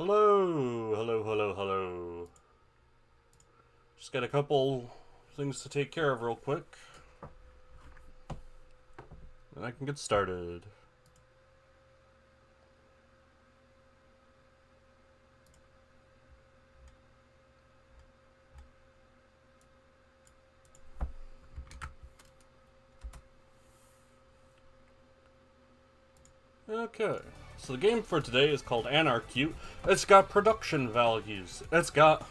Hello, hello, hello, hello. Just got a couple things to take care of real quick. And I can get started. Okay, so the game for today is called Anarcute. It's got production values. It's got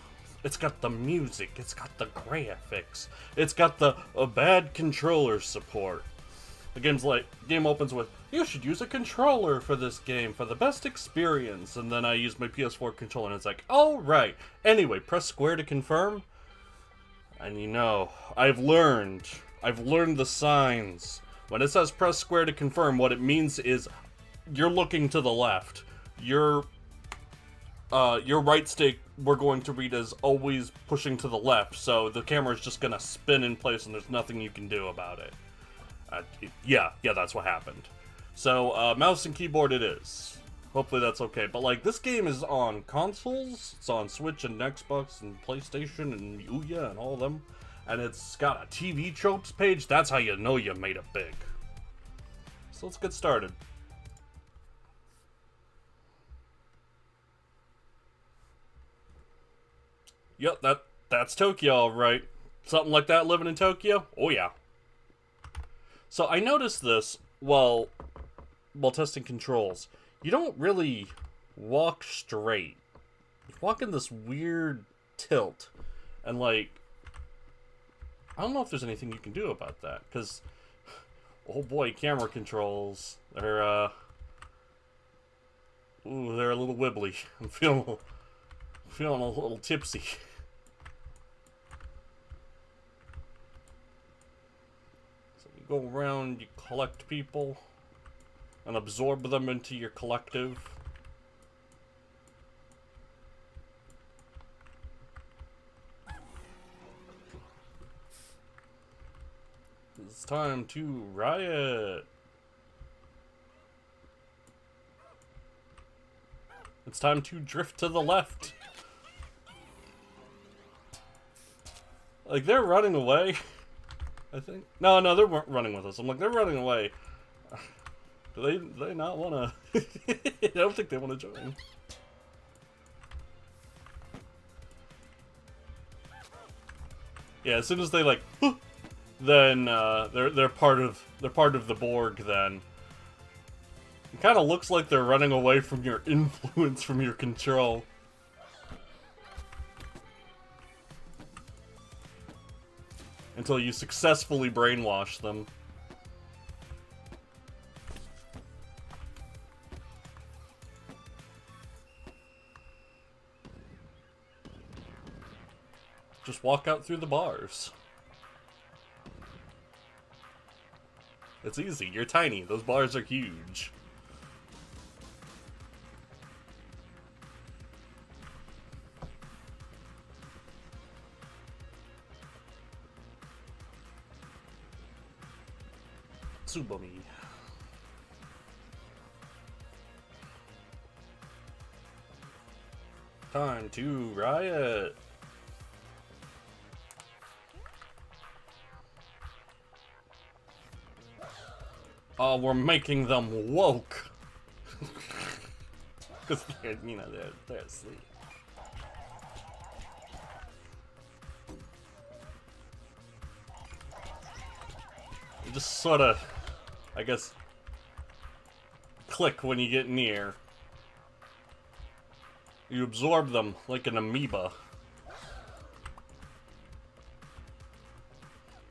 the music. It's got the graphics. It's got the bad controller support. The game opens with, "You should use a controller for this game for the best experience." And then I use my PS4 controller and it's like, "Oh right. Anyway, press square to confirm." And you know, I've learned the signs. When it says press square to confirm, what it means is you're looking to the left. Your right stick, we're going to read as always pushing to the left, so the camera is just gonna spin in place and there's nothing you can do about it. Yeah, that's what happened. So, mouse and keyboard it is. Hopefully that's okay. But, like, this game is on consoles. It's on Switch and Xbox and PlayStation and Ouya and all of them. And it's got a TV tropes page. That's how you know you made it big. So let's get started. Yep, that's Tokyo, all right. Something like that living in Tokyo? Oh, yeah. So I noticed this while testing controls. You don't really walk straight. You walk in this weird tilt. And, like, I don't know if there's anything you can do about that. Because, oh boy, camera controls. They're a little wibbly. I'm feeling a little tipsy. Go around, you collect people, and absorb them into your collective. It's time to riot. It's time to drift to the left. Like, they're running away. I think. No, they're running with us. I'm like, they're running away. Do they not want to? I don't think they want to join. Yeah, as soon as they like, then they're part of the Borg. Then it kind of looks like they're running away from your influence, from your control. Until you successfully brainwash them. Just walk out through the bars. It's easy. You're tiny. Those bars are huge. Tsubami. Time to riot. Oh, we're making them woke. Because they're asleep. You just sort of, I guess, click when you get near. You absorb them like an amoeba.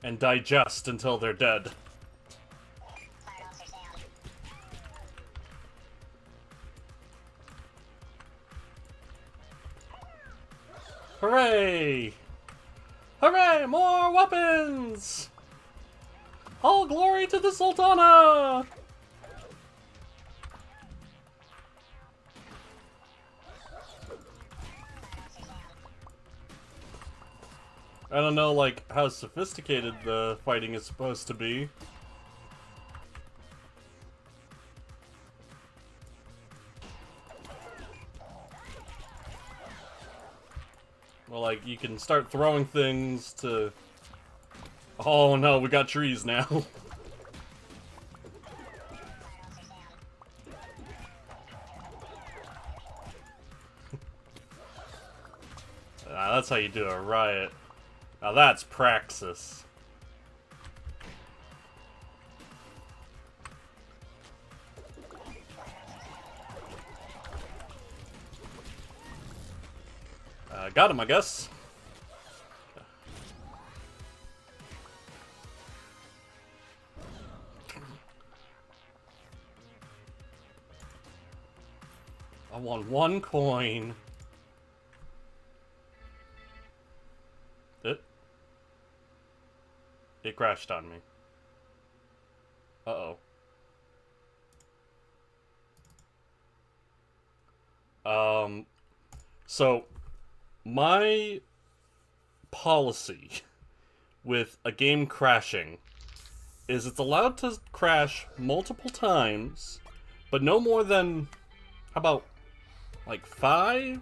And digest until they're dead. Hooray! Hooray! More weapons! All glory to the Sultana! I don't know, like, how sophisticated the fighting is supposed to be. Well, like, you can start throwing things to... Oh no, we got trees now. That's how you do a riot. Now that's praxis. Got him, I guess. I want 1 coin. It crashed on me. Uh-oh. So, my policy with a game crashing is it's allowed to crash multiple times, but no more than, how about, like 5?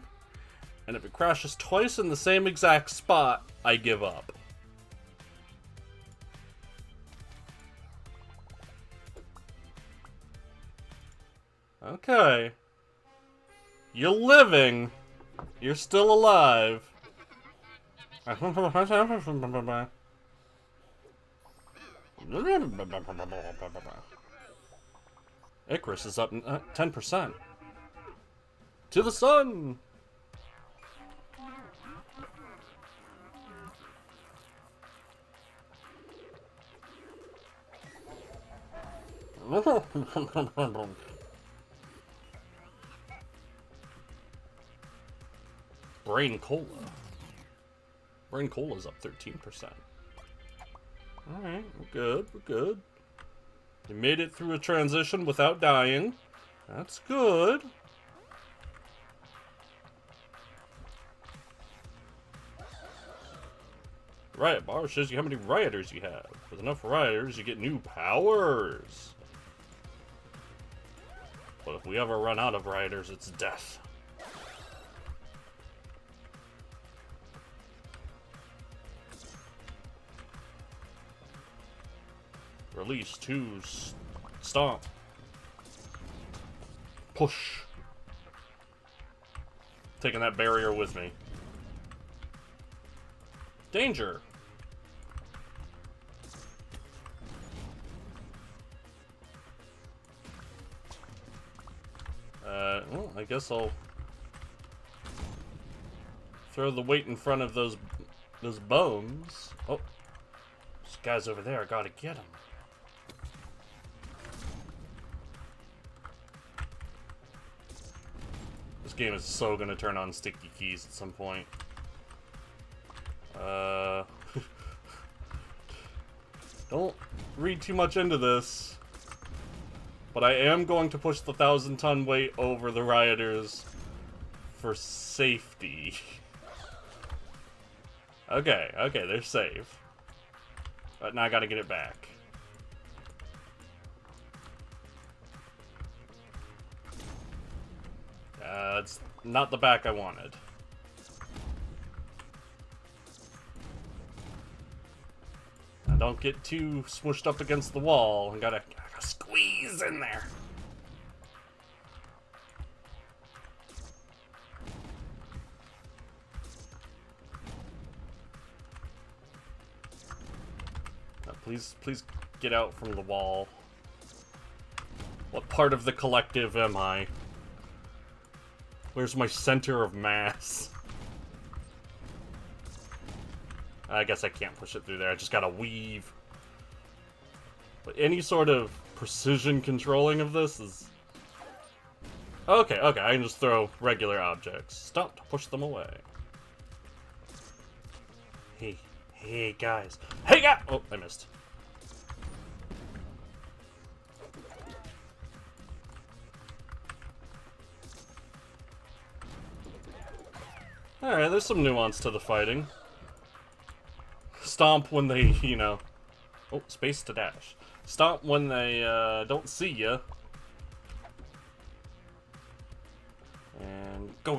And if it crashes twice in the same exact spot, I give up. Okay. You're living. You're still alive. Icarus is up 10%. To the sun! Brain Cola. Brain Cola's up 13%. Alright, we're good, we're good. You made it through a transition without dying. That's good. Riot bar shows you how many rioters you have. With enough rioters, you get new powers. But if we ever run out of rioters, it's death. Release 2. Stomp. Push. Taking that barrier with me. Danger. Well, I guess I'll throw the weight in front of those bones. Oh, this guy's over there. I gotta get him. This game is so gonna turn on sticky keys at some point. Don't read too much into this, but I am going to push the 1,000-ton weight over the rioters for safety. Okay, they're safe. But now I gotta get it back. It's not the back I wanted. Now don't get too smushed up against the wall. I gotta squeeze in there. Now please get out from the wall. What part of the collective am I? Where's my center of mass? I guess I can't push it through there. I just gotta weave. But any sort of precision controlling of this is... Okay, I can just throw regular objects. Stop to push them away. Hey guys. Hey guys! Oh, I missed. Alright, there's some nuance to the fighting. Stomp when they, you know... Oh, space to dash. Stomp when they, don't see ya. And go.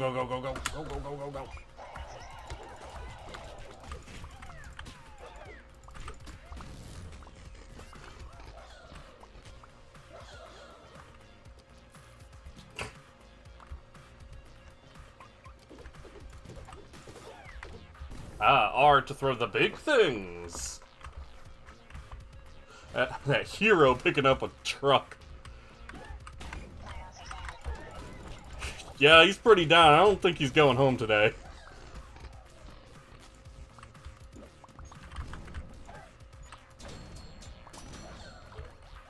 Ah, R to throw the big things. That hero picking up a truck. Yeah, he's pretty down. I don't think he's going home today.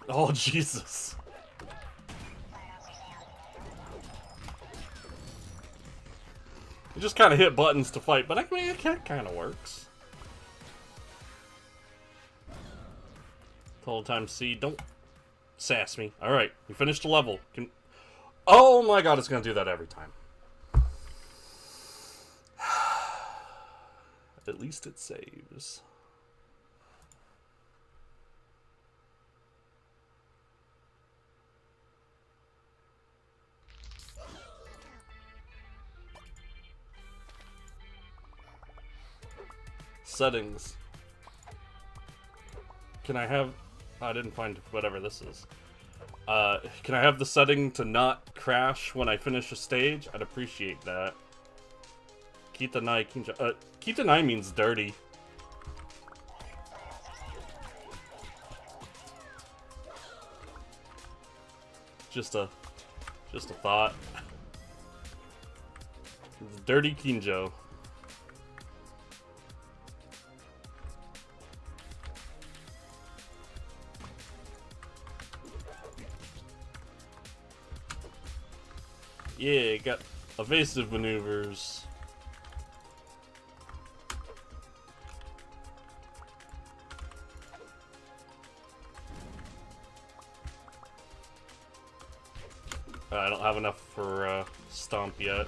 Oh, Jesus. You just kind of hit buttons to fight, but I mean, it kind of works. Total time C. Don't sass me. Alright, we finished the level. Oh my god, it's gonna do that every time. At least it saves. Settings. Can I have... I didn't find whatever this is. Can I have the setting to not crash when I finish a stage? I'd appreciate that. Kitanai Kinja... Kitanai means dirty. Just a thought. Dirty Kinjo. Yeah, got evasive maneuvers. I don't have enough for Stomp yet.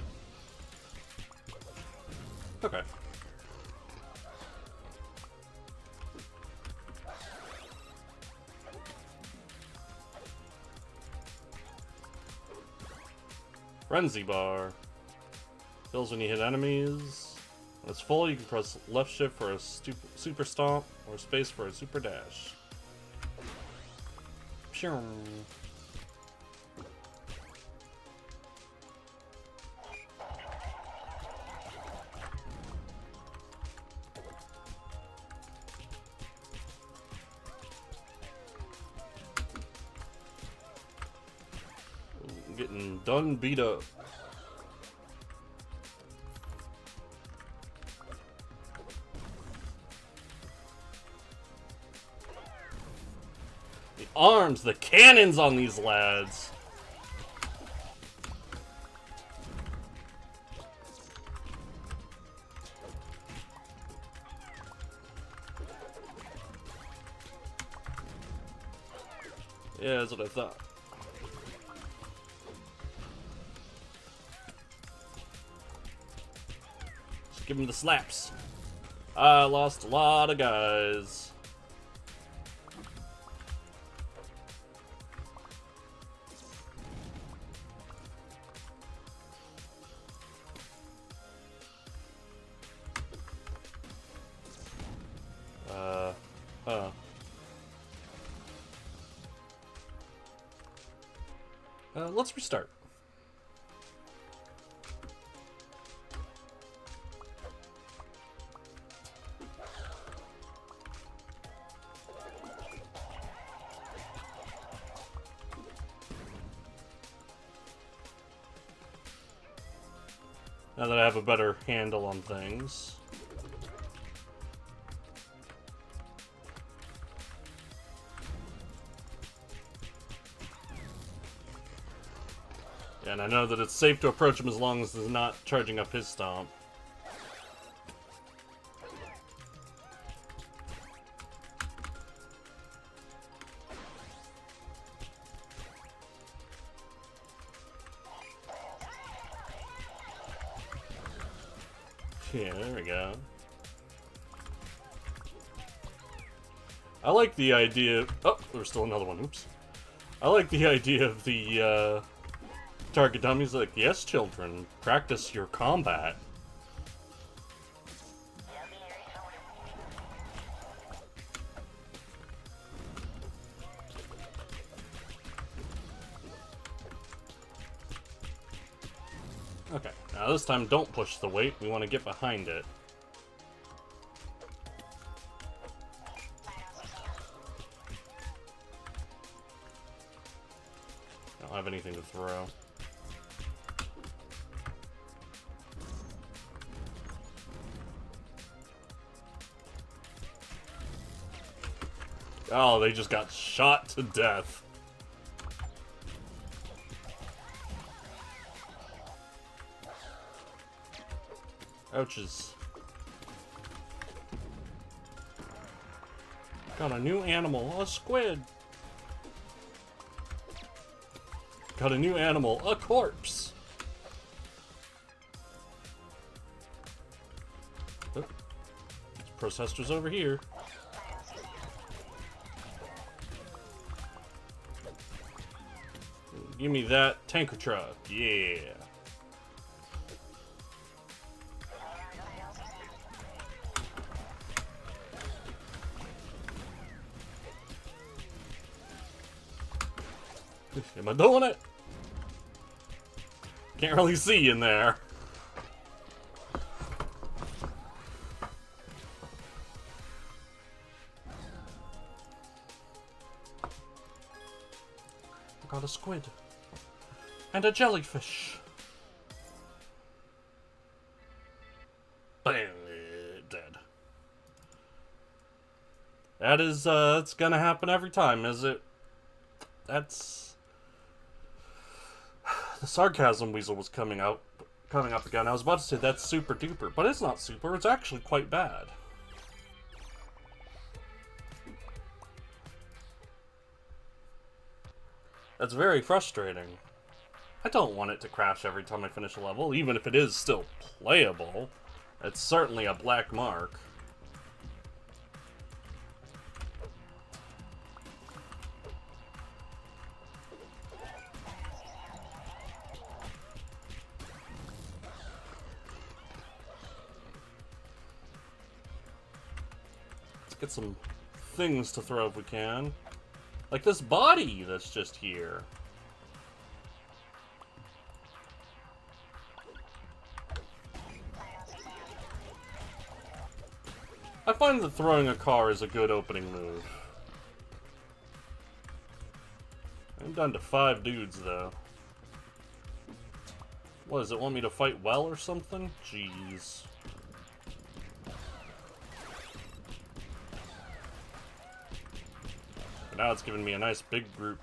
Okay. Frenzy bar. Fills when you hit enemies. When it's full, you can press left shift for a super stomp or space for a super dash. Pew. Getting done beat up. The arms, the cannons on these lads. Yeah, that's what I thought. Give him the slaps. I lost a lot of guys. Let's restart. Now that I have a better handle on things. Yeah, and I know that it's safe to approach him as long as he's not charging up his stomp. Yeah, there we go. I like the idea... Oh, there's still another one. Oops. I like the idea of the target dummies like, yes, children, practice your combat. Okay, now this time don't push the weight, we want to get behind it. anything to throw. Oh, they just got shot to death. Ouches. Got a new animal, a squid. Got a new animal, a corpse. Oh, processors over here. Give me that tanker truck, yeah. Am I doing it? Can't really see in there. I got a squid. And a jellyfish. Bam, dead. That is, it's gonna happen every time, is it? That's... The sarcasm weasel was coming up again. I was about to say that's super duper, but it's not super, it's actually quite bad. That's very frustrating. I don't want it to crash every time I finish a level, even if it is still playable. It's certainly a black mark. Let's get some things to throw if we can. Like this body that's just here. I find that throwing a car is a good opening move. I'm down to 5 dudes, though. What, does it want me to fight well or something? Jeez. But now it's giving me a nice big group.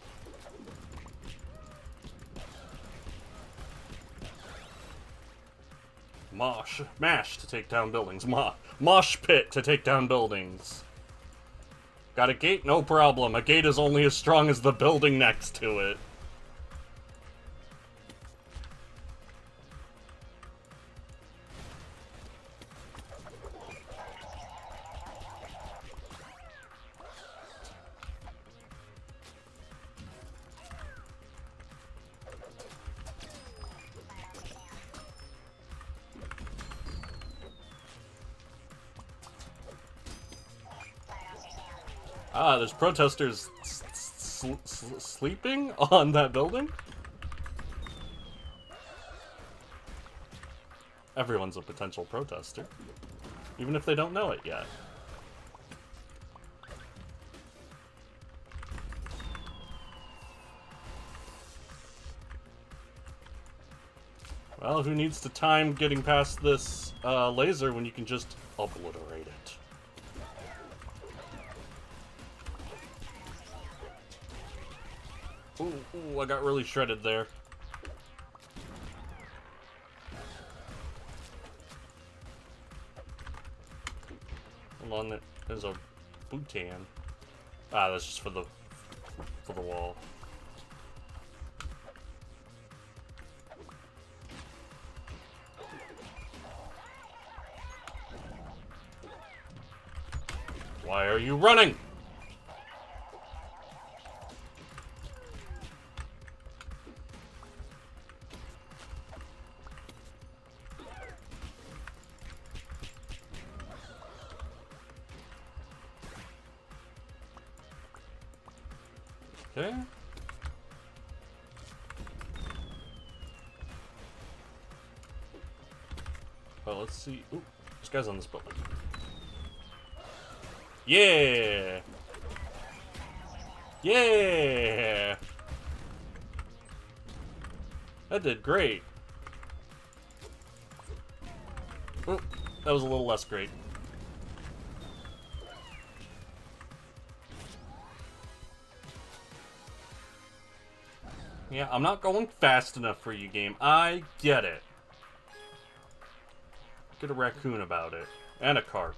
Mash to take down buildings. Mosh pit to take down buildings. Got a gate? No problem. A gate is only as strong as the building next to it. Ah, there's protesters sleeping on that building? Everyone's a potential protester, even if they don't know it yet. Well, who needs to time getting past this laser when you can just obliterate it? Ooh, I got really shredded there. Hold on, there's a Bhutan. Ah, that's just for the wall. Why are you running? Okay. Well, let's see. Ooh, this guy's on this building. Yeah! Yeah! That did great. Oh, that was a little less great. Yeah, I'm not going fast enough for you, game. I get it. Get a raccoon about it. And a carp.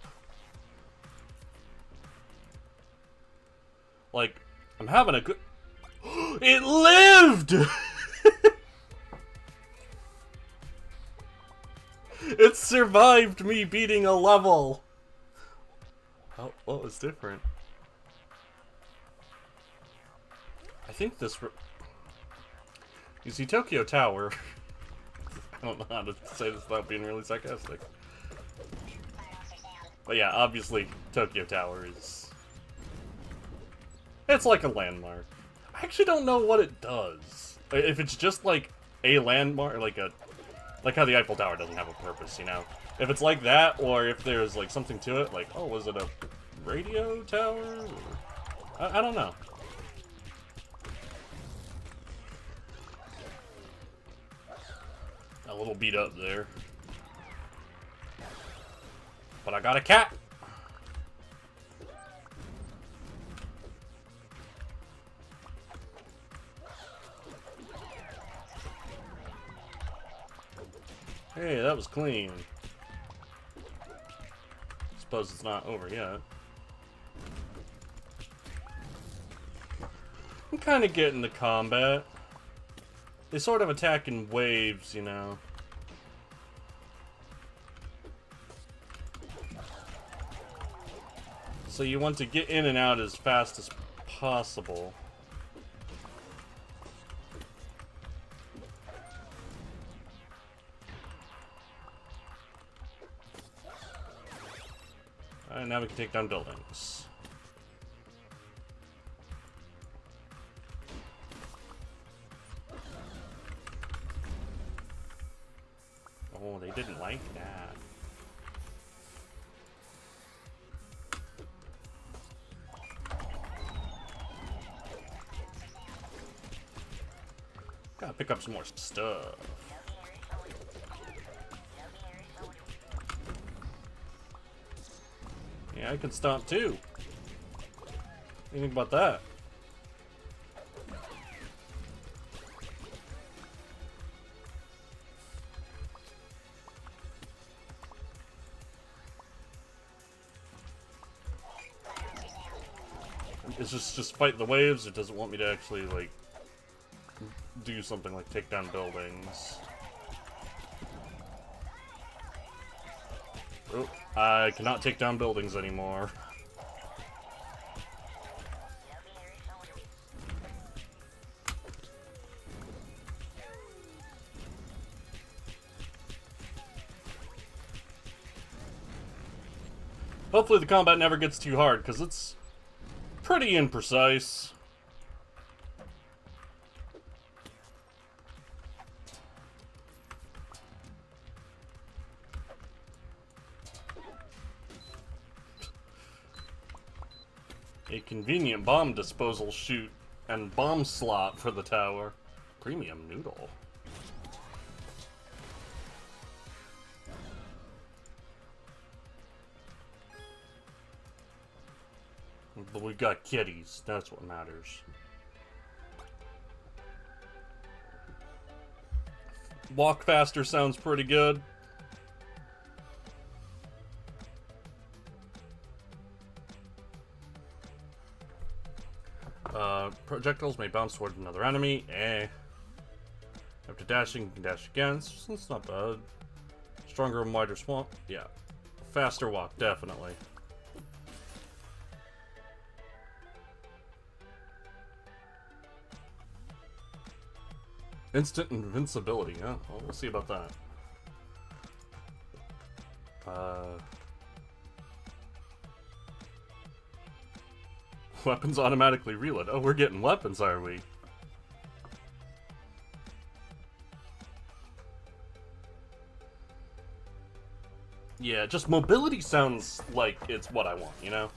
Like, I'm having a good... It lived! It survived me beating a level! Oh, what was different? I think this... You see, Tokyo Tower... I don't know how to say this without being really sarcastic. But yeah, obviously, Tokyo Tower is... It's like a landmark. I actually don't know what it does. If it's just like a landmark, like how the Eiffel Tower doesn't have a purpose, you know? If it's like that, or if there's like something to it, like, oh, was it a radio tower? I don't know. A little beat up there. But I got a cat! Hey, that was clean. Suppose it's not over yet. I'm kind of getting the combat. They sort of attack in waves, you know. So you want to get in and out as fast as possible. Alright, now we can take down buildings. Oh, they didn't like that. Gotta pick up some more stuff. Yeah, I can stomp too. What do you think about that? It's just fight the waves. It doesn't want me to actually like do something like take down buildings. Oh, I cannot take down buildings anymore. Hopefully the combat never gets too hard, because it's pretty imprecise. A convenient bomb disposal chute and bomb slot for the tower. Premium noodle. But we got kitties. That's what matters. Walk faster sounds pretty good. Projectiles may bounce toward another enemy. After dashing, you can dash again. So it's not bad. Stronger and wider swamp. Yeah. Faster walk, definitely. Instant invincibility, huh? Well, we'll see about that. Weapons automatically reload. Oh, we're getting weapons, are we? Yeah, just mobility sounds like it's what I want, you know?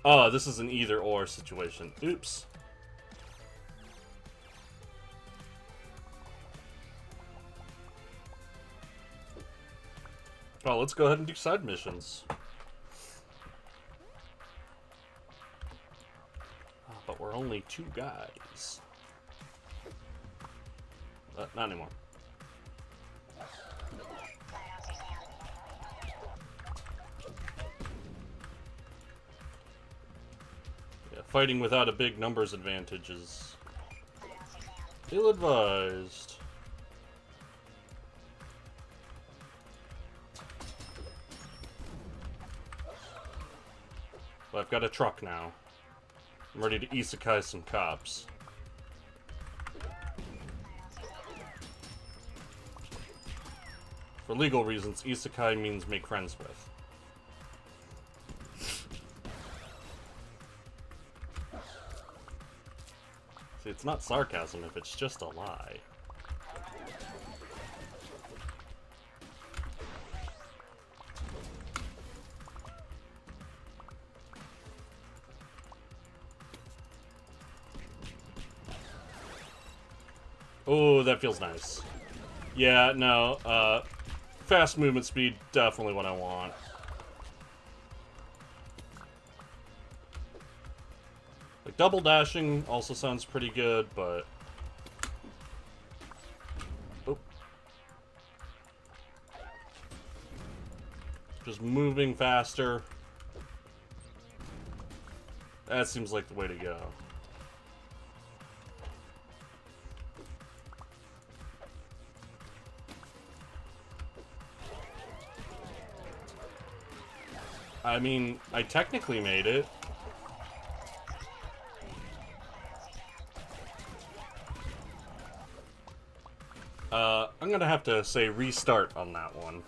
Oh, this is an either-or situation. Oops. Well, let's go ahead and do side missions. Oh, but we're only 2 guys. Not anymore. Yeah, fighting without a big numbers advantage is ill-advised. But I've got a truck now. I'm ready to isekai some cops. For legal reasons, isekai means make friends with. See, it's not sarcasm if it's just a lie. Oh, that feels nice. Yeah, no, fast movement speed, definitely what I want. Like, double dashing also sounds pretty good, but... Oh. Just moving faster. That seems like the way to go. I mean, I technically made it. I'm gonna have to say restart on that one.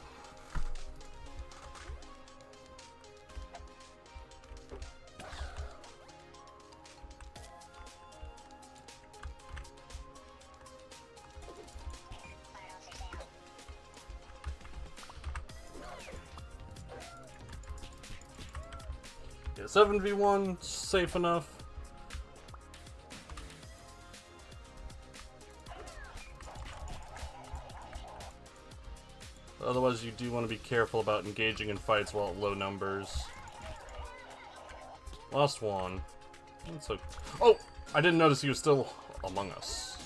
Yeah, 7v1, safe enough. Otherwise, you do want to be careful about engaging in fights while at low numbers. Lost one. That's okay. Oh! I didn't notice he was still among us.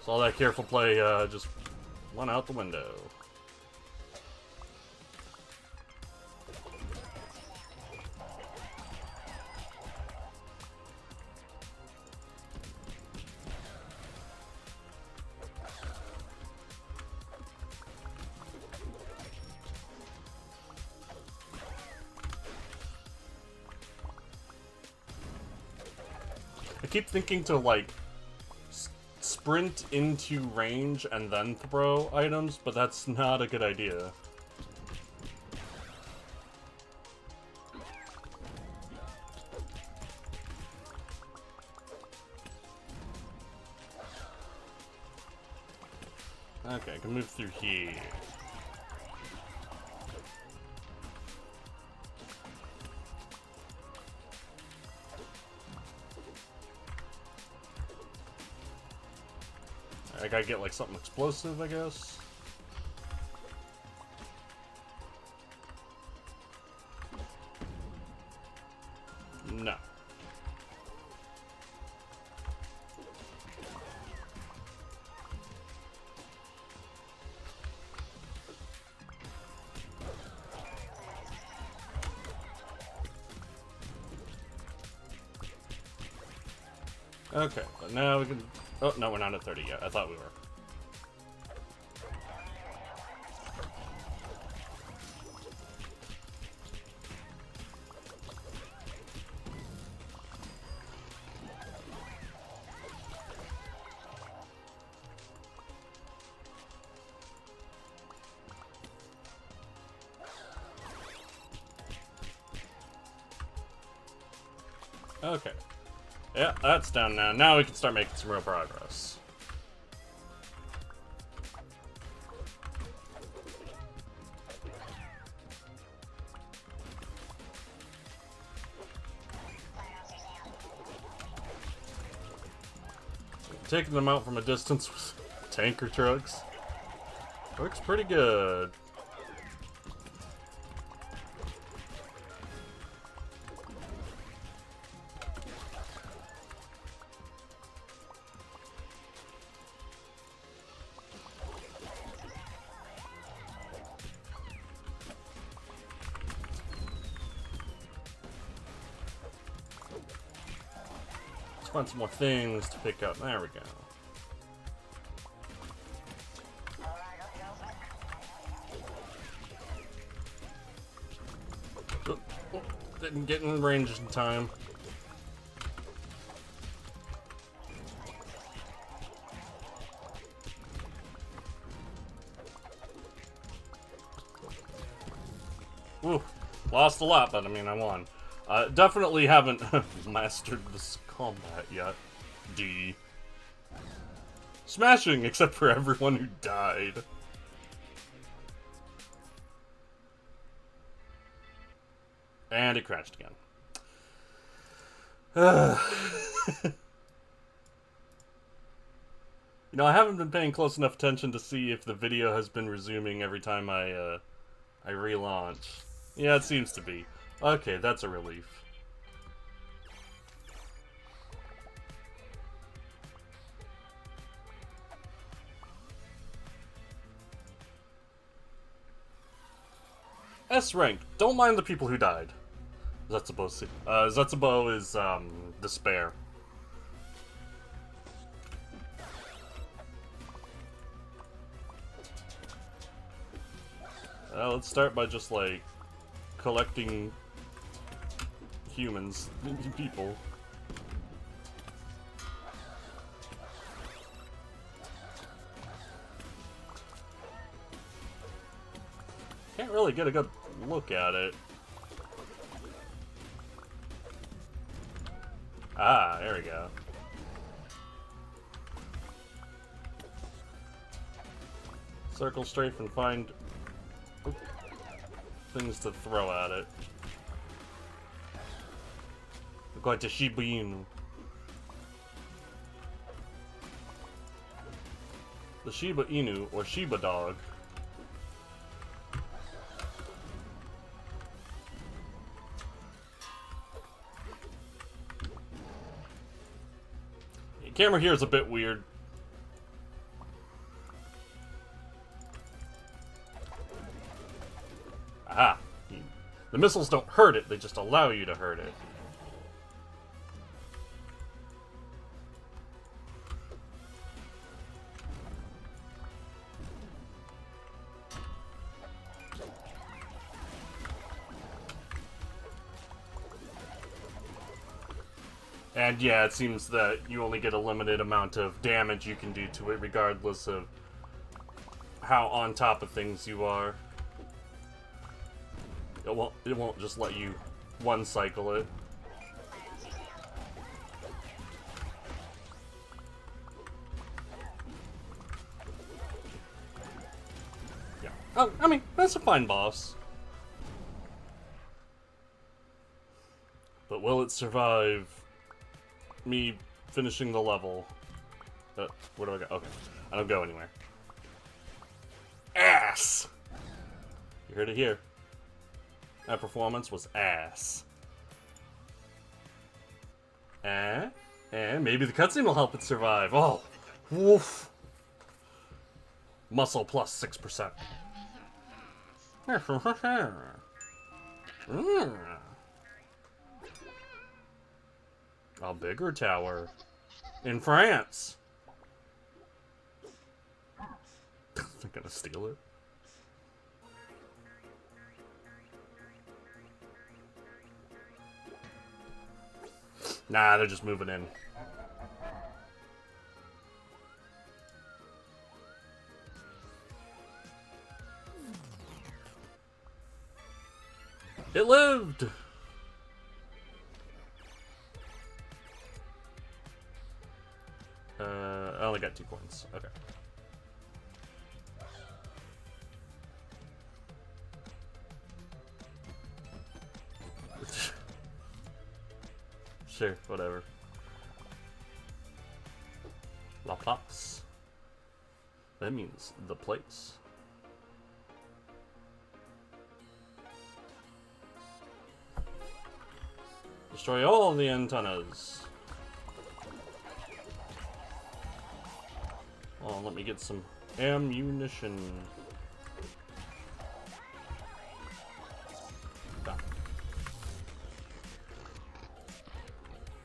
So all that careful play just went out the window. I keep thinking to, like, sprint into range and then throw items, but that's not a good idea. Okay, I can move through here. I gotta get, like, something explosive, I guess. No. Okay, but now we can... Oh, no, we're not at 30 yet. I thought we were. Okay. Yeah, that's down now. Now we can start making some real progress. Taking them out from a distance with tanker trucks. Works pretty good. Find some more things to pick up. There we go. Didn't get in range in time. Ooh, lost a lot, but I mean, I won. Definitely haven't mastered this combat yet. D. Smashing, except for everyone who died. And it crashed again. You know, I haven't been paying close enough attention to see if the video has been resuming every time I relaunch. Yeah, it seems to be. Okay, that's a relief. S rank. Don't mind the people who died. Zetsubo is, despair. Let's start by just, like, collecting humans, people. Can't really get a good look at it. Ah, there we go. Circle strafe and find things to throw at it. Look like the Shiba Inu. The Shiba Inu, or Shiba Dog. The camera here is a bit weird. Aha! The missiles don't hurt it, they just allow you to hurt it. And yeah, it seems that you only get a limited amount of damage you can do to it, regardless of how on top of things you are. It won't just let you one cycle it. Yeah. Oh, I mean, that's a fine boss. But will it survive me finishing the level? Where do I go? Okay. I don't go anywhere. Ass! You heard it here. That performance was ass. And maybe the cutscene will help it survive. Oh, woof. Muscle plus 6%. A bigger tower in France. They're gonna steal it. Nah, they're just moving in. It lived! I only got 2 coins. Okay. Sure, whatever. La Place. That means the place. Destroy all the antennas. Oh, let me get some ammunition.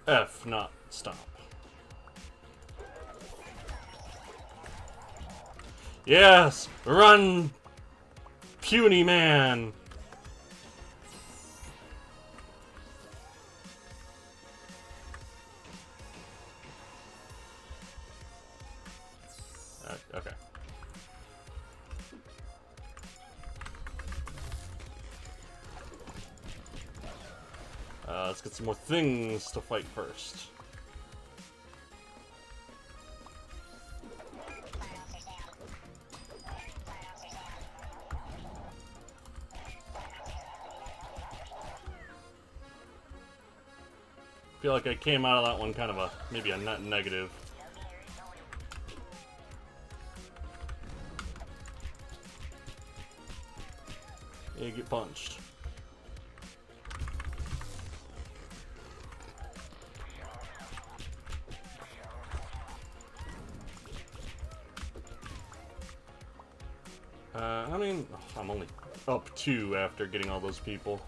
F, not stop. Yes! Run, puny man! Okay. Let's get some more things to fight first. I feel like I came out of that one kind of maybe a net negative. Yeah, you get punched. I mean, I'm only up 2 after getting all those people.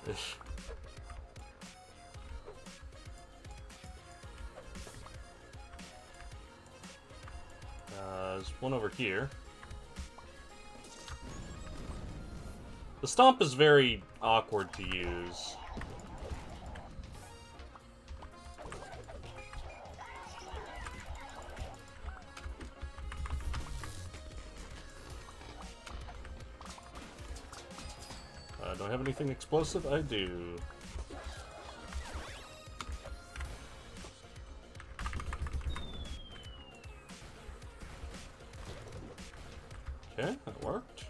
Ish. There's one over here. The stomp is very awkward to use. Do I have anything explosive? I do. Okay, that worked.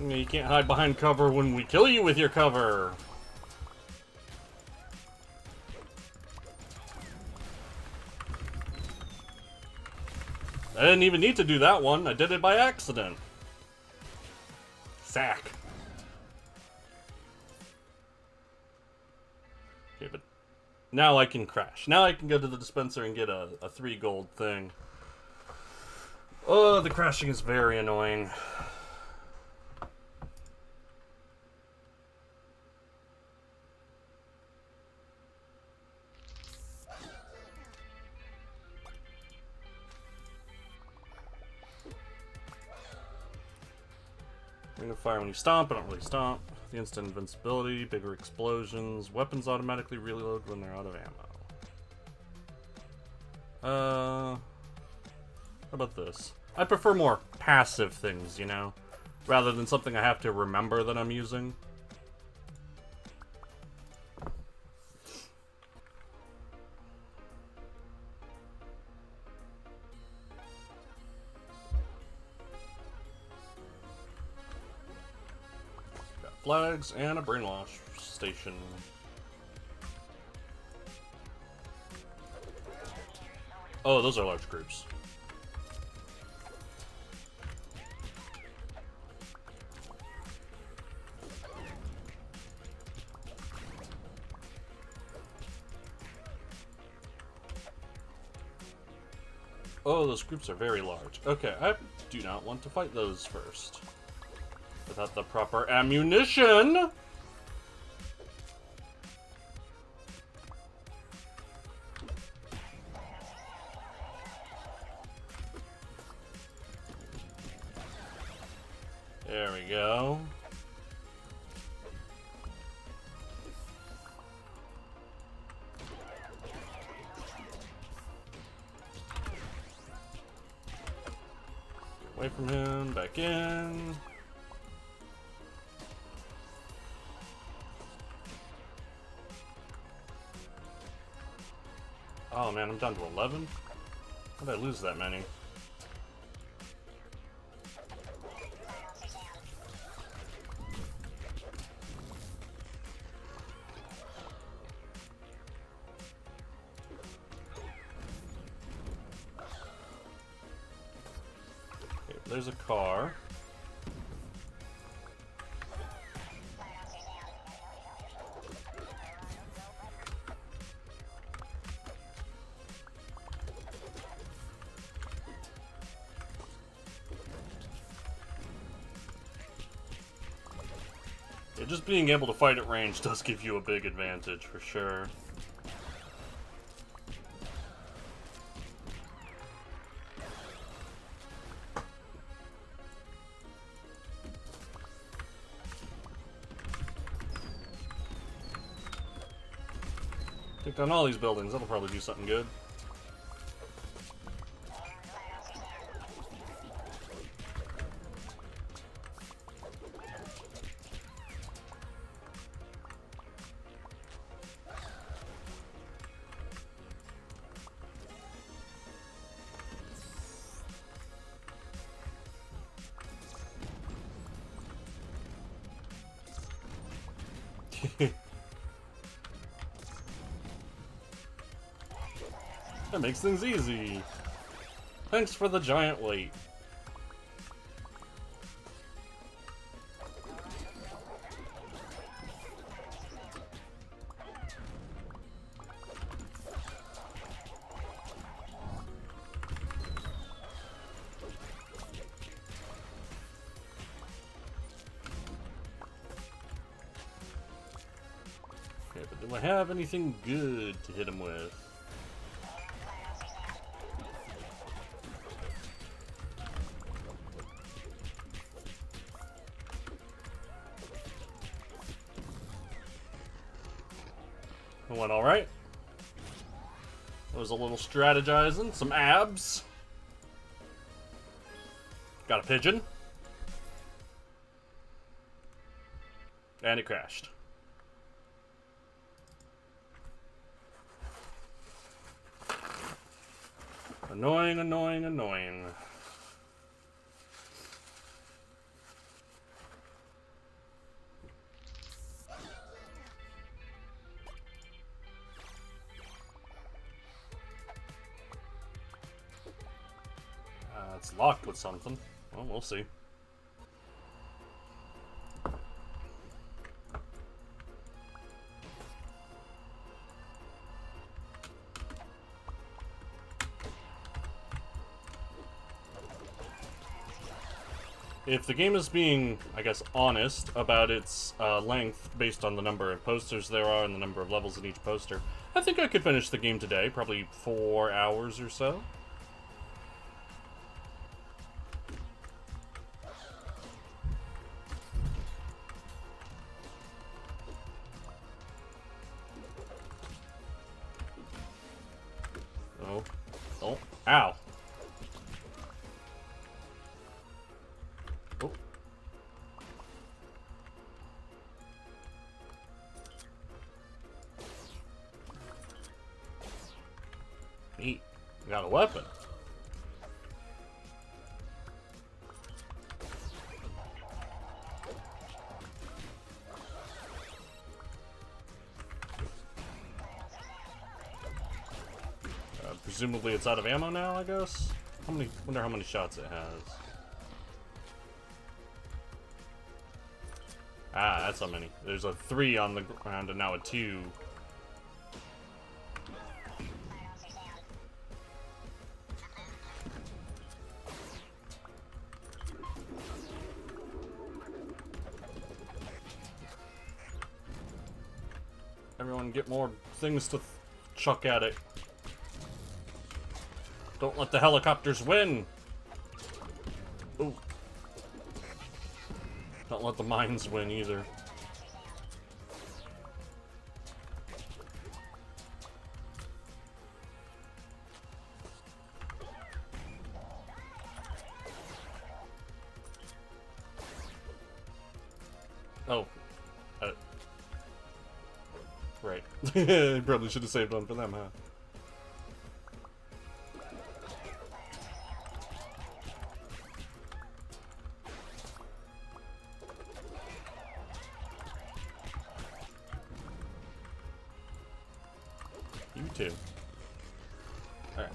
You can't hide behind cover when we kill you with your cover. I didn't even need to do that one. I did it by accident. Sack. Okay, but now I can crash. Now I can go to the dispenser and get a 3 gold thing. Oh, the crashing is very annoying. Ring of fire when you stomp, I don't really stomp. The instant invincibility, bigger explosions, weapons automatically reload when they're out of ammo. How about this? I prefer more passive things, you know? Rather than something I have to remember that I'm using. Flags and a brainwash station. Oh, those are large groups. Oh, those groups are very large. Okay, I do not want to fight those first. Without the proper ammunition! There we go. Get away from him, back in. Oh man, I'm down to 11? How did I lose that many? Okay, there's a car. just being able to fight at range does give you a big advantage, for sure. Take down all these buildings, that'll probably do something good. That makes things easy. Thanks for the giant weight. Okay, but do I have anything good to hit him with? It went alright. There was a little strategizing, some abs. Got a pigeon. And it crashed. Annoying, annoying, annoying. It's locked with something. Well, we'll see. If the game is being, I guess, honest about its length based on the number of posters there are and the number of levels in each poster, I think I could finish the game today, probably 4 hours or so. Oh. Oh. Ow. Oh. Neat. Got a weapon. Presumably it's out of ammo now, I guess? Wonder how many shots it has. Ah, that's how many. There's a 3 on the ground and now a 2. Everyone get more things to chuck at it. Don't let the helicopters win! Ooh. Don't let the mines win either. Oh. Right. Probably should have saved one for them, huh? You too. Alright.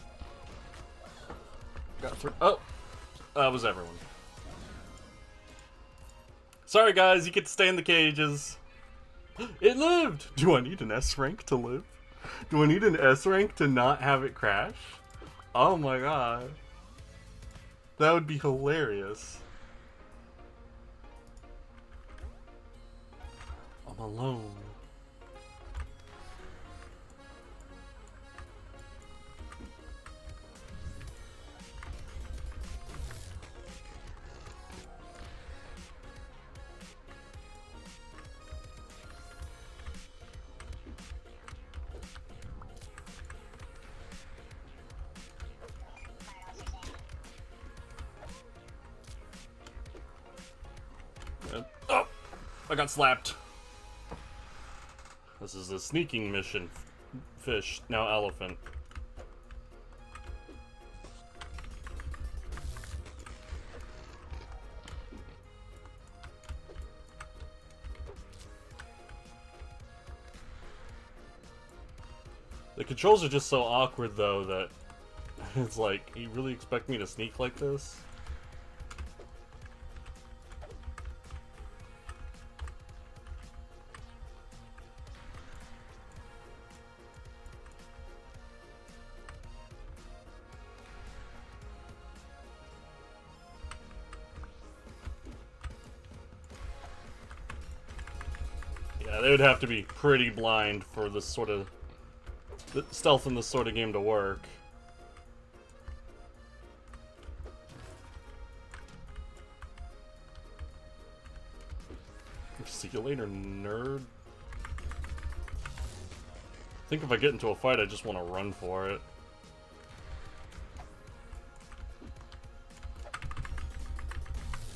Got through. Oh! That was everyone. Sorry guys, you get to stay in the cages. It lived! Do I need an S rank to live? Do I need an S rank to not have it crash? Oh my god. That would be hilarious. I'm alone. Oh! I got slapped. This is a sneaking mission. Fish, now elephant. The controls are just so awkward, though, that it's like, you really expect me to sneak like this? Yeah, they would have to be pretty blind for this sort of stealth in this sort of game to work. See you later, nerd. I think if I get into a fight, I just want to run for it.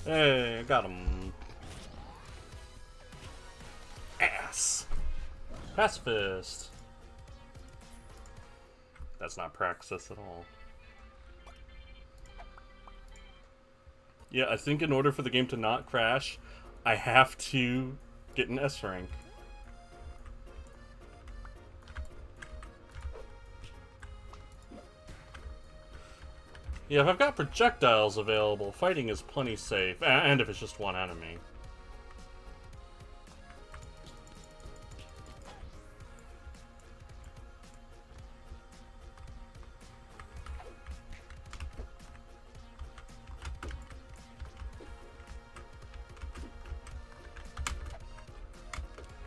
Hey, I got him. Ass. Pacifist. That's not praxis at all. Yeah, I think in order for the game to not crash, I have to get an S rank. Yeah, if I've got projectiles available, fighting is plenty safe, and if it's just one enemy.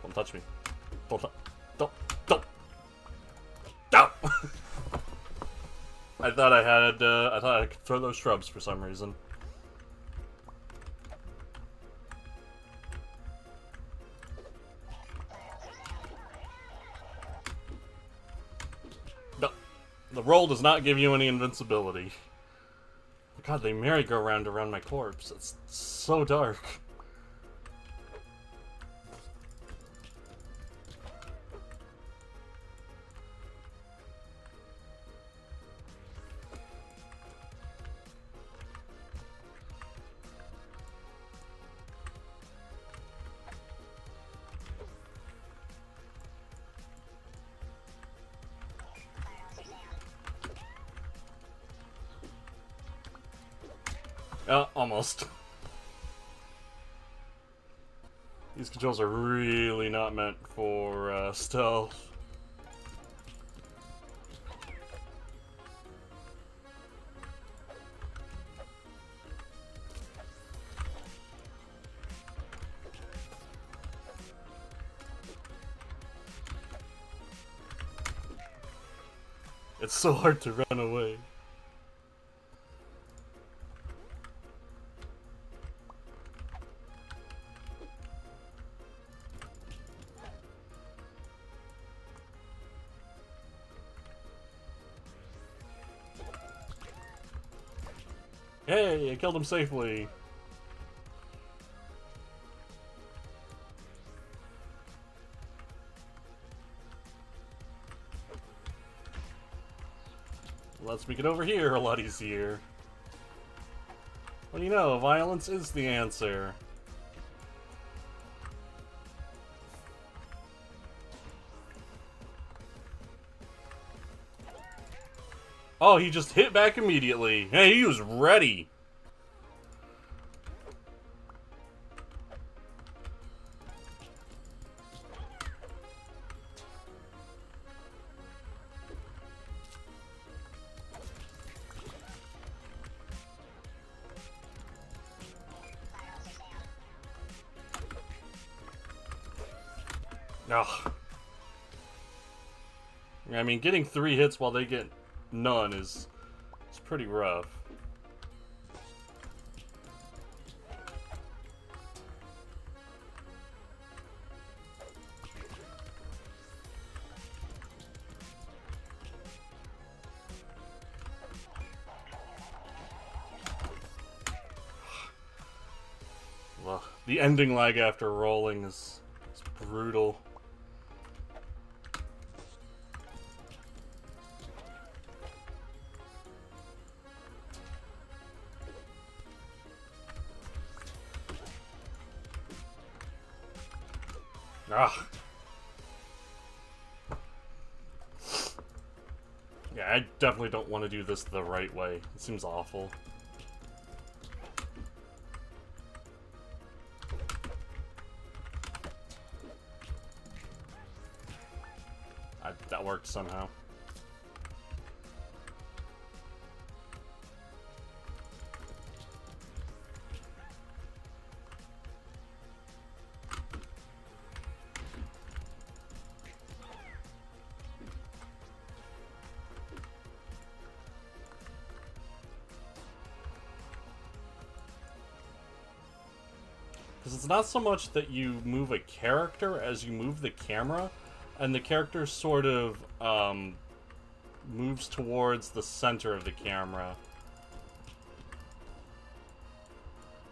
Don't touch me. Don't. I thought I could throw those shrubs for some reason. No. The roll does not give you any invincibility. God, they merry-go-round around my corpse. It's so dark. Almost. These controls are really not meant for stealth. It's so hard to run away. Hey, I killed him safely. Let's make it over here a lot easier. What do you know? Violence is the answer. Oh, he just hit back immediately. Hey, he was ready. Ugh. I mean, getting 3 hits while they get none is pretty rough. Well, the ending lag after rolling is brutal. Ah. Yeah, I definitely don't want to do this the right way. It seems awful. That worked somehow. Because it's not so much that you move a character as you move the camera, and the character sort of moves towards the center of the camera.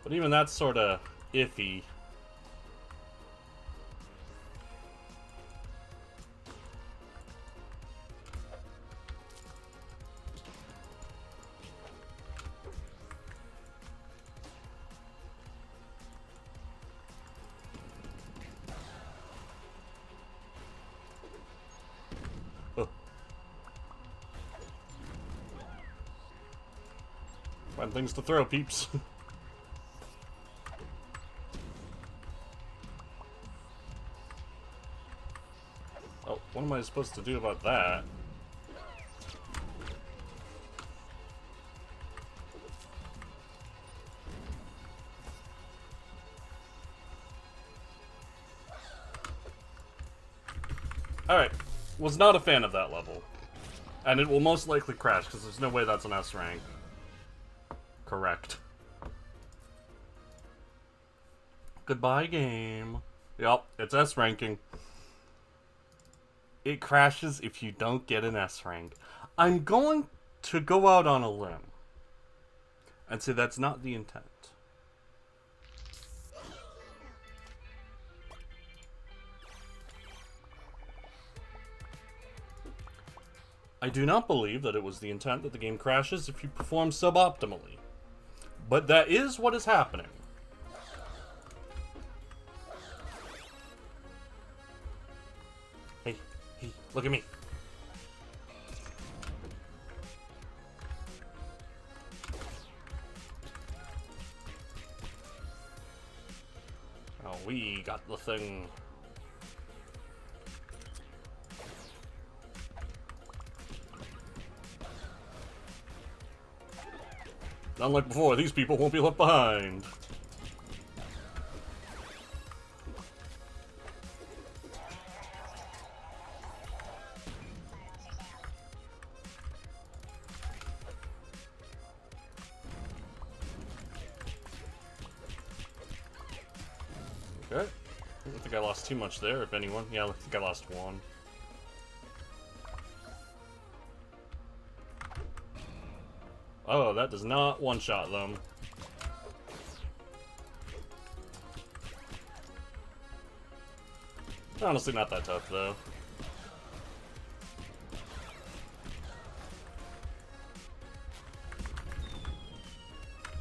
But even that's sort of iffy. Find things to throw, peeps. Oh, what am I supposed to do about that? Alright, was not a fan of that level. And it will most likely crash, because there's no way that's an S rank. Correct. Goodbye, game. Yep, it's S ranking. It crashes if you don't get an S rank. I'm going to go out on a limb and say that's not the intent. I do not believe that it was the intent that the game crashes if you perform suboptimally. But that is what is happening. Hey, look at me. Oh, we got the thing. Unlike before, these people won't be left behind. Okay. I don't think I lost too much there, if anyone. Yeah, I think I lost one. Oh, that does not one-shot them. Honestly, not that tough, though.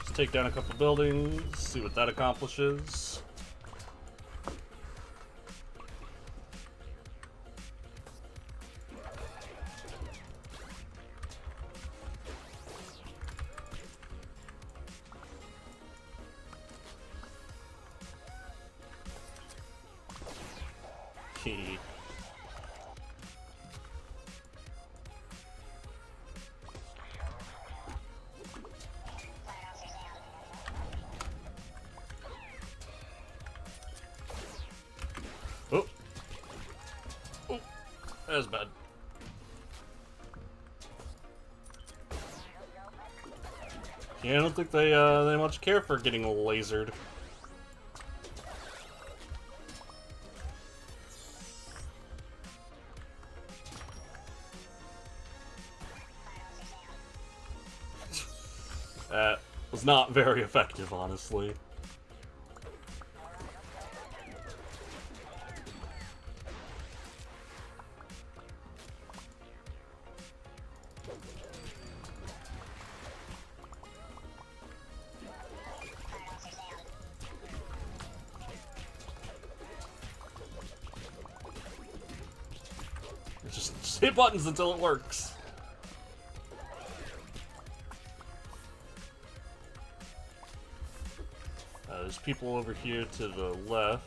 Just take down a couple buildings, see what that accomplishes. Oh, That's bad. Yeah, I don't think they much care for getting lasered. That was not very effective, honestly. Just hit buttons until it works. There's people over here to the left.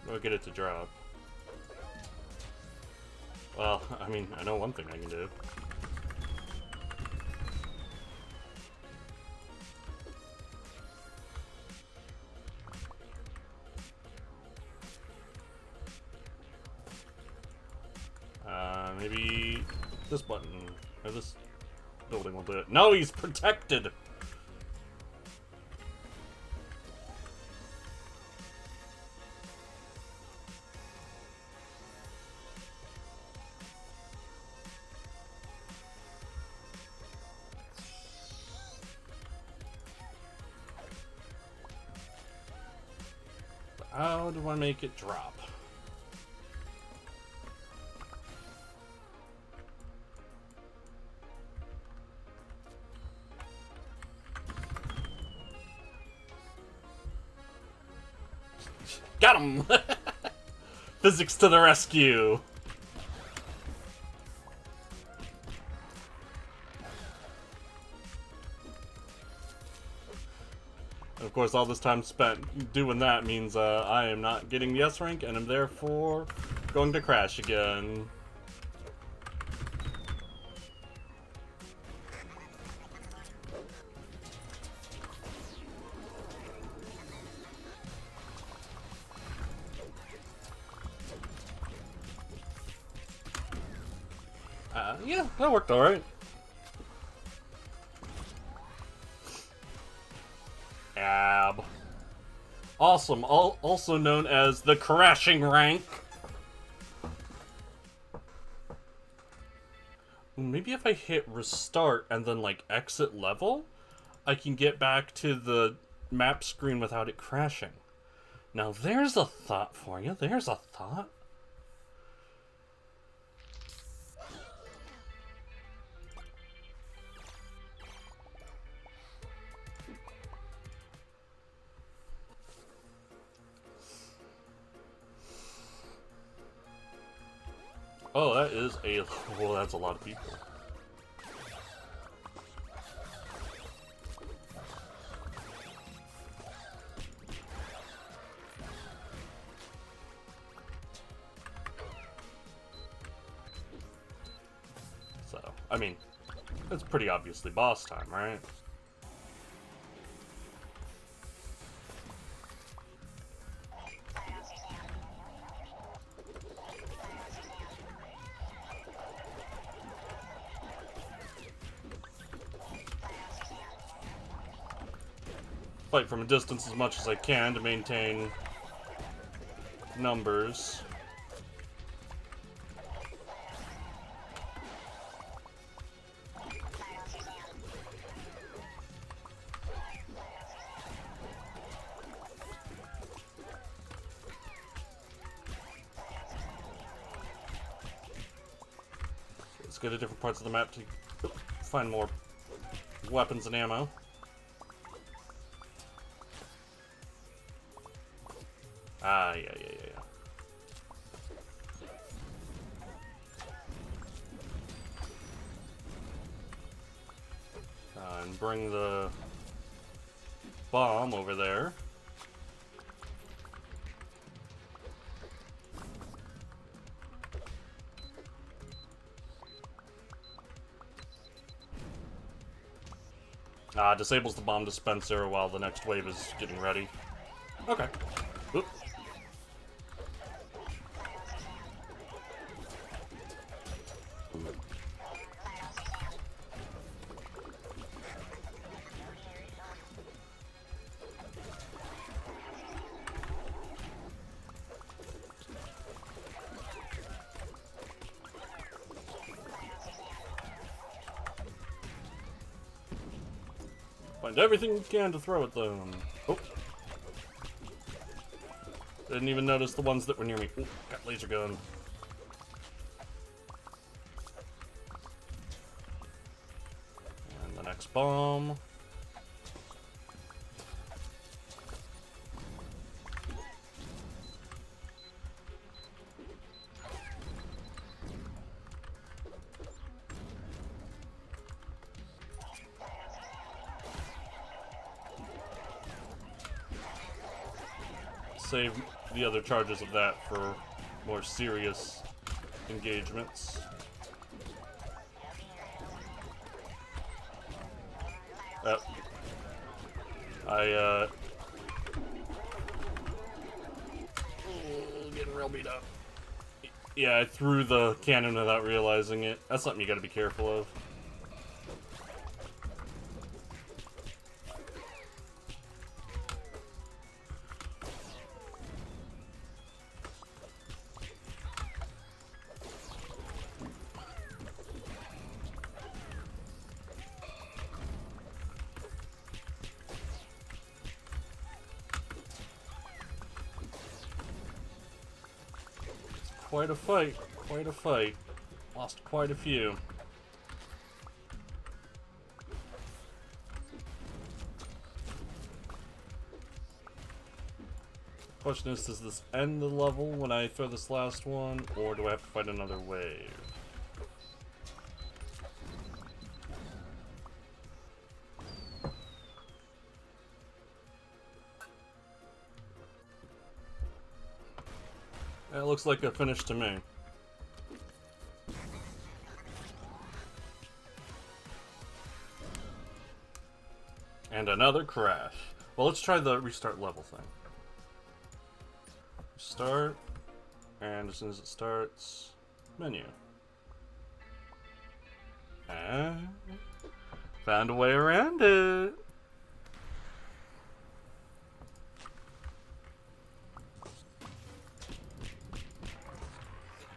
I'll get it to drop. Well, I mean, I know one thing I can do. Maybe this button, or this building will do it. No, he's protected! How do I make it drop? Got him! Physics to the rescue! Of course, all this time spent doing that means I am not getting the S rank, and I'm therefore going to crash again. Yeah, that worked alright. Ab. Awesome, also known as the crashing rank. Maybe if I hit restart and then like exit level, I can get back to the map screen without it crashing. Now there's a thought for you, there's a thought. Oh, that is a... well, that's a lot of people. So, I mean, it's pretty obviously boss time, right? Fight from a distance as much as I can to maintain numbers. Let's go to different parts of the map to find more weapons and ammo. Ah, yeah. And bring the bomb over there. Disables the bomb dispenser while the next wave is getting ready. Okay. Oop. Find everything you can to throw at them. Oh. Didn't even notice the ones that were near me. Ooh, got laser gun. And the next bomb. Save the other charges of that for more serious engagements. Getting real beat up. Yeah, I threw the cannon without realizing it. That's something you gotta be careful of. Quite a fight, quite a fight. Lost quite a few. Question is, does this end the level when I throw this last one, or do I have to fight another wave? It looks like a finish to me. And another crash. Well, let's try the restart level thing. Start, and as soon as it starts, menu. And found a way around it.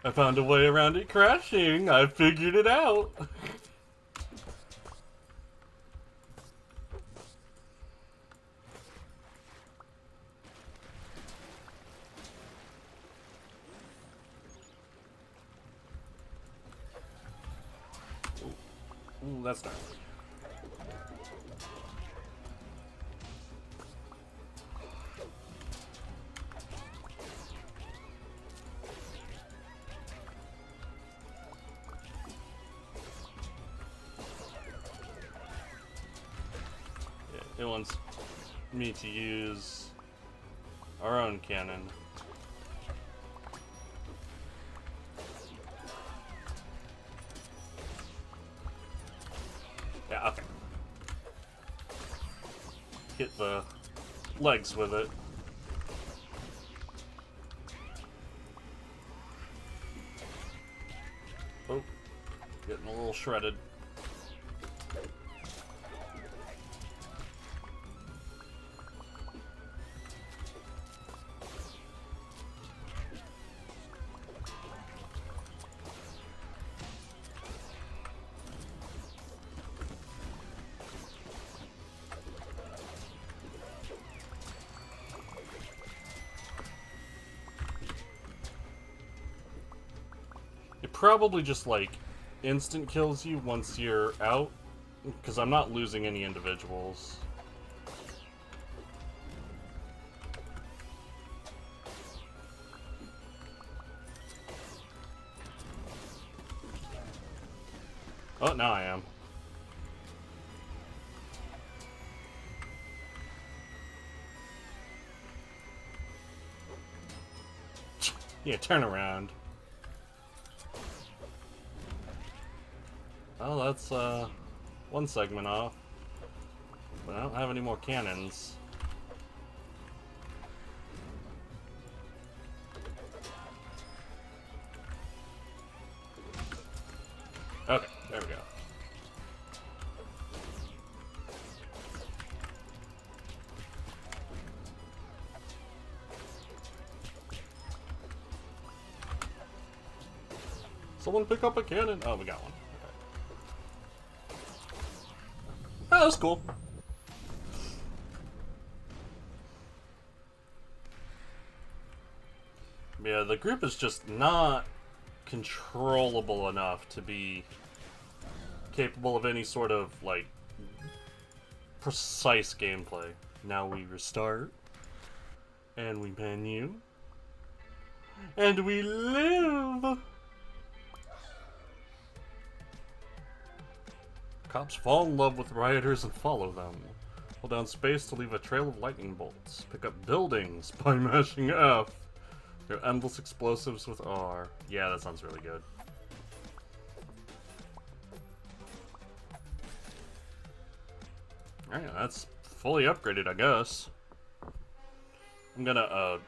I found a way around it crashing. I figured it out. Ooh, that's nice. It wants me to use our own cannon. Yeah, okay. Hit the legs with it. Oh, getting a little shredded. It probably just, like, instant kills you once you're out, because I'm not losing any individuals. Oh, now I am. Yeah, turn around. Oh, that's one segment off. But I don't have any more cannons. Okay, there we go. Someone pick up a cannon. Oh, we got one. Okay. Oh, that's cool. Yeah, the group is just not controllable enough to be capable of any sort of, like, precise gameplay. Now we restart. And we menu. And we live! Cops fall in love with rioters and follow them. Hold down space to leave a trail of lightning bolts. Pick up buildings by mashing F. There are endless explosives with R. Yeah, that sounds really good. Alright, that's fully upgraded, I guess. I'm gonna,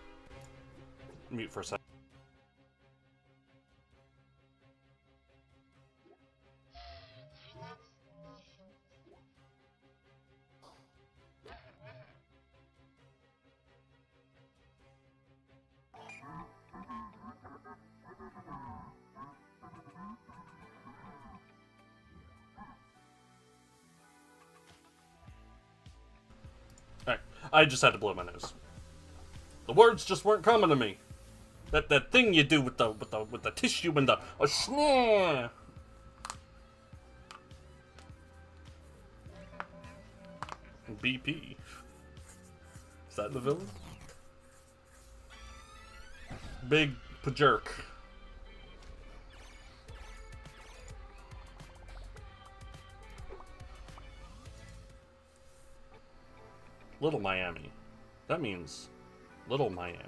mute for a second. Alright, I just had to blow my nose. The words just weren't coming to me. That thing you do with the tissue and the snare. BP. Is that the villain? Big jerk. Little Miami. That means Little Miami.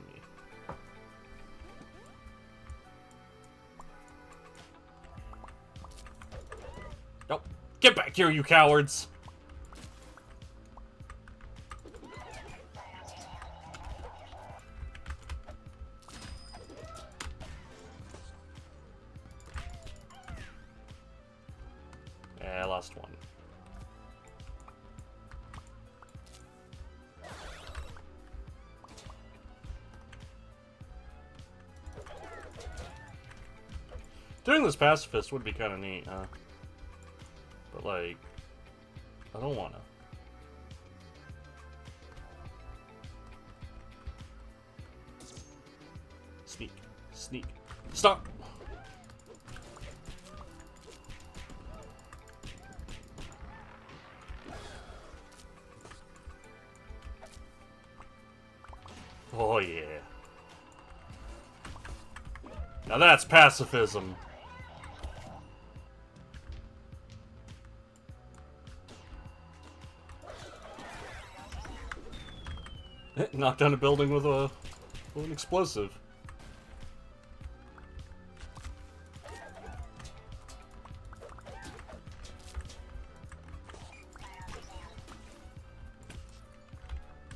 Nope. Get back here, you cowards! Yeah, I lost one. Doing this pacifist would be kind of neat, huh? But, like, I don't wanna. Sneak. Sneak. Stop! Oh, yeah. Now that's pacifism. Knocked down a building with an explosive.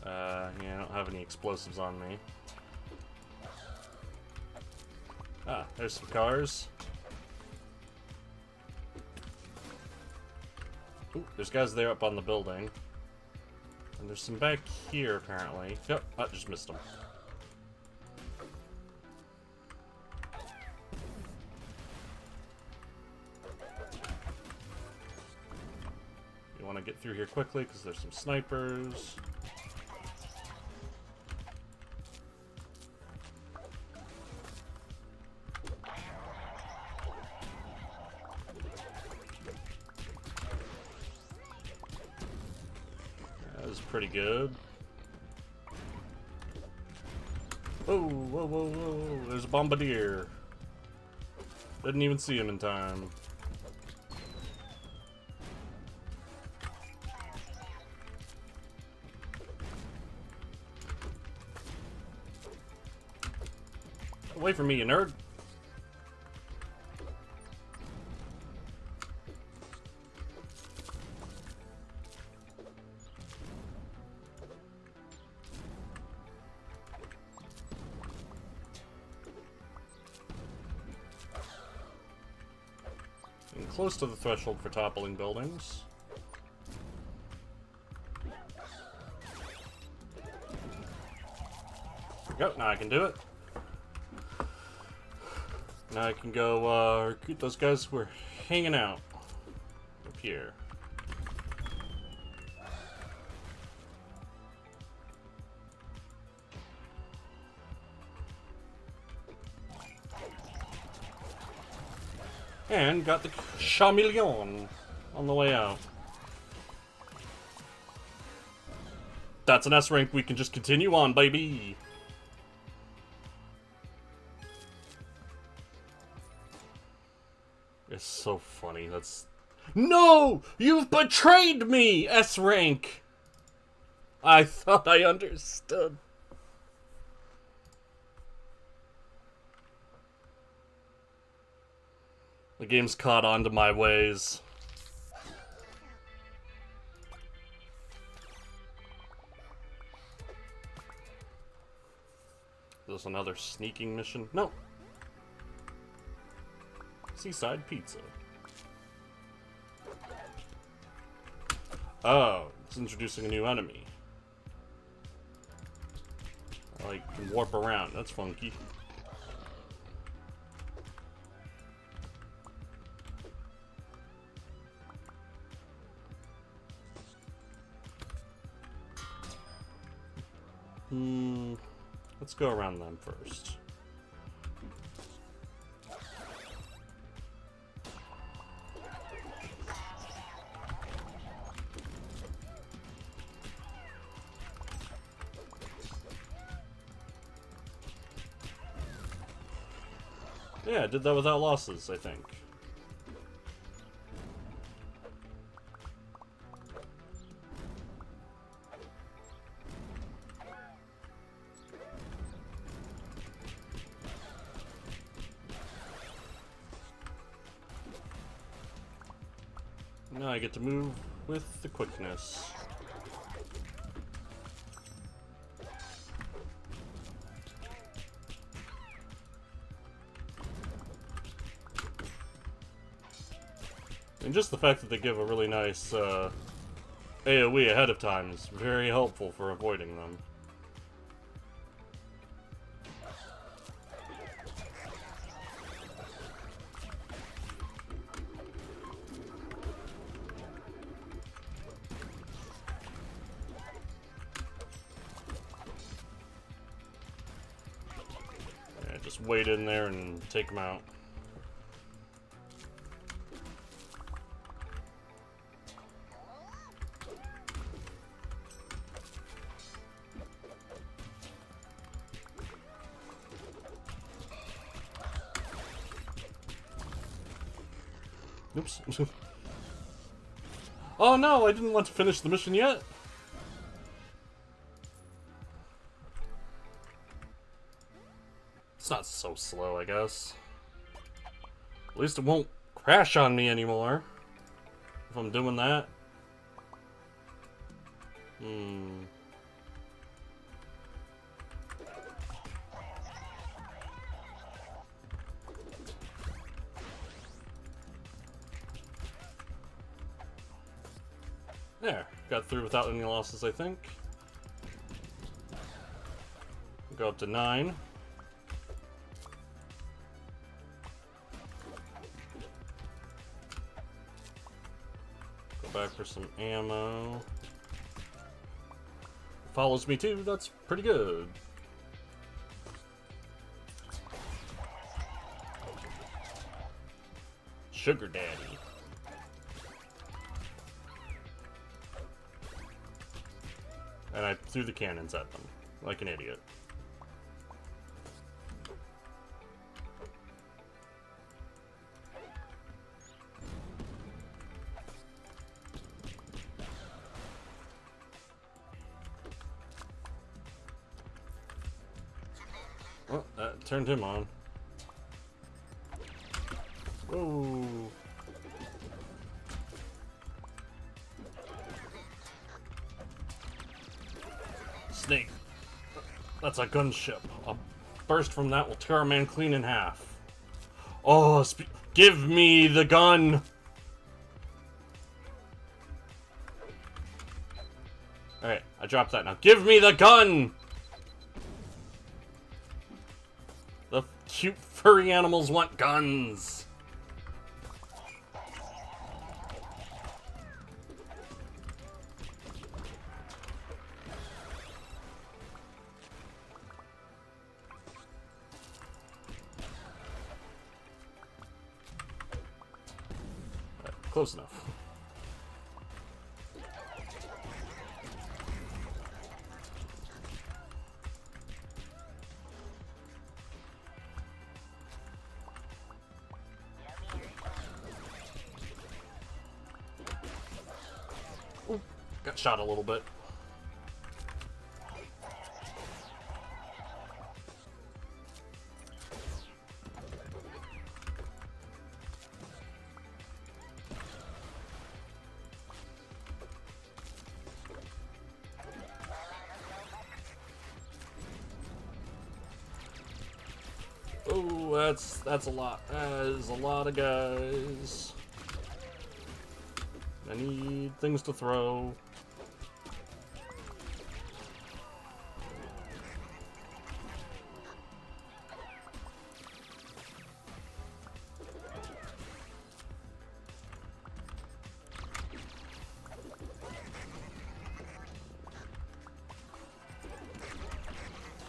Yeah, I don't have any explosives on me. Ah, there's some cars. Ooh, there's guys there up on the building. And there's some back here, apparently. Yep, I just missed them. You want to get through here quickly, because there's some snipers. Pretty good. Whoa, whoa, whoa, whoa, there's a bombardier. Didn't even see him in time. Away from me, you nerd. close to the threshold for toppling buildings. There we go, now I can do it. Now I can go recruit those guys who are hanging out up here. And got the Chameleon on the way out. That's an S rank, we can just continue on, baby! It's so funny, that's... No! You've betrayed me, S rank! I thought I understood. The game's caught on to my ways. There's another sneaking mission. No. Seaside Pizza. Oh, it's introducing a new enemy. I can warp around. That's funky. Let's go around them first. Yeah, I did that without losses, I think. Now I get to move with the quickness. And just the fact that they give a really nice AoE ahead of time is very helpful for avoiding them. Yeah, just wait in there and take them out. Oops. Oh no, I didn't want to finish the mission yet. It's not so slow, I guess. At least it won't crash on me anymore if I'm doing that. There, got through without any losses, I think. Go up to 9. Go back for some ammo. Follows me too, that's pretty good. Sugar Daddy. And I threw the cannons at them, like an idiot. Well, that turned him on. Whoa. Snake. That's a gunship. A burst from that will tear a man clean in half. Oh, give me the gun! Alright, I dropped that now. Give me the gun! The cute furry animals want guns! Close enough. Ooh, got shot a little bit. Oh, that's a lot. That is a lot of guys. I need things to throw.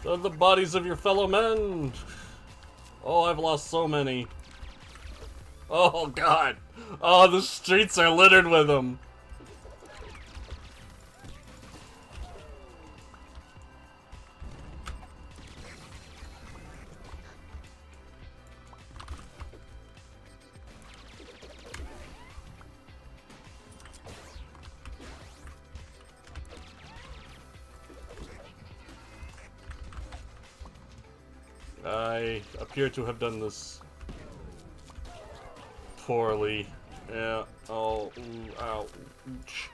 They're the bodies of your fellow men. Oh, I've lost so many. Oh, God. Oh, the streets are littered with them. I appear to have done this poorly. Yeah. Oh, ooh, ow, ouch.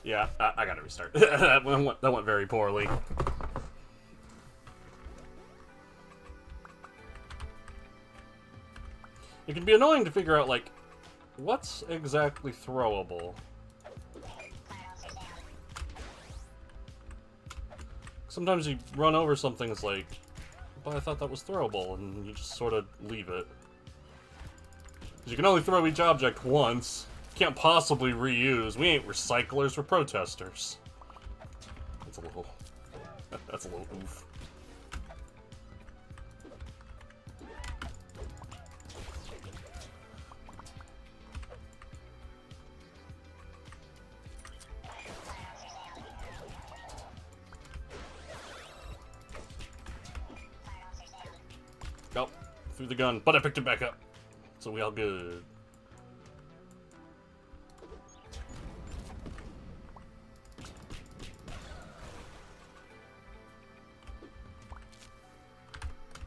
Yeah, I gotta restart. that went very poorly. It can be annoying to figure out, like, what's exactly throwable. Sometimes you run over something, it's like, but I thought that was throwable, and you just sort of leave it. 'Cause you can only throw each object once. Can't possibly reuse. We ain't recyclers, we're protesters. That's a little oof. Nope, threw the gun, but I picked it back up. So we all good.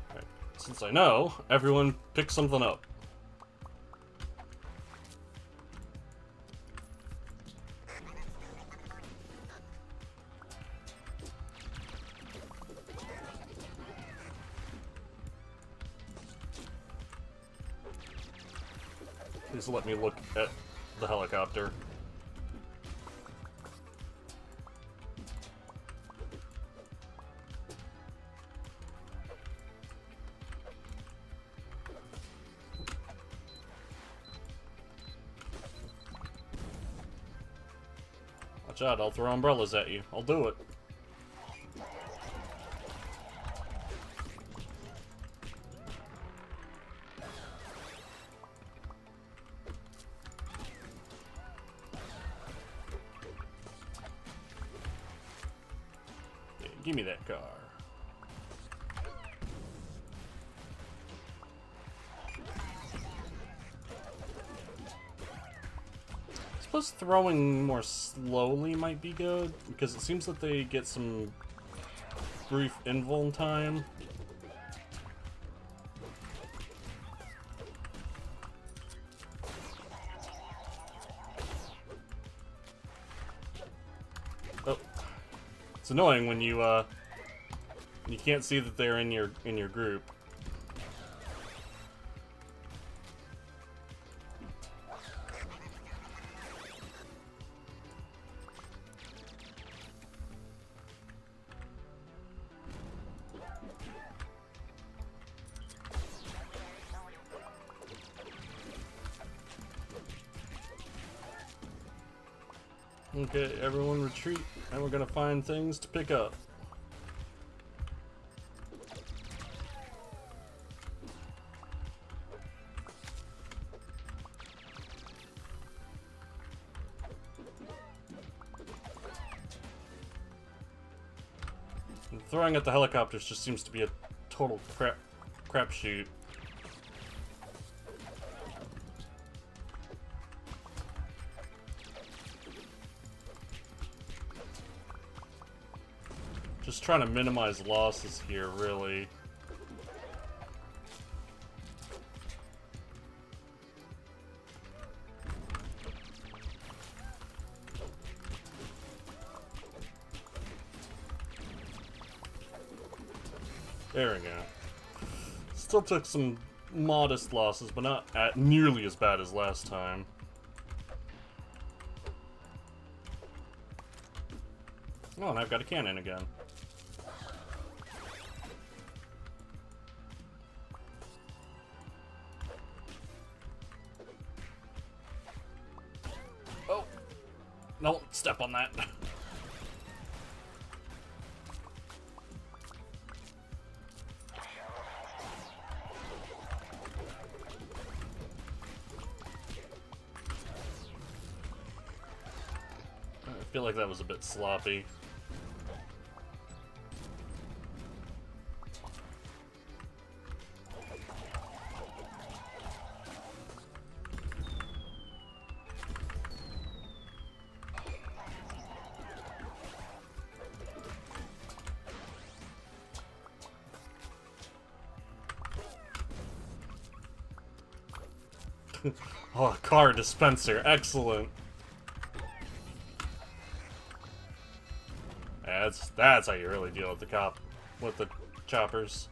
Alright, since I know, everyone pick something up. Please let me look at the helicopter. Watch out, I'll throw umbrellas at you. I'll do it. Give me that car. I suppose throwing more slowly might be good, because it seems that they get some brief invuln time. Oh. It's annoying when you You can't see that they're in your group. Okay, everyone retreat, and we're gonna find things to pick up. And throwing at the helicopters just seems to be a total crapshoot. Just trying to minimize losses here, really. There we go. Still took some modest losses, but not nearly as bad as last time. Oh, and I've got a cannon again. Oh! No, step on that. I feel like that was a bit sloppy. Oh, car dispenser, excellent. That's how you really deal with the choppers.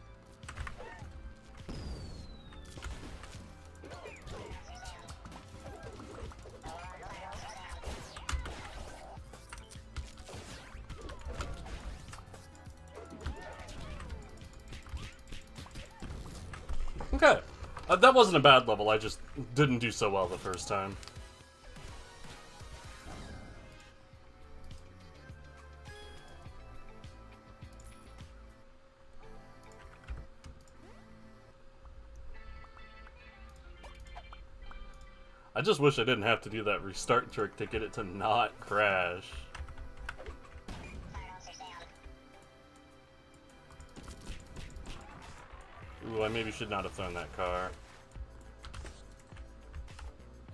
Okay, that wasn't a bad level. I just didn't do so well the first time. I just wish I didn't have to do that restart trick to get it to not crash. Ooh, I maybe should not have thrown that car.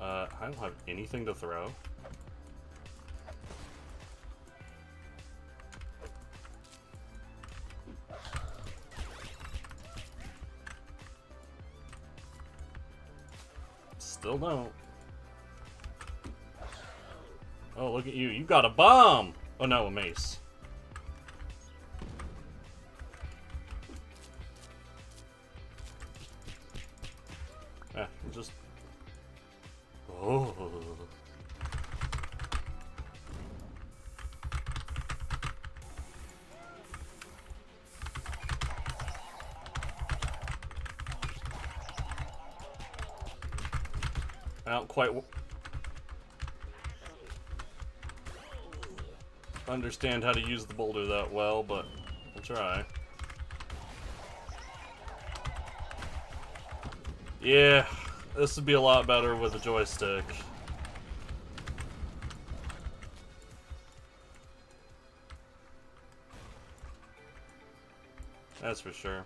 I don't have anything to throw. Still don't. Oh, look at you. You got a bomb! Oh no, a mace. Just... Oh. I don't quite understand how to use the boulder that well, but we'll try. Yeah, this would be a lot better with a joystick. That's for sure.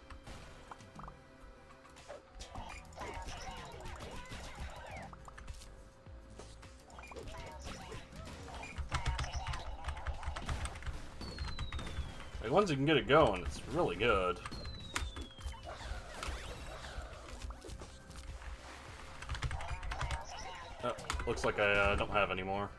Like, once you can get it going, it's really good. Oh, looks like I don't have any more.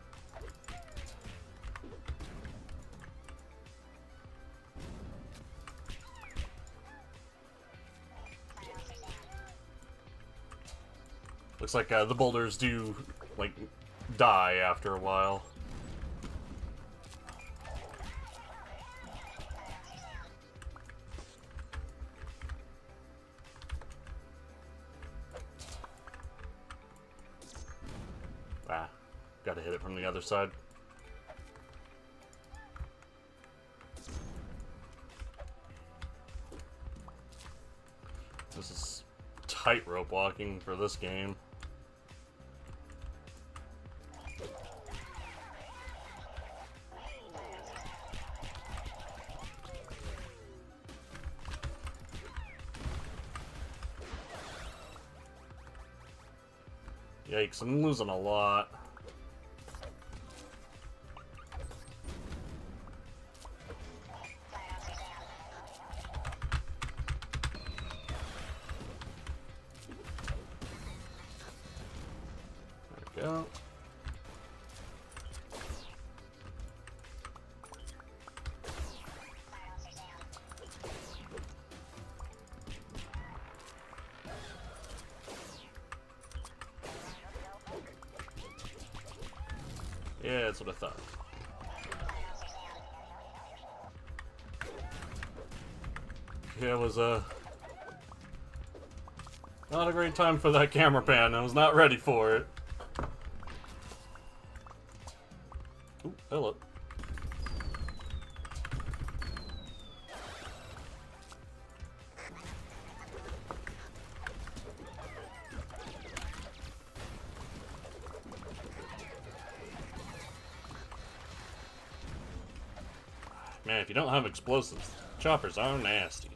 Looks like the boulders do, like, die after a while. Ah, gotta hit it from the other side. This is tightrope walking for this game. Yikes, I'm losing a lot. There we go. Yeah, that's what I thought. Yeah, it was not a great time for that camera pan. I was not ready for it. Ooh, hello. Man, if you don't have explosives, choppers are nasty.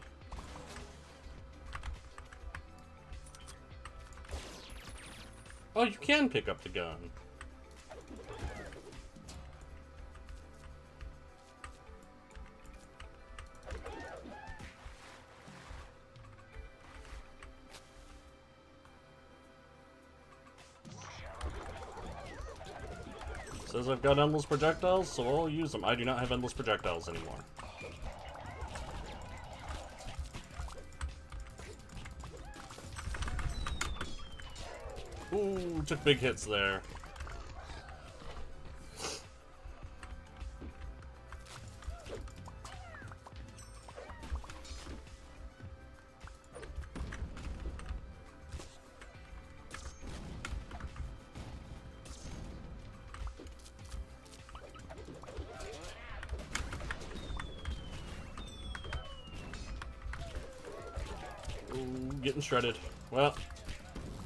Oh, you can pick up the gun. Says I've got endless projectiles, so I'll use them. I do not have endless projectiles anymore. Ooh, took big hits there. Ooh, getting shredded. Well,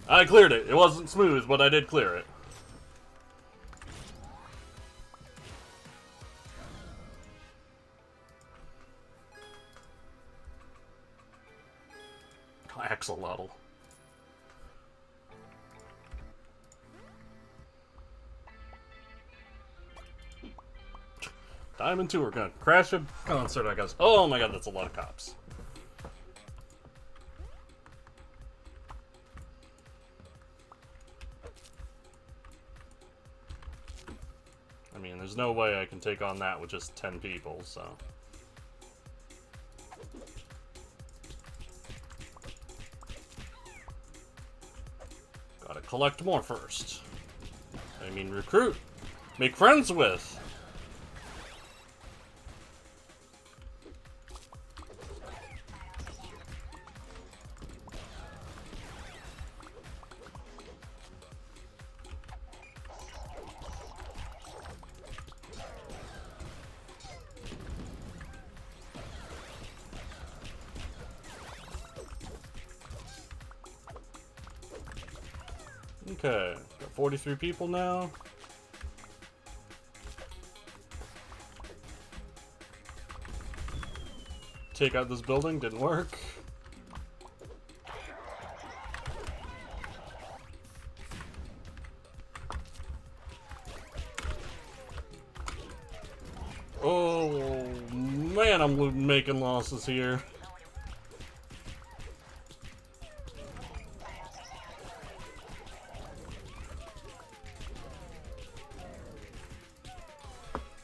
I cleared it. It wasn't smooth, but I did clear it. Axolotl. Diamond 2 are gonna crash a concert, I guess. Oh my god, that's a lot of cops. I mean, there's no way I can take on that with just 10 people, so... Gotta collect more first. I mean, recruit. Make friends with. Okay, got 43 people now. Take out this building, didn't work. Oh man, I'm making losses here.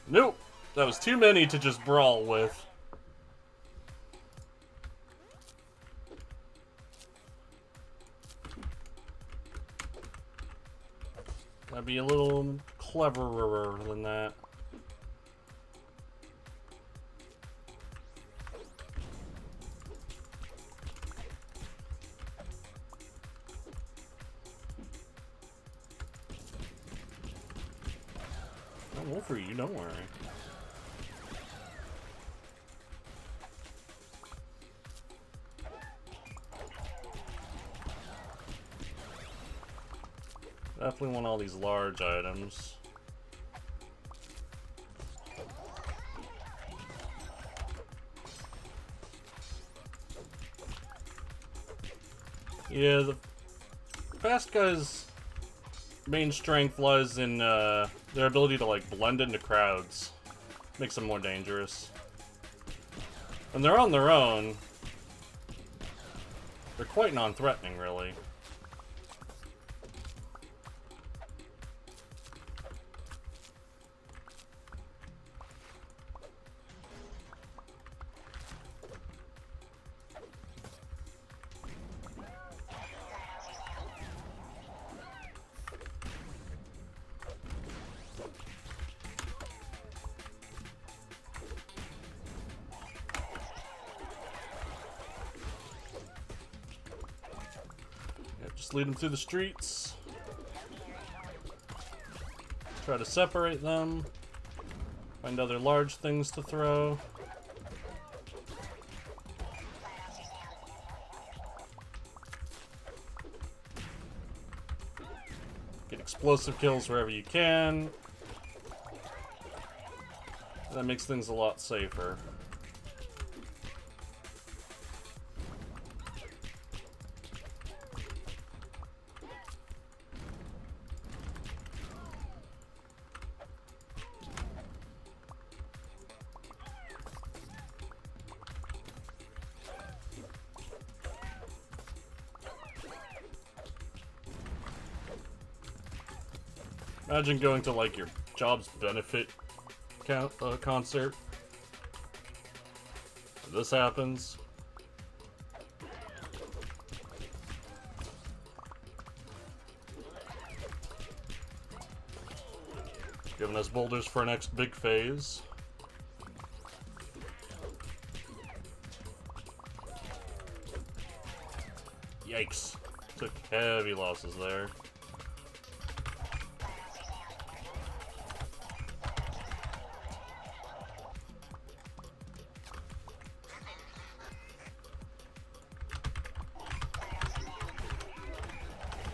Nope, that was too many to just brawl with. Gotta be a little cleverer than that. I will for you, don't worry. Definitely want all these large items. Yeah, the fast guys' main strength lies in their ability to like blend into crowds. Makes them more dangerous. When they're on their own, they're quite non-threatening, really. Just lead them through the streets. Try to separate them. Find other large things to throw. Get explosive kills wherever you can. That makes things a lot safer. Imagine going to like your job's benefit concert. This happens. Giving us boulders for our next big phase. Yikes. Took heavy losses there.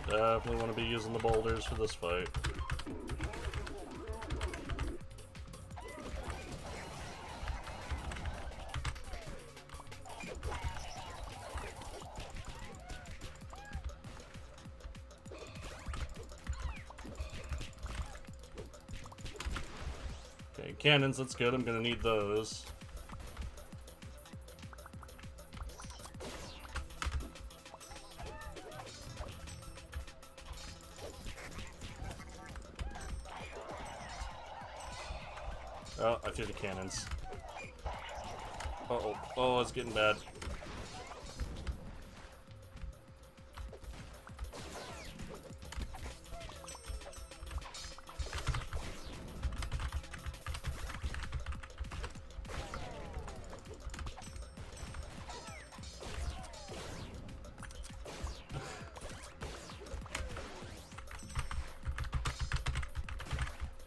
Definitely want to be using the boulders for this fight. Okay, cannons, that's good. I'm gonna need those. Oh, I threw the cannons. Uh-oh. Oh, it's getting bad.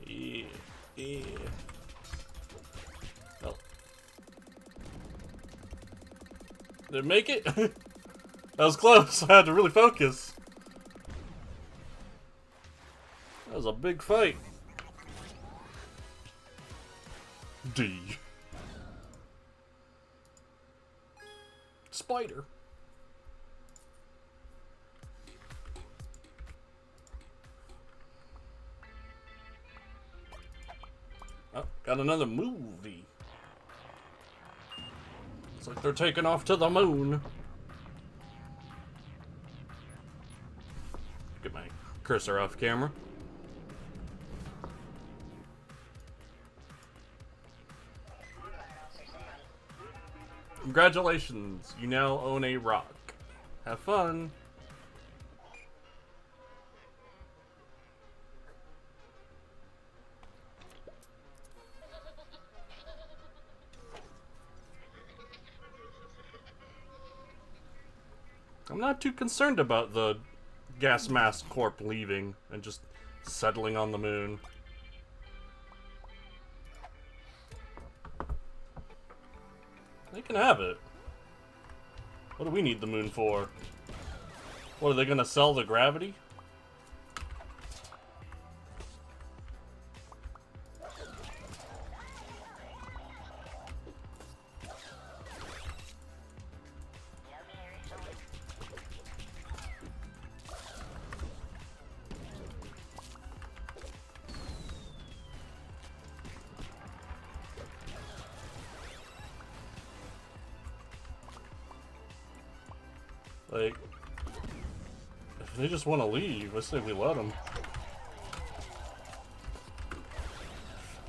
Yeah. Oh. Did it make it? That was close. I had to really focus. That was a big fight. D. Spider. Oh, got another movie. It's like they're taking off to the moon. Get my cursor off camera. Congratulations, you now own a rock. Have fun. I'm not too concerned about the gas mask corp leaving and just settling on the moon. They can have it. What do we need the moon for? What, are they gonna sell the gravity? Like, if they just want to leave, I say we let them.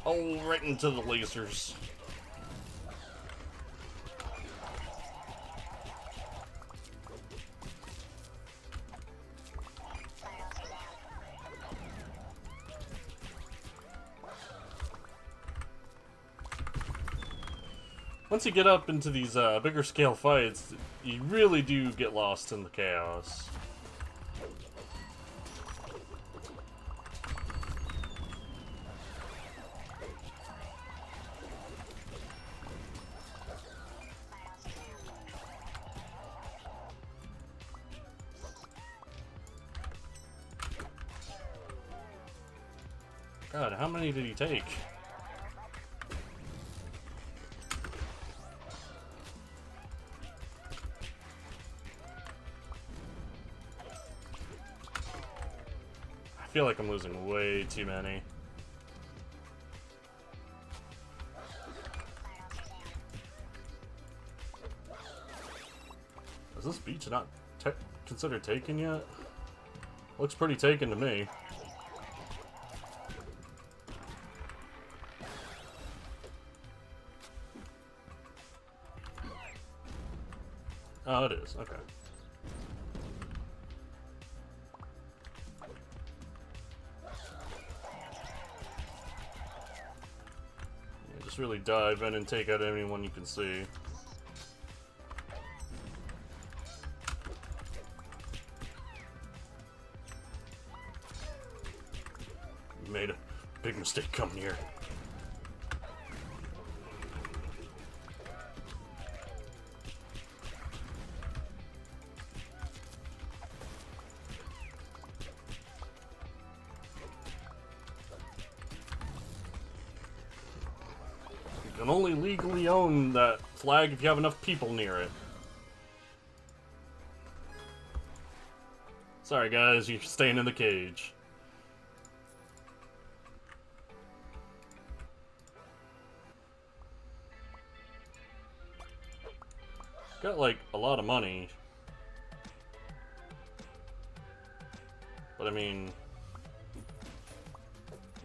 Oh, right into the lasers. Once you get up into these bigger scale fights, you really do get lost in the chaos. God, how many did he take? I feel like I'm losing way too many. Is this beach not considered taken yet? Looks pretty taken to me. Oh, it is. Okay. Yeah, just really dive in and take out anyone you can see. You made a big mistake coming here. You can only legally own that flag if you have enough people near it. Sorry guys, you're staying in the cage. Got like a lot of money. But I mean,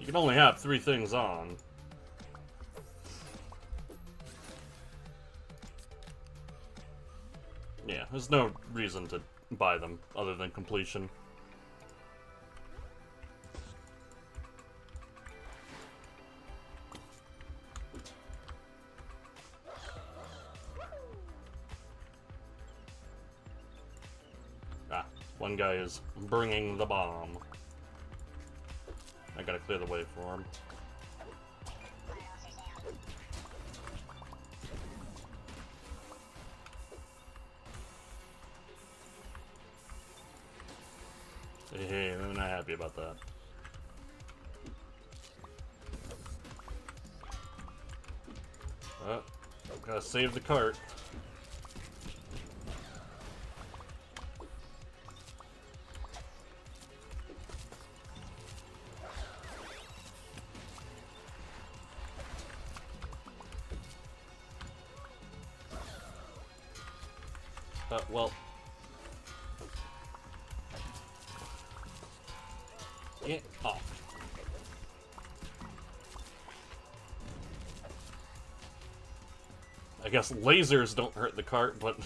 you can only have 3 things on. Yeah, there's no reason to buy them other than completion. Ah, one guy is bringing the bomb. I gotta clear the way for him. Hey, I'm not happy about that. Gotta save the cart. Well. Get off. I guess lasers don't hurt the cart, but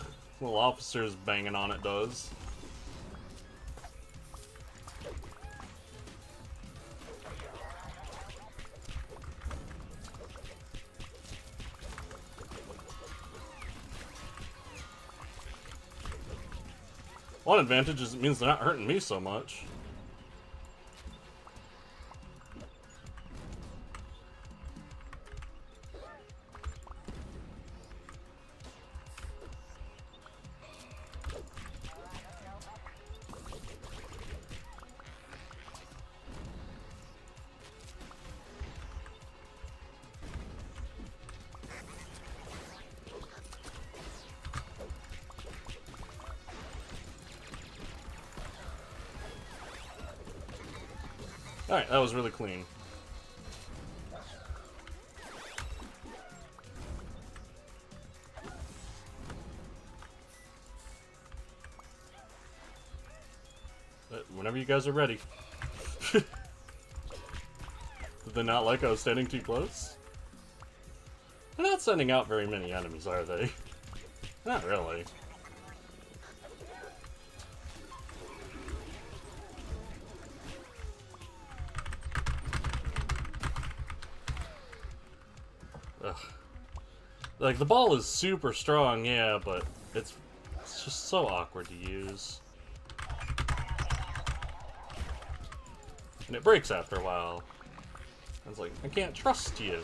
little officers banging on it does. One advantage is it means they're not hurting me so much. Alright, that was really clean. Whenever you guys are ready. Did they not like I was standing too close? They're not sending out very many enemies, are they? Not really. Ugh. Like, the ball is super strong, yeah, but it's just so awkward to use. And it breaks after a while. I was like, I can't trust you.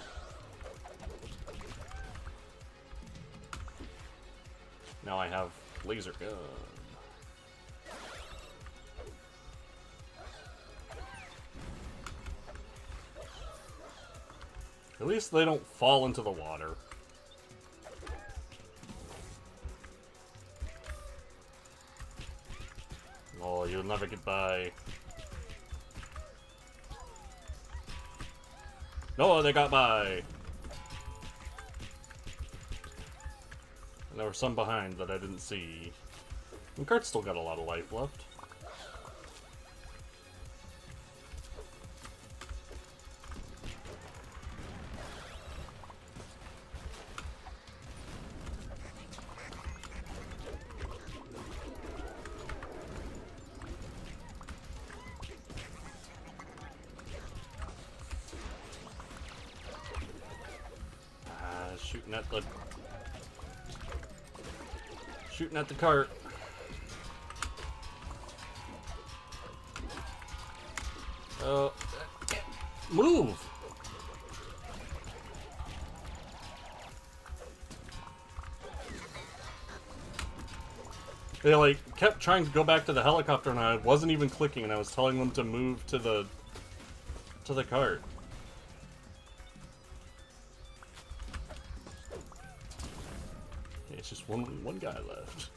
Now I have laser gun. At least they don't fall into the water. Oh, you'll never get by. No, they got by. And there were some behind that I didn't see. And Kurt's still got a lot of life left. Shooting at the cart. Move. They like kept trying to go back to the helicopter and I wasn't even clicking and I was telling them to move to the cart. It's just one guy left.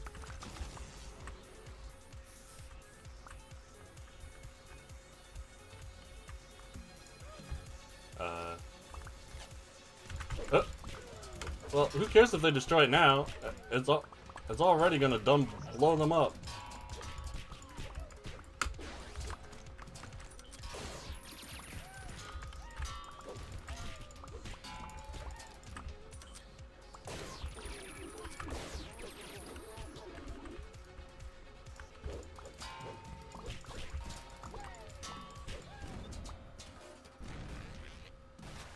Well, who cares if they destroy it now? It's already gonna blow them up.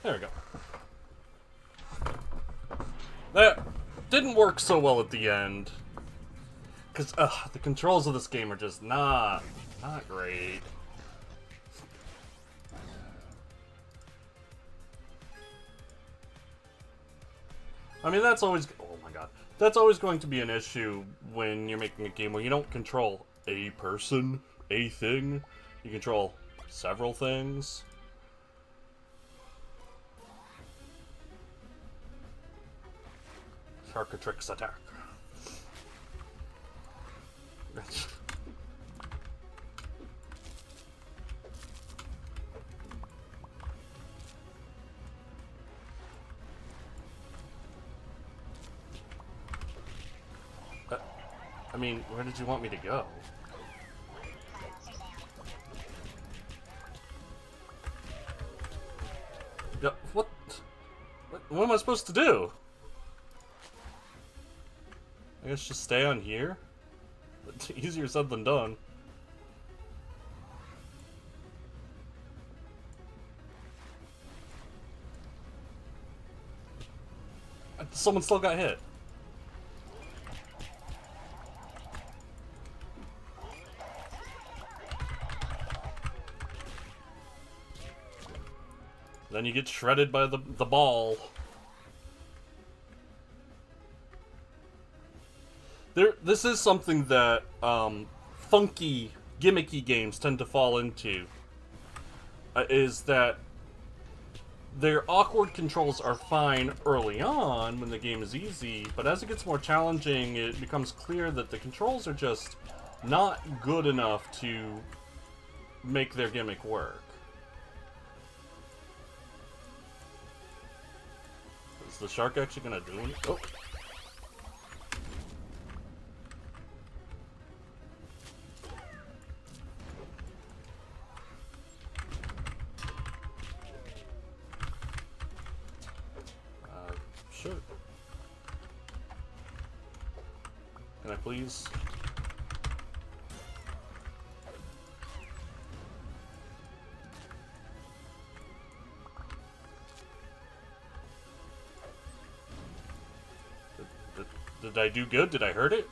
There we go. That didn't work so well at the end. Because, the controls of this game are just not great. I mean, that's always... Oh my god. That's always going to be an issue when you're making a game where you don't control a person, a thing. You control several things. Arcatrix attack. I mean, where did you want me to go? Yeah, what am I supposed to do? I guess just stay on here? It's easier said than done. Someone still got hit. Then you get shredded by the ball. This is something that funky, gimmicky games tend to fall into. Is that their awkward controls are fine early on when the game is easy, but as it gets more challenging, it becomes clear that the controls are just not good enough to make their gimmick work. Is the shark actually gonna do anything? Oh. Sure. Can I please? Did I do good? Did I hurt it?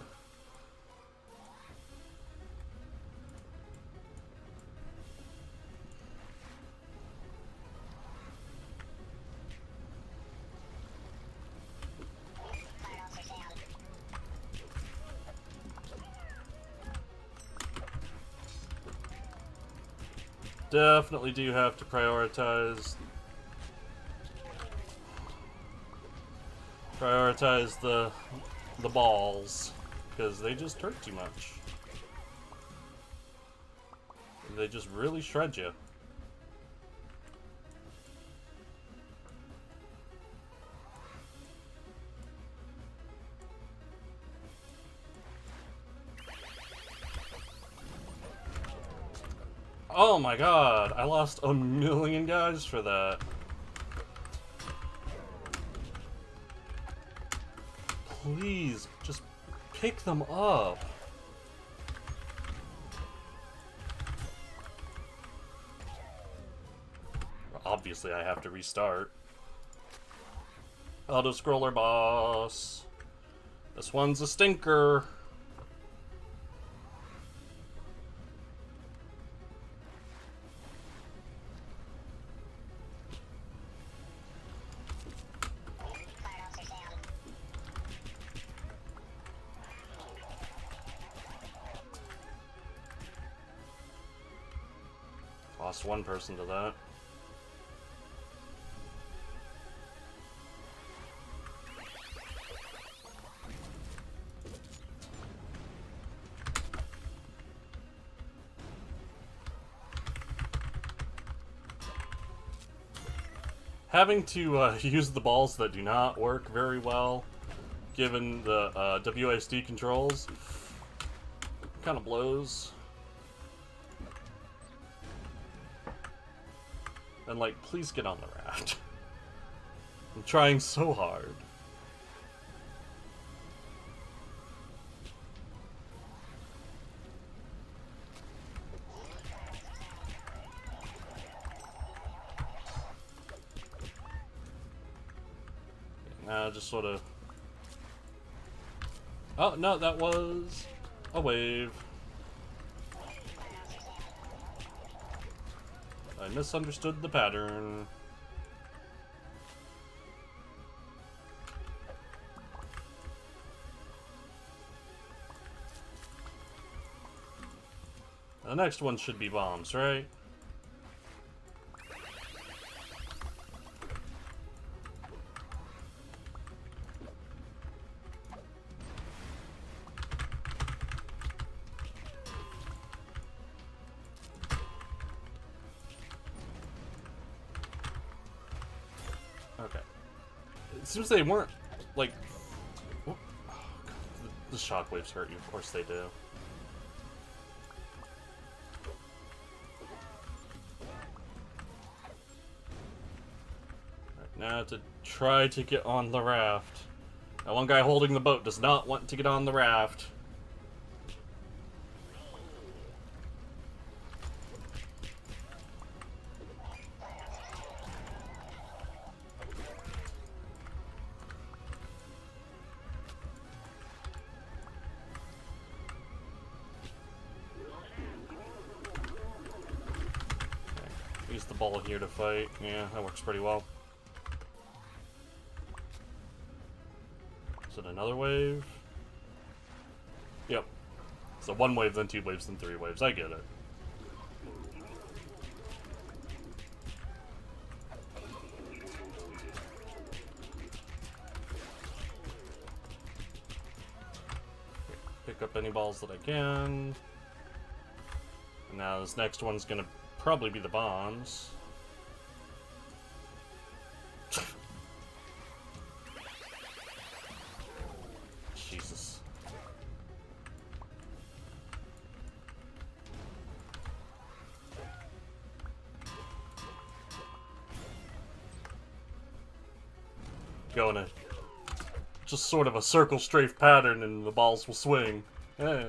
Definitely do have to prioritize the balls, because they just hurt too much. They just really shred you. Oh my god, I lost 1,000,000 guys for that. Please, just pick them up. Obviously, I have to restart. Auto-scroller boss. This one's a stinker. Lost one person to that. Having to use the balls that do not work very well, given the WASD controls, kind of blows. And like, please get on the raft. I'm trying so hard. Now just sort of... Oh, no, that was a wave. I misunderstood the pattern. The next one should be bombs, right? Okay. It seems they weren't, like... Oh, the shockwaves hurt you, of course they do. Right, now to try to get on the raft. That one guy holding the boat does not want to get on the raft. Use the ball here to fight. Yeah, that works pretty well. Is it another wave? Yep. So 1 wave, then 2 waves, then 3 waves. I get it. Pick up any balls that I can. And now this next one's gonna probably be the bombs. Jesus. Going to just sort of a circle strafe pattern and the balls will swing. Hey.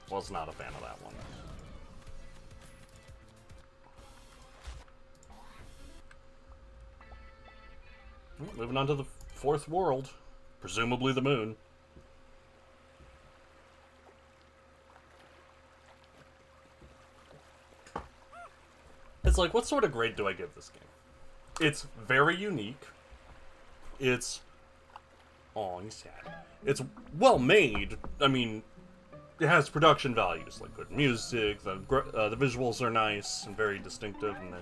Was not a fan of that one. Moving on to the 4th world. Presumably the moon. It's like, what sort of grade do I give this game? It's very unique. It's... Oh, he's sad. It's well made. I mean, it has production values, like good music, the visuals are nice and very distinctive, and they're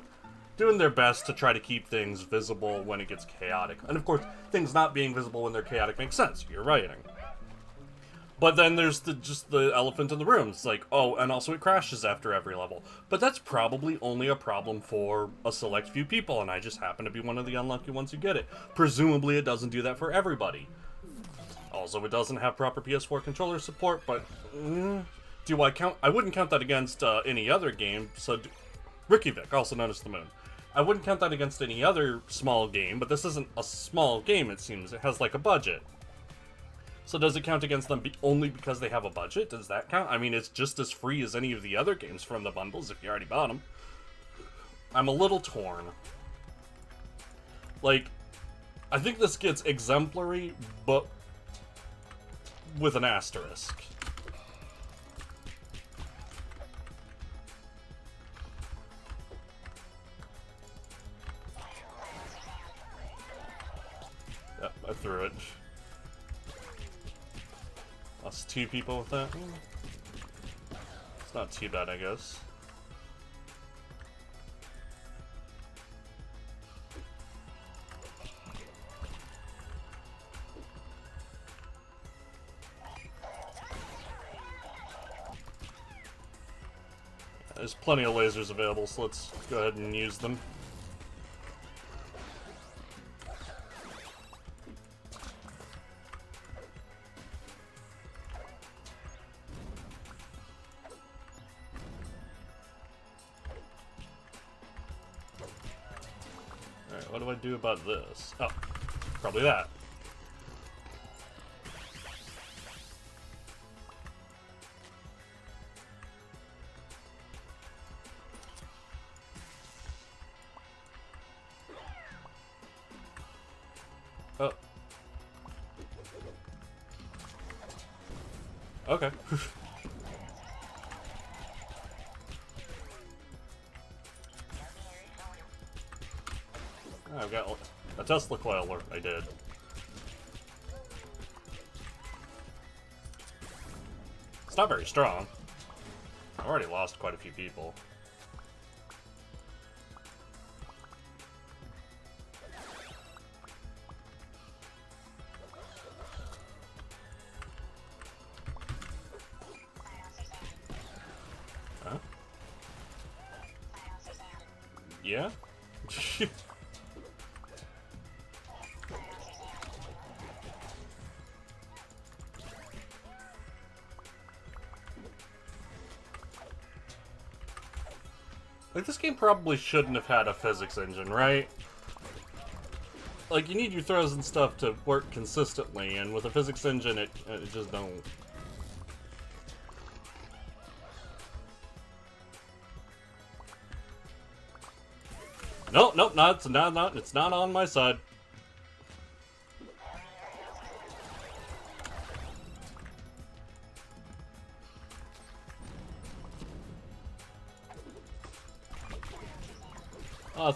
doing their best to try to keep things visible when it gets chaotic. And of course, things not being visible when they're chaotic makes sense. You're writing. But then there's just the elephant in the room. It's like, oh, and also it crashes after every level. But that's probably only a problem for a select few people, and I just happen to be one of the unlucky ones who get it. Presumably it doesn't do that for everybody. Also, it doesn't have proper PS4 controller support, but do I count? I wouldn't count that against any other game. So, Reykjavik, also known as the Moon. I wouldn't count that against any other small game, but this isn't a small game. It seems it has like a budget. So does it count against them only because they have a budget? Does that count? I mean, it's just as free as any of the other games from the bundles if you already bought them. I'm a little torn. Like, I think this gets exemplary, but with an asterisk. Yep, I threw it. Lost 2 people with that. It's not too bad, I guess. There's plenty of lasers available, so let's go ahead and use them. Alright, what do I do about this? Oh, probably that. Oh. Okay. I've got a Tesla coil, I did. It's not very strong. I've already lost quite a few people. Huh? Yeah? Like, this game probably shouldn't have had a physics engine, right? Like, you need your throws and stuff to work consistently, and with a physics engine, it just don't. Nope, nope, it's not on my side.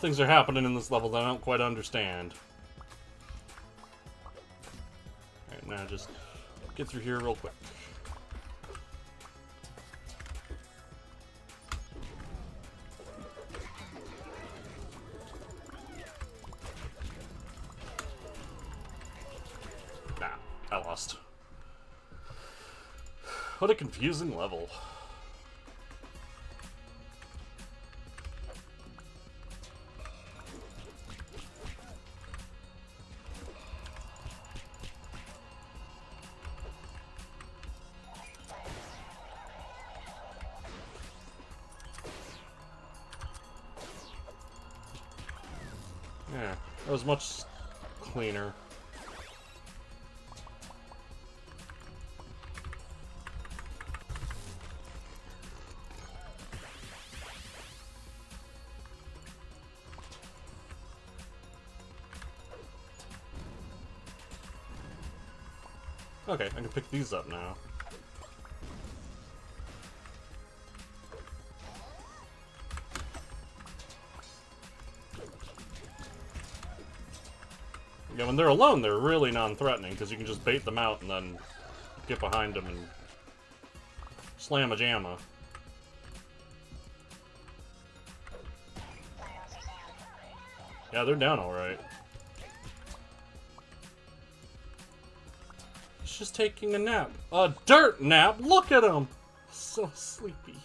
Things are happening in this level that I don't quite understand. Alright, now just get through here real quick. Nah, I lost. What a confusing level. Yeah, that was much cleaner. Okay, I can pick these up now. Yeah, when they're alone, they're really non-threatening, because you can just bait them out and then get behind them and slam a jamma. Yeah, they're down alright. He's just taking a nap. A dirt nap? Look at him! So sleepy.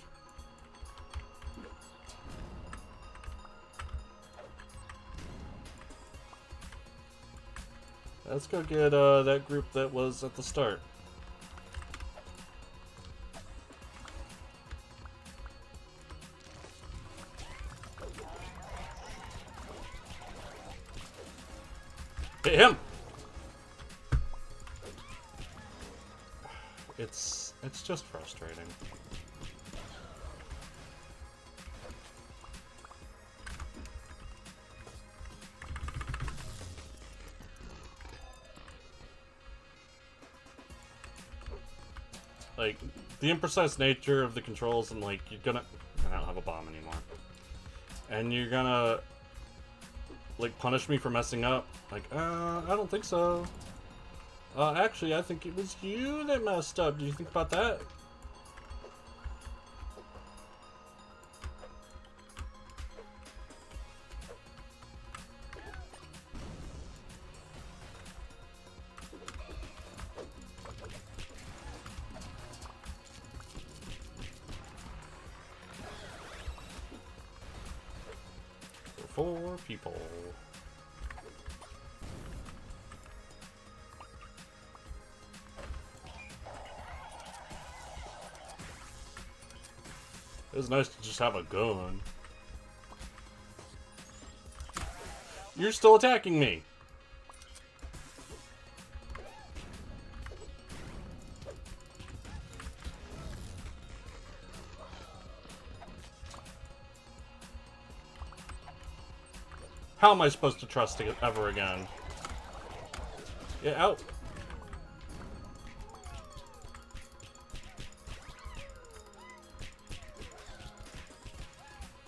Let's go get that group that was at the start. Hit him! It's just frustrating. Like, the imprecise nature of the controls and, like, you're gonna... I don't have a bomb anymore. And you're gonna, like, punish me for messing up. Like, I don't think so. Actually, I think it was you that messed up. Do you think about that? Four people. It was nice to just have a gun. You're still attacking me. How am I supposed to trust it ever again? Get out.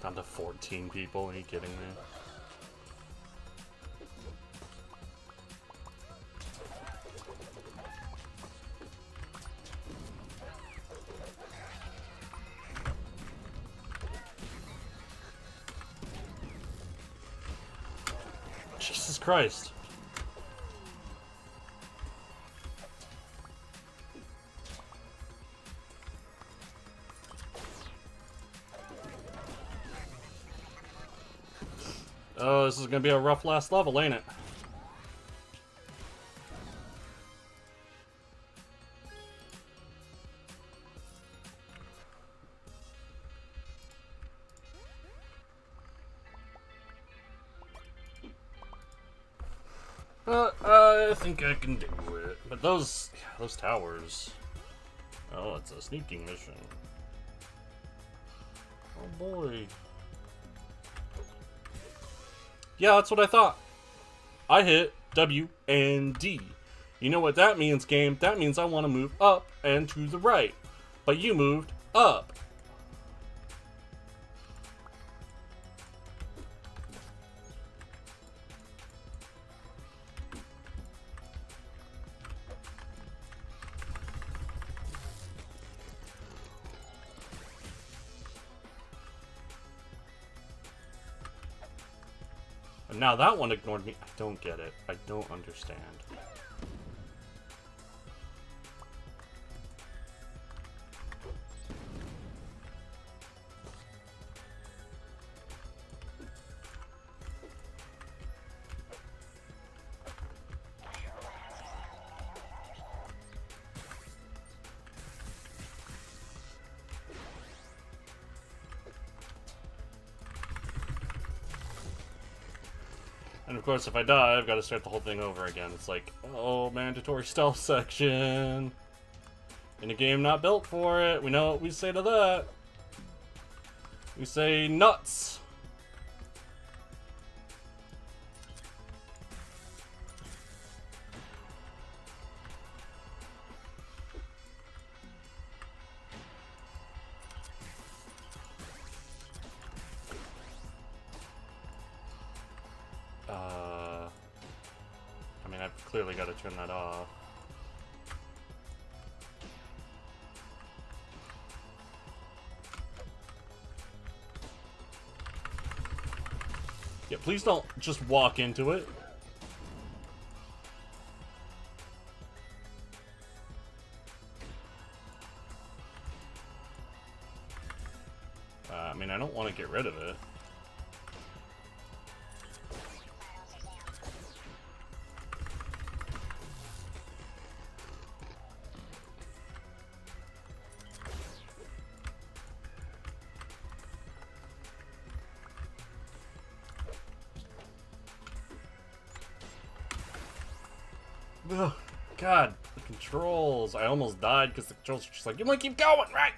Down to 14 people, are you kidding me? Jesus Christ. Oh, this is gonna be a rough last level, ain't it? I think I can do it. But those towers... Oh, it's a sneaking mission. Oh boy. Yeah, that's what I thought. I hit W and D. You know what that means, game? That means I want to move up and to the right. But you moved up. And now that one ignored me. I don't get it. I don't understand. And of course, if I die, I've got to start the whole thing over again. It's like, oh, mandatory stealth section. In a game not built for it. We know what we say to that. We say nuts. I mean, I've clearly got to turn that off. Yeah, please don't just walk into it. I mean, I don't want to get rid of it. Ugh, God, the controls. I almost died because the controls were just like, you want to keep going, right?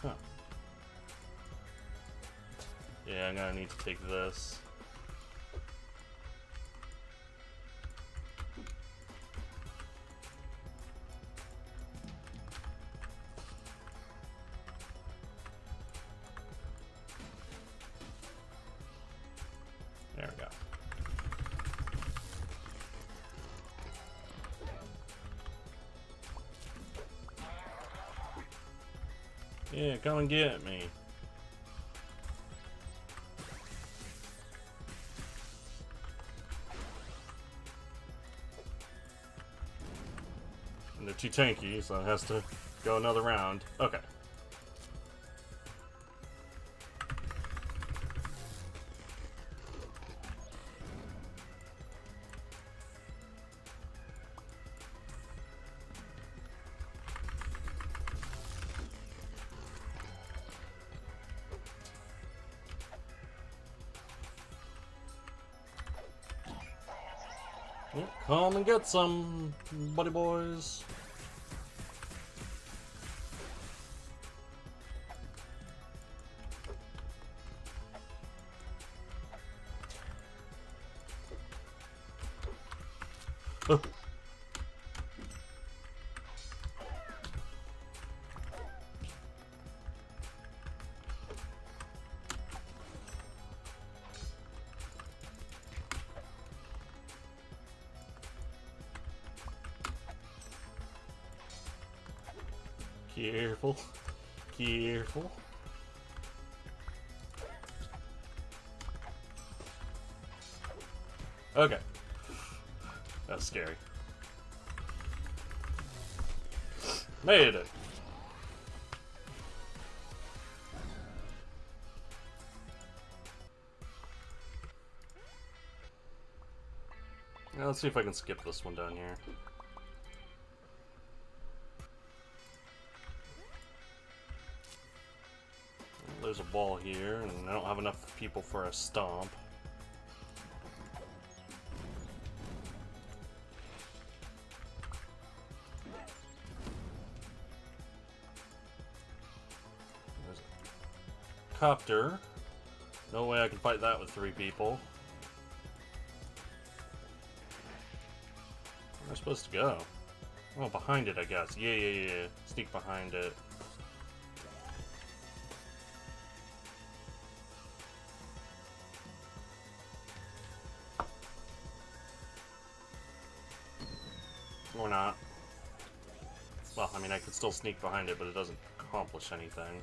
Huh. Yeah, I'm gonna need to take this. There we go. Yeah, come and get me. And they're too tanky, so it has to go another round. Okay. Well, come and get some, buddy boys. Oh. Careful. Careful. Okay. That's scary. Made it. Now let's see if I can skip this one down here. There's a ball here, and I don't have enough people for a stomp. There's a copter. No way I can fight that with 3 people. Where am I supposed to go? Oh, behind it, I guess. Yeah. Sneak behind it. Or not. I mean, I could still sneak behind it, but it doesn't accomplish anything.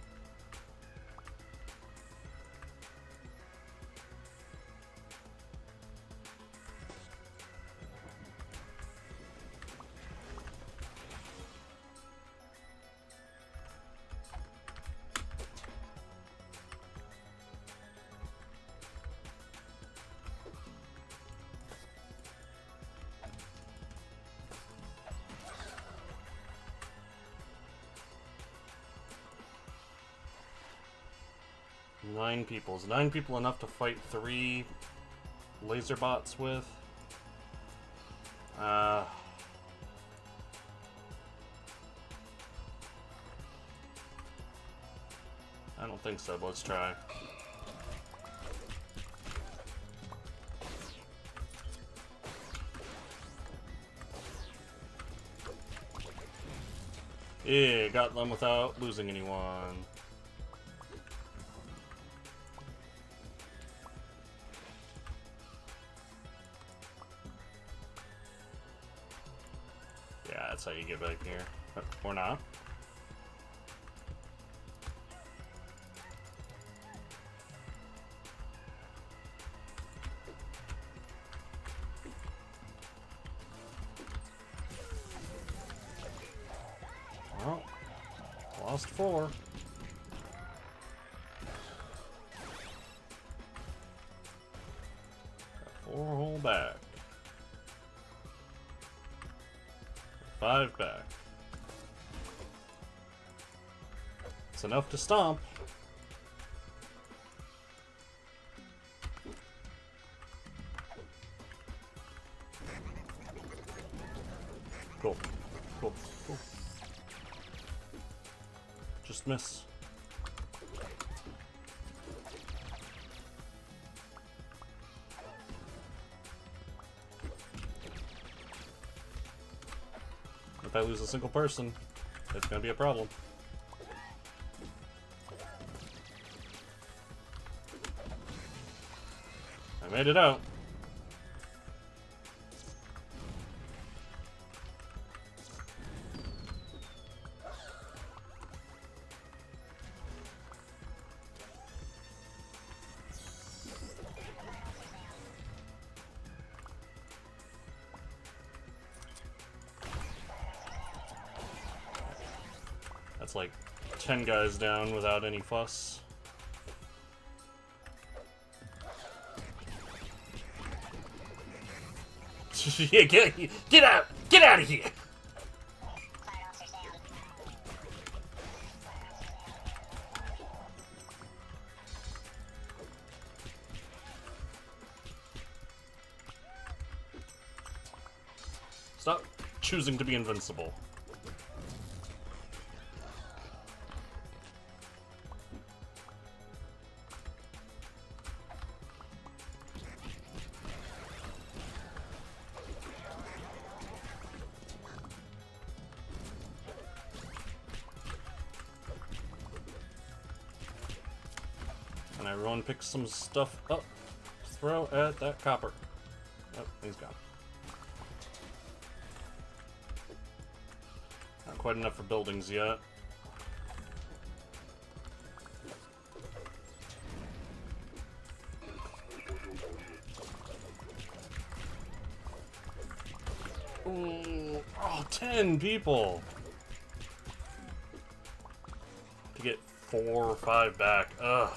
Nine people. Is 9 people enough to fight 3 laser bots with? I don't think so, but let's try. Yeah, got them without losing anyone. Yeah, that's how you get back here. Or not. Well, lost 4. Got 4 whole back. 5 back. It's enough to stomp. Cool. Cool. Cool. Just miss. If I lose a single person, it's gonna be a problem. I made it out. That's like 10 guys down without any fuss. Yeah, get out! Get out of here! Stop choosing to be invincible. And everyone picks some stuff up, throw at that copper. Oh, he's gone. Not quite enough for buildings yet. Ooh, oh, 10 people! To get 4 or 5 back, ugh.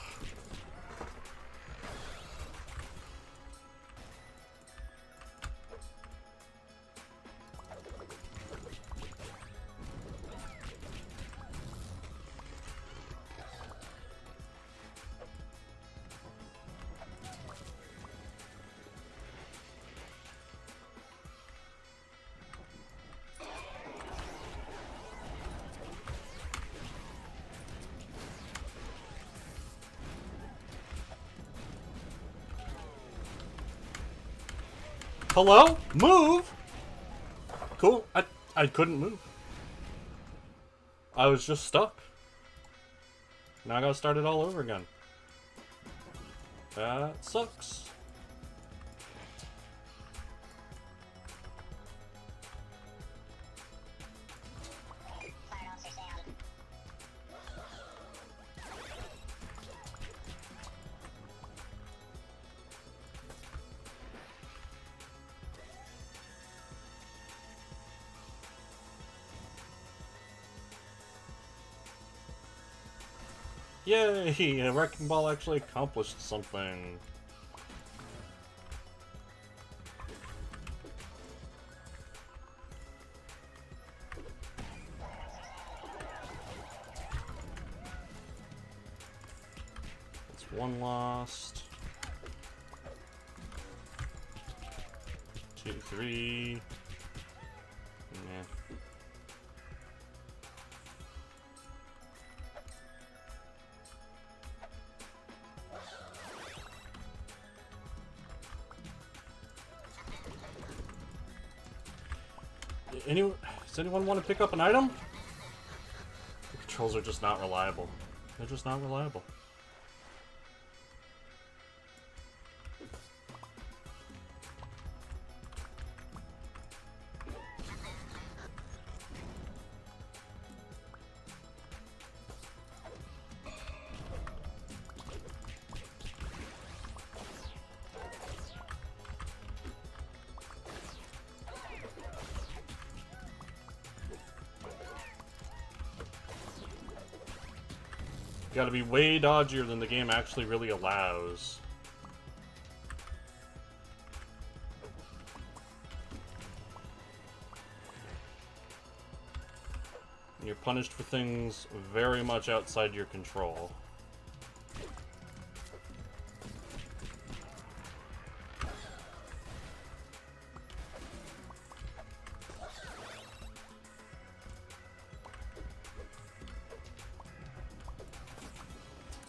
Hello? Move! Cool. I couldn't move. I was just stuck. Now I gotta start it all over again. That sucks. Yay! A wrecking ball actually accomplished something. That's one lost. 2, 3. Nah. Does anyone want to pick up an item? The controls are just not reliable. They're just not reliable. You gotta be way dodgier than the game actually really allows. And you're punished for things very much outside your control.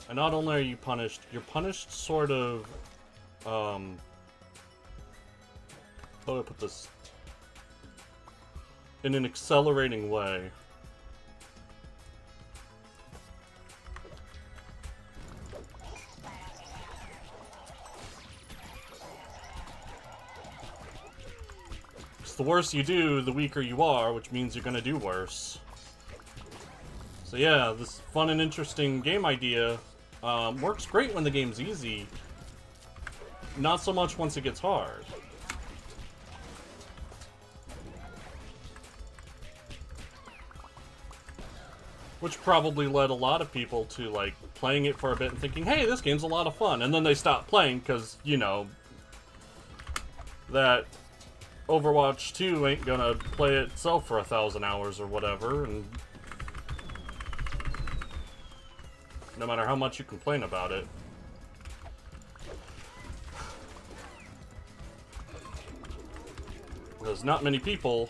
And not only are you punished, you're punished sort of, how do I put this? In an accelerating way. The worse you do, the weaker you are, which means you're gonna do worse. So yeah, this fun and interesting game idea works great when the game's easy. Not so much once it gets hard. Which probably led a lot of people to, like, playing it for a bit and thinking, hey, this game's a lot of fun. And then they stop playing because, you know, that Overwatch 2 ain't gonna play itself for 1,000 hours or whatever, and no matter how much you complain about it. Because not many people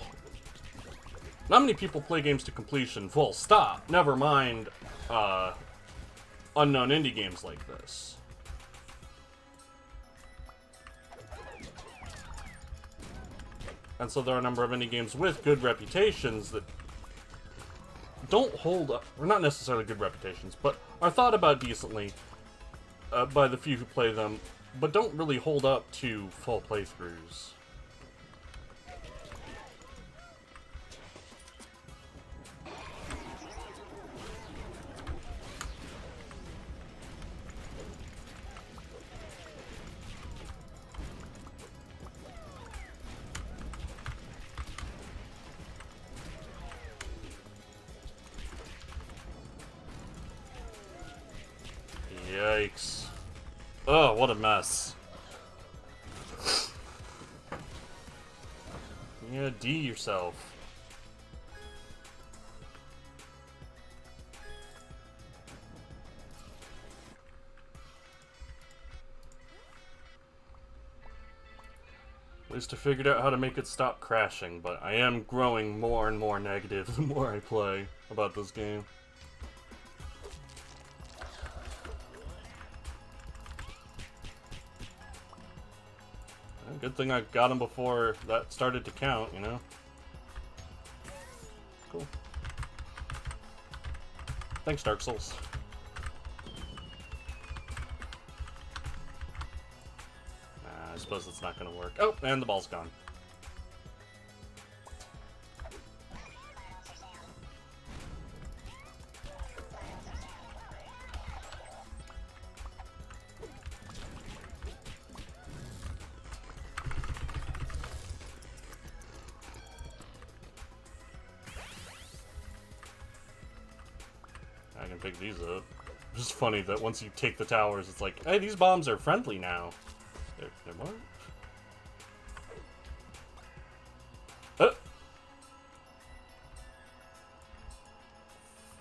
play games to completion, full stop. Never mind unknown indie games like this. And so there are a number of indie games with good reputations that don't hold up, or not necessarily good reputations, but are thought about decently by the few who play them, but don't really hold up to full playthroughs. Yikes. Oh, what a mess. You gotta D yourself. At least I figured out how to make it stop crashing, but I am growing more and more negative the more I play about this game. Good thing I got him before that started to count, you know? Cool. Thanks, Dark Souls. I suppose it's not gonna work. Oh, and the ball's gone. I can pick these up. It's just funny that once you take the towers, it's like, hey, these bombs are friendly now. They're what?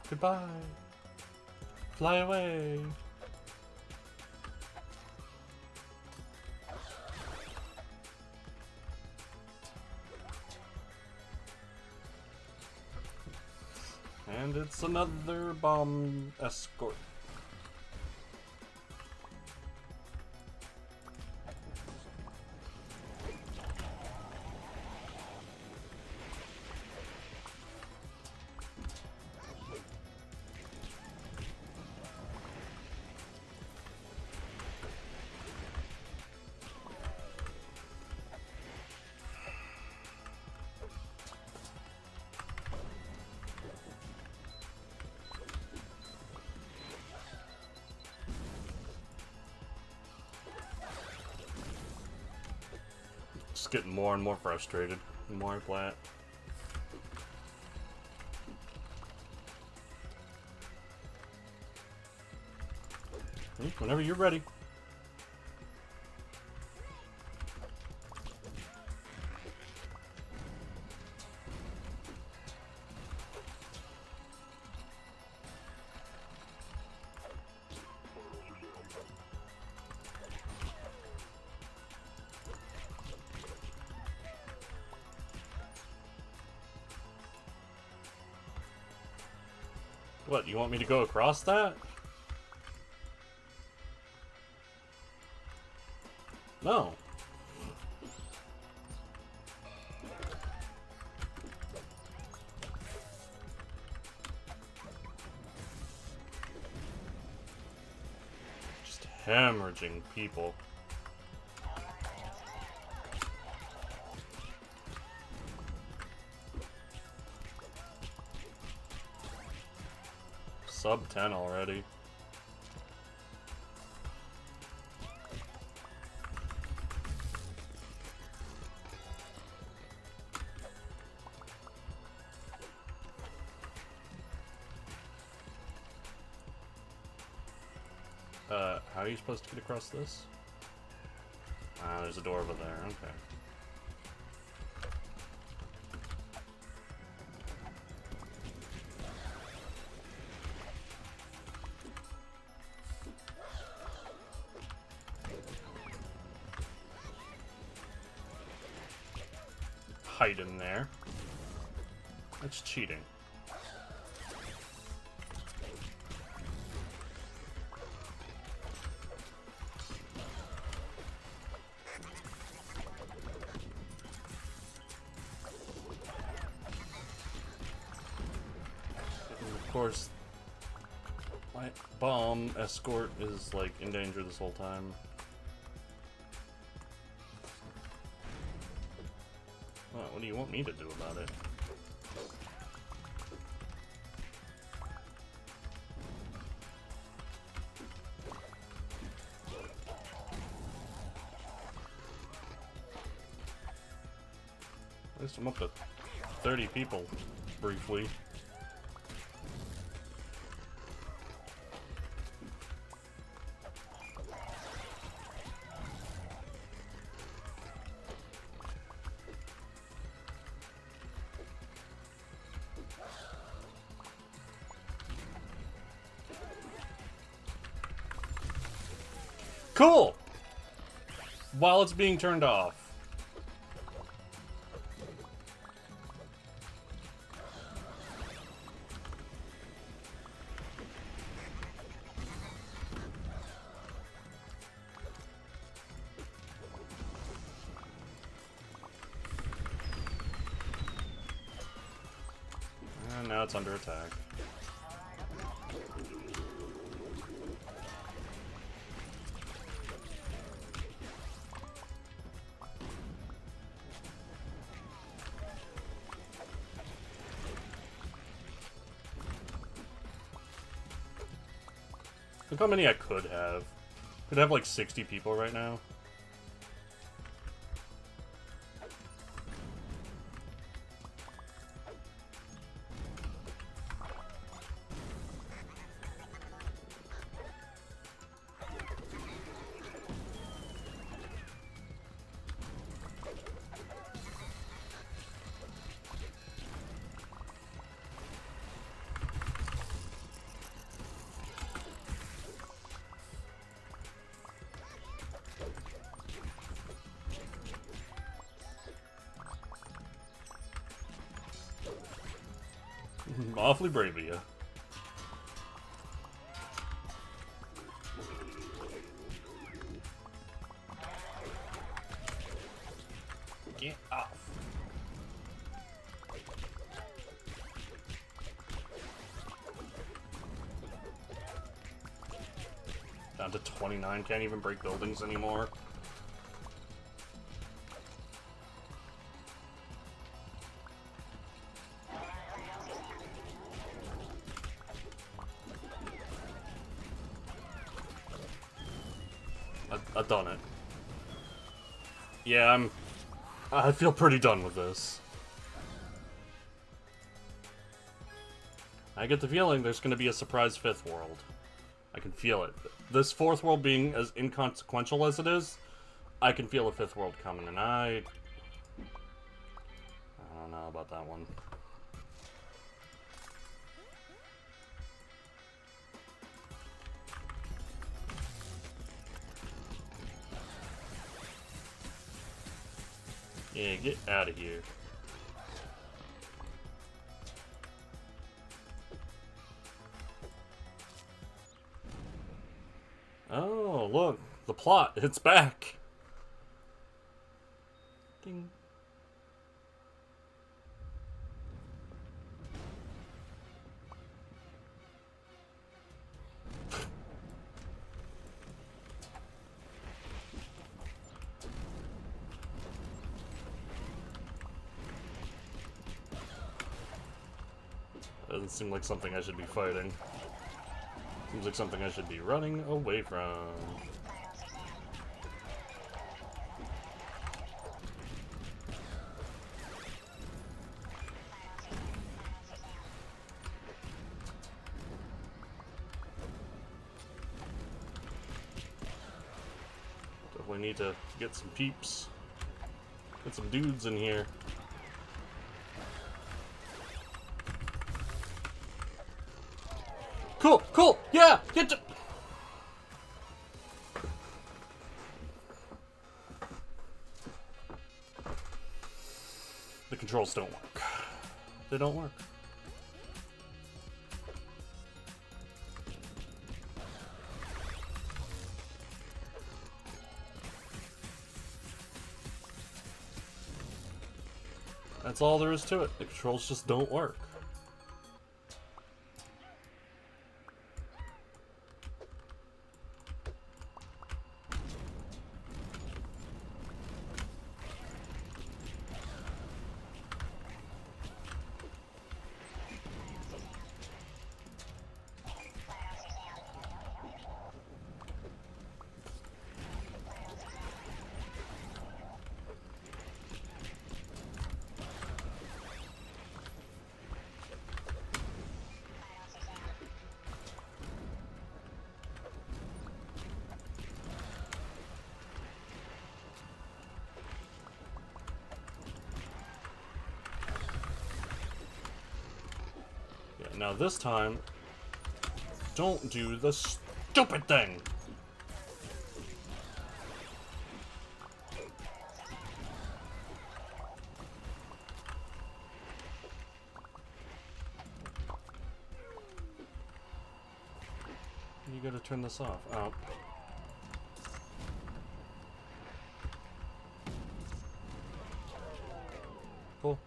Goodbye. Fly away. And it's another bomb escort. Just getting more and more frustrated. The more I play it. Whenever you're ready. What, you want me to go across that? No. Just hemorrhaging people. Sub 10 already. How are you supposed to get across this? Ah, there's a door over there, okay. Hide in there. That's cheating. And of course, my bomb escort is like in danger this whole time. Well, what do you want me to do about it? At least I'm up to 30 people, briefly. Cool! While it's being turned off. And now it's under attack. Look how many I could have. Could have like 60 people right now. Awfully brave of you. Get off. Down to 29, can't even break buildings anymore. I've done it. Yeah, I feel pretty done with this. I get the feeling there's going to be a surprise fifth world. I can feel it. This fourth world being as inconsequential as it is, I can feel a fifth world coming, and I don't know about that one. Yeah, get out of here. Oh, look. The plot. It's back. Ding. Doesn't seem like something I should be fighting. Seems like something I should be running away from. Definitely need to get some peeps. Get some dudes in here. Cool, cool, yeah, get to... The controls don't work. They don't work. That's all there is to it. The controls just don't work. Now this time, don't do the stupid thing! You gotta turn this off. Oh. Cool.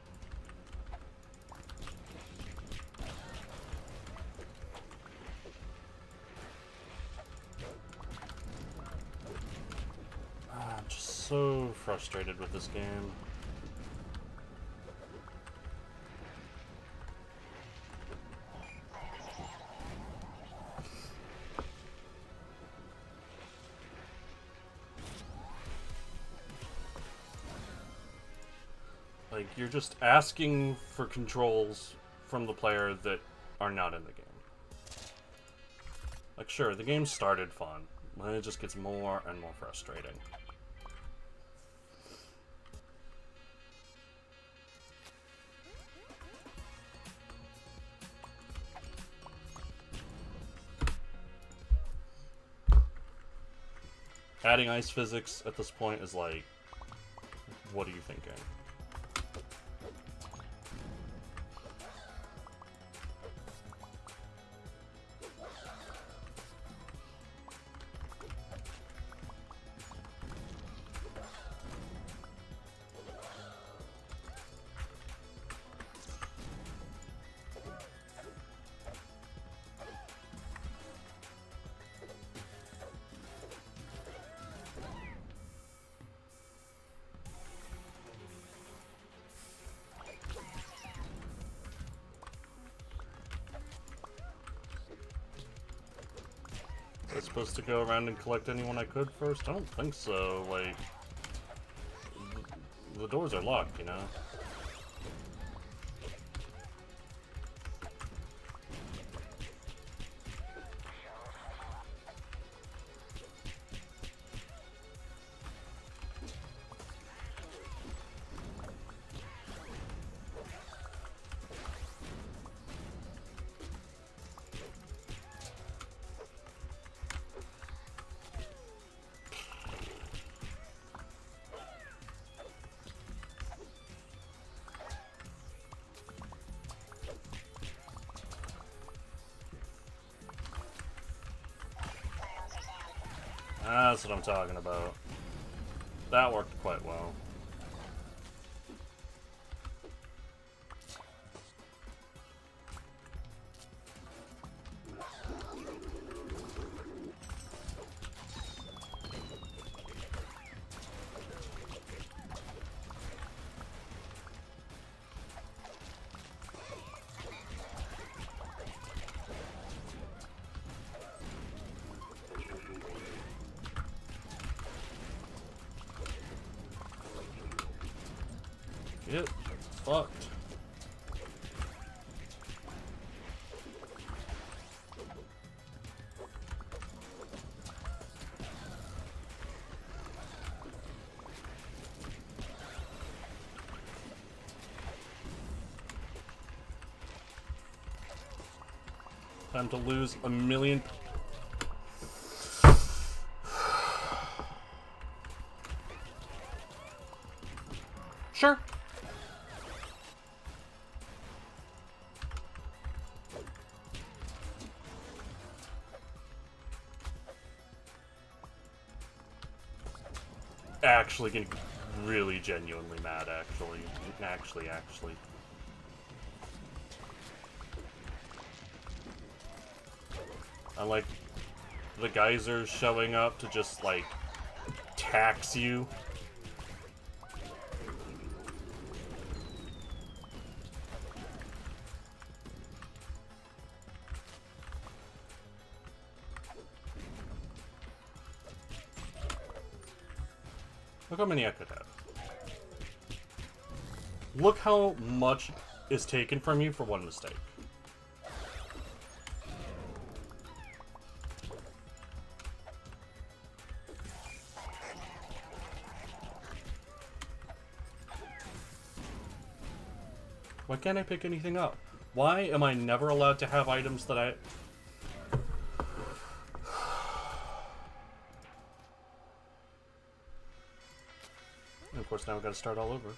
So frustrated with this game. Like, you're just asking for controls from the player that are not in the game. Like, sure, the game started fun, but it just gets more and more frustrating. Adding ice physics at this point is like, what are you thinking? Was I supposed to go around and collect anyone I could first? I don't think so. Like, the doors are locked, you know? That's what I'm talking about. That worked quite well. Get fucked. Time to lose a million. Sure. Actually getting really genuinely mad, actually. I like the geysers showing up to just, like, tax you. Look how many I could have. Look how much is taken from you for one mistake. Why can't I pick anything up? Why am I never allowed to have items that I... And of course now I've got to start all over.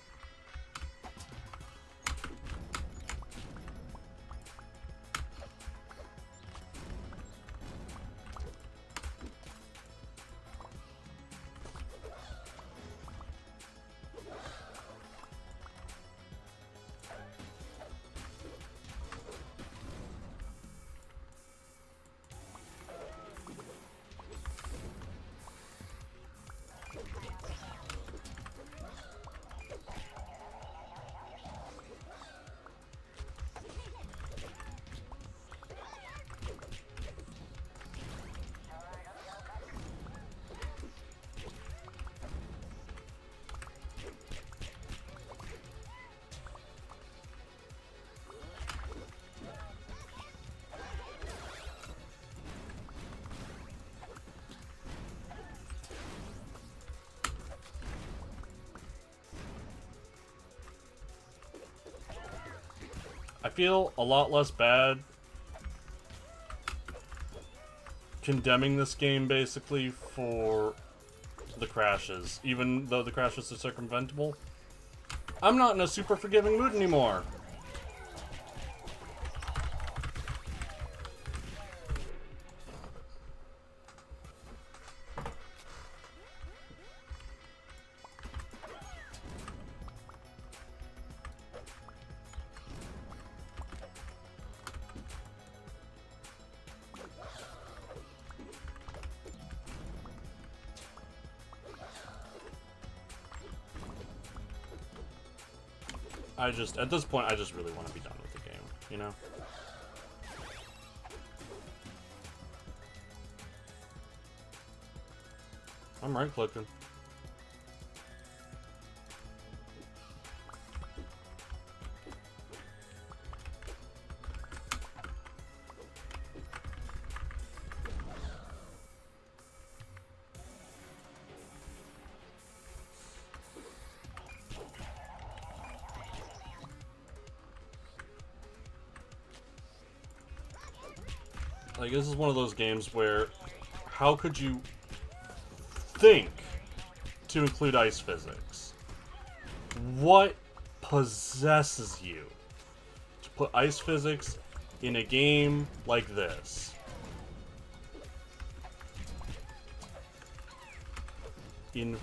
I feel a lot less bad condemning this game, basically, for the crashes. Even though the crashes are circumventable, I'm not in a super forgiving mood anymore. At this point, I just really want to be done with the game, you know? I'm right-clicking. Like, this is one of those games where, how could you think to include ice physics? What possesses you to put ice physics in a game like this? In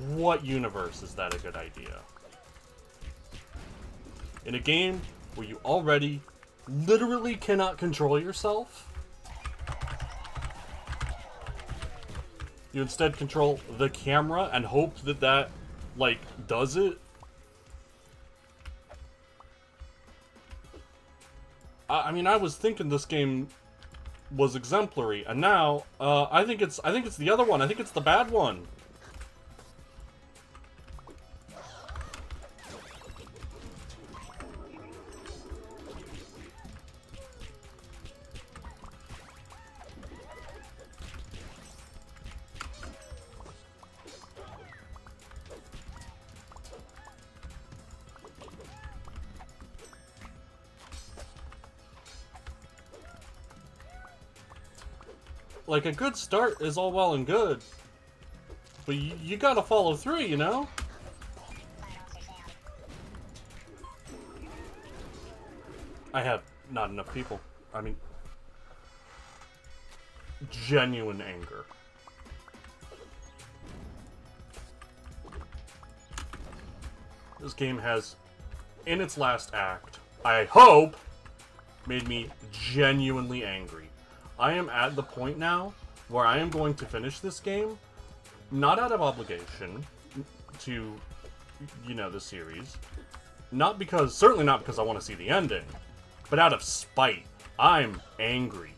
what universe is that a good idea? In a game where you already literally cannot control yourself? You instead control the camera and hope that that, like, does it? I mean, I was thinking this game was exemplary, and now, I think it's the other one. I think it's the bad one. Like, a good start is all well and good, but you gotta follow through, you know? I have not enough people. I mean, genuine anger. This game has, in its last act, I hope, made me genuinely angry. I am at the point now where I am going to finish this game, not out of obligation to, you know, the series. Not because, certainly not because I want to see the ending, but out of spite. I'm angry.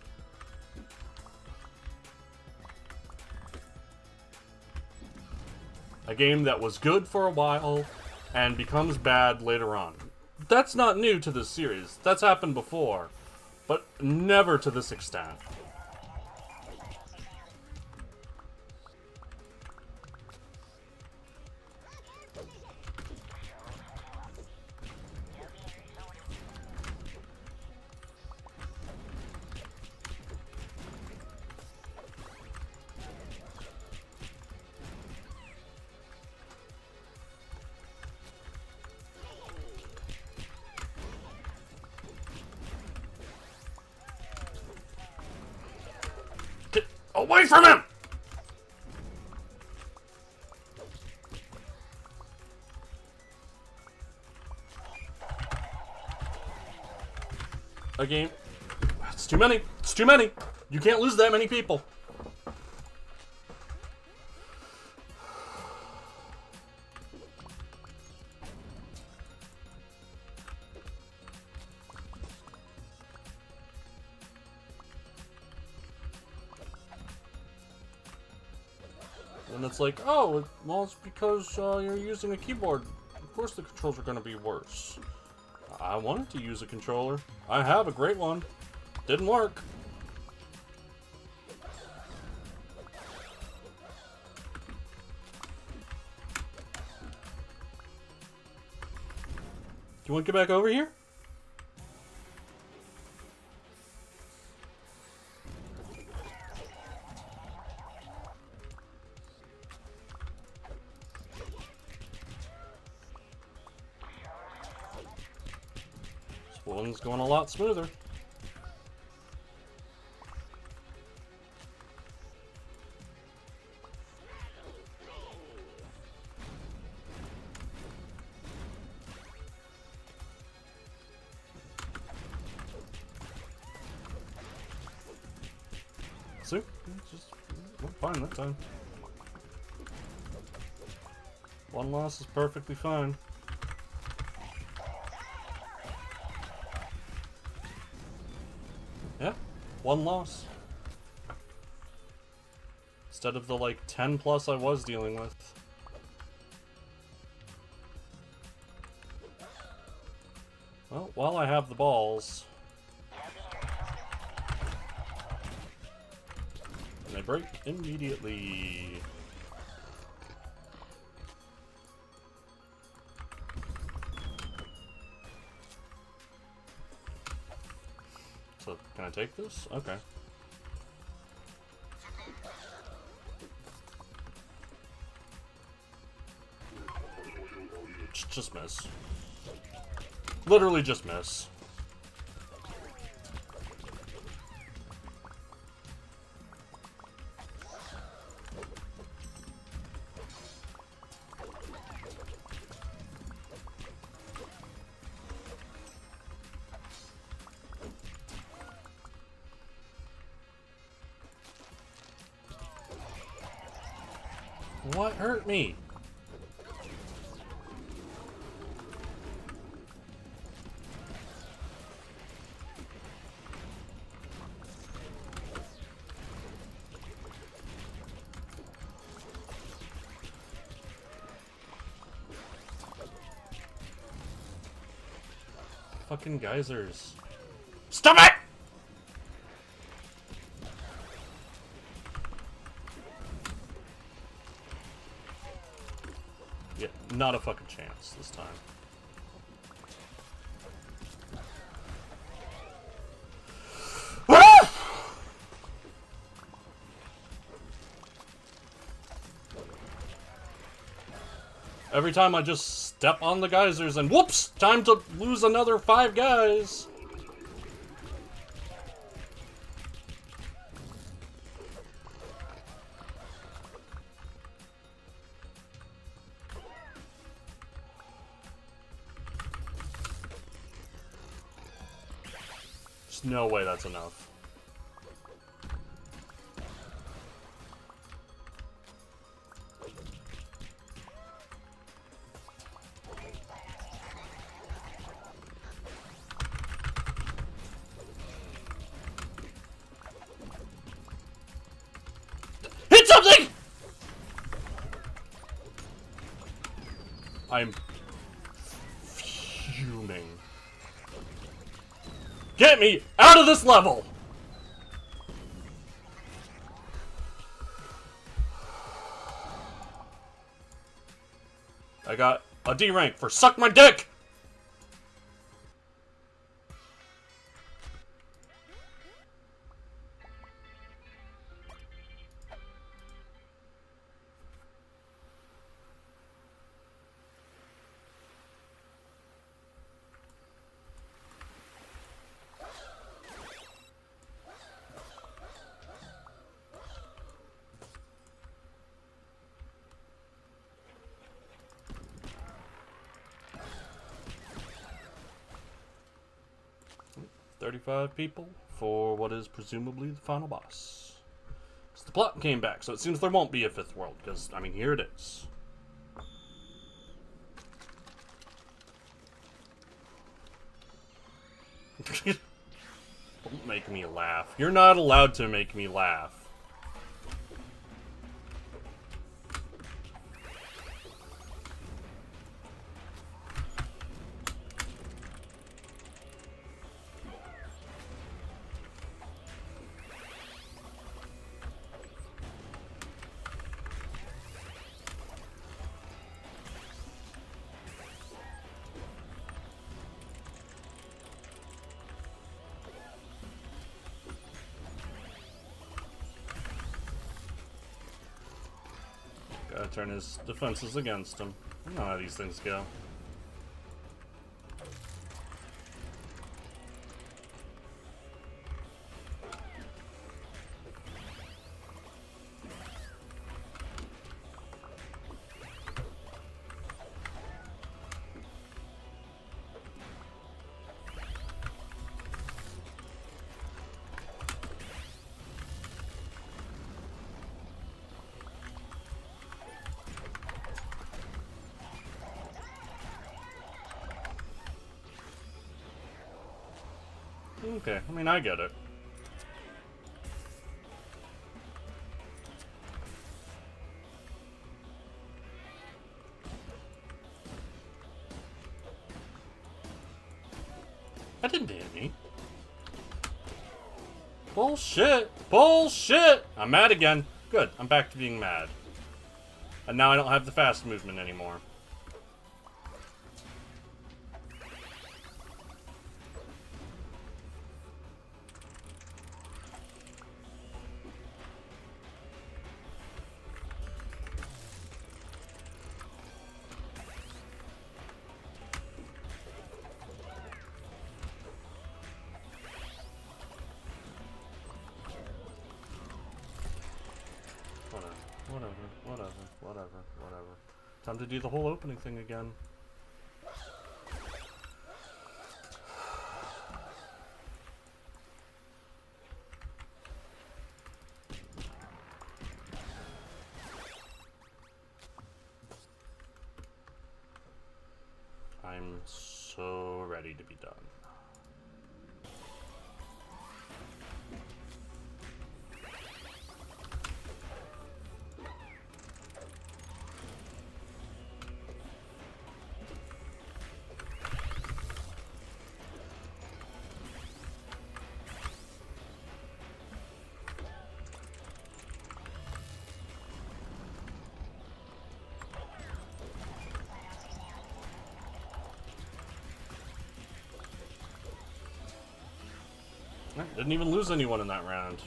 A game that was good for a while and becomes bad later on. That's not new to this series. That's happened before. But never to this extent. Away from him! A game. It's too many. It's too many. You can't lose that many people. And it's like, oh, well, it's because you're using a keyboard. Of course the controls are going to be worse. I wanted to use a controller. I have a great one. Didn't work. Do you want to get back over here? One's going a lot smoother. See? Just went fine that time. One loss is perfectly fine. Yeah, one loss. instead of the, like, 10 plus I was dealing with. Well, while I have the balls... And they break immediately. So, can I take this? Okay. Just miss. Literally just miss. What hurt me? Fucking geysers. Stop it! Yeah, not a fucking chance this time. Every time I just step on the geysers and whoops! Time to lose another 5 guys! There's no way that's enough. Hit something! I'm fuming. Get me out of this level! I got a D rank for suck my dick! $35 people for what is presumably the final boss. So the plot came back, so it seems there won't be a 5th world, because, I mean, here it is. Don't make me laugh. You're not allowed to make me laugh. Gotta turn his defenses against him. I know how these things go. Okay, I mean, I get it. That didn't hit me. Bullshit! Bullshit! I'm mad again. Good, I'm back to being mad. And now I don't have the fast movement anymore. Whatever. Time to do the whole opening thing again. I'm so ready to be done. Didn't even lose anyone in that round.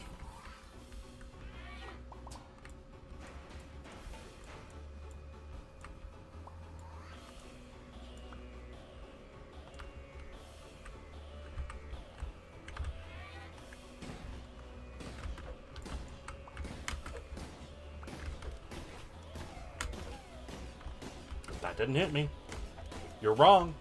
That didn't hit me. You're wrong.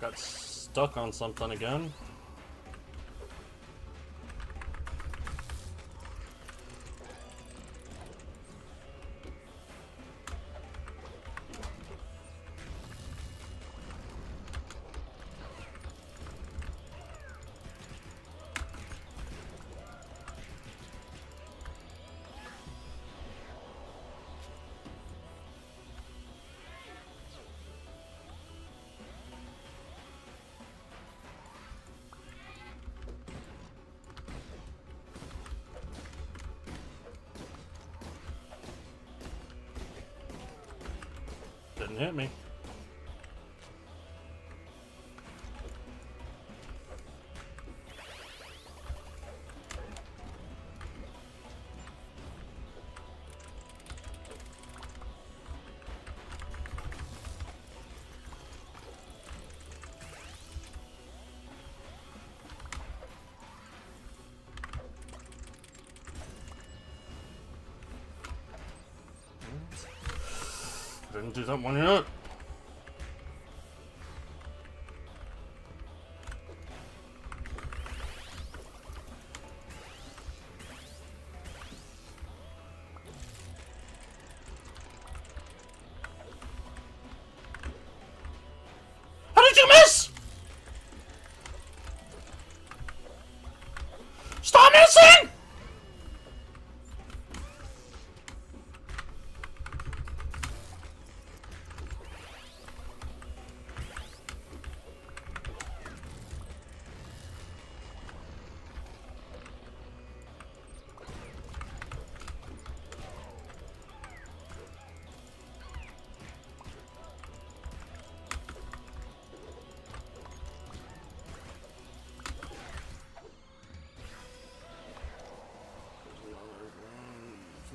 Got stuck on something again. Didn't hit me. Didn't do that one yet. How did you miss? Stop missing!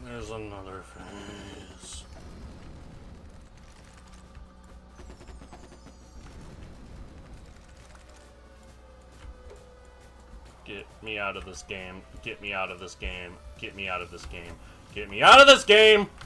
There's another phase. Get me out of this game. Get me out of this game. Get me out of this game. Get me out of this game! Get me out of this game!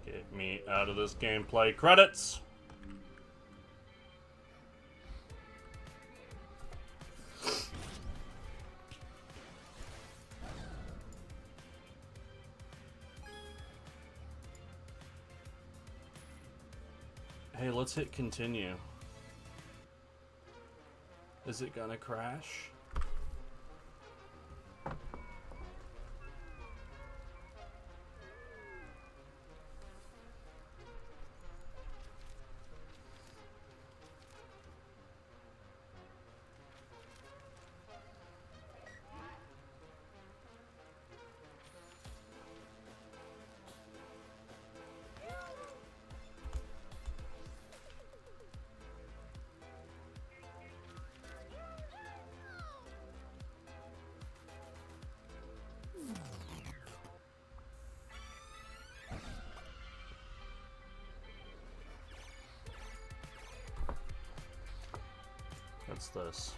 Get me out of this gameplay. Credits! Hey, let's hit continue. Is it gonna crash? What's this?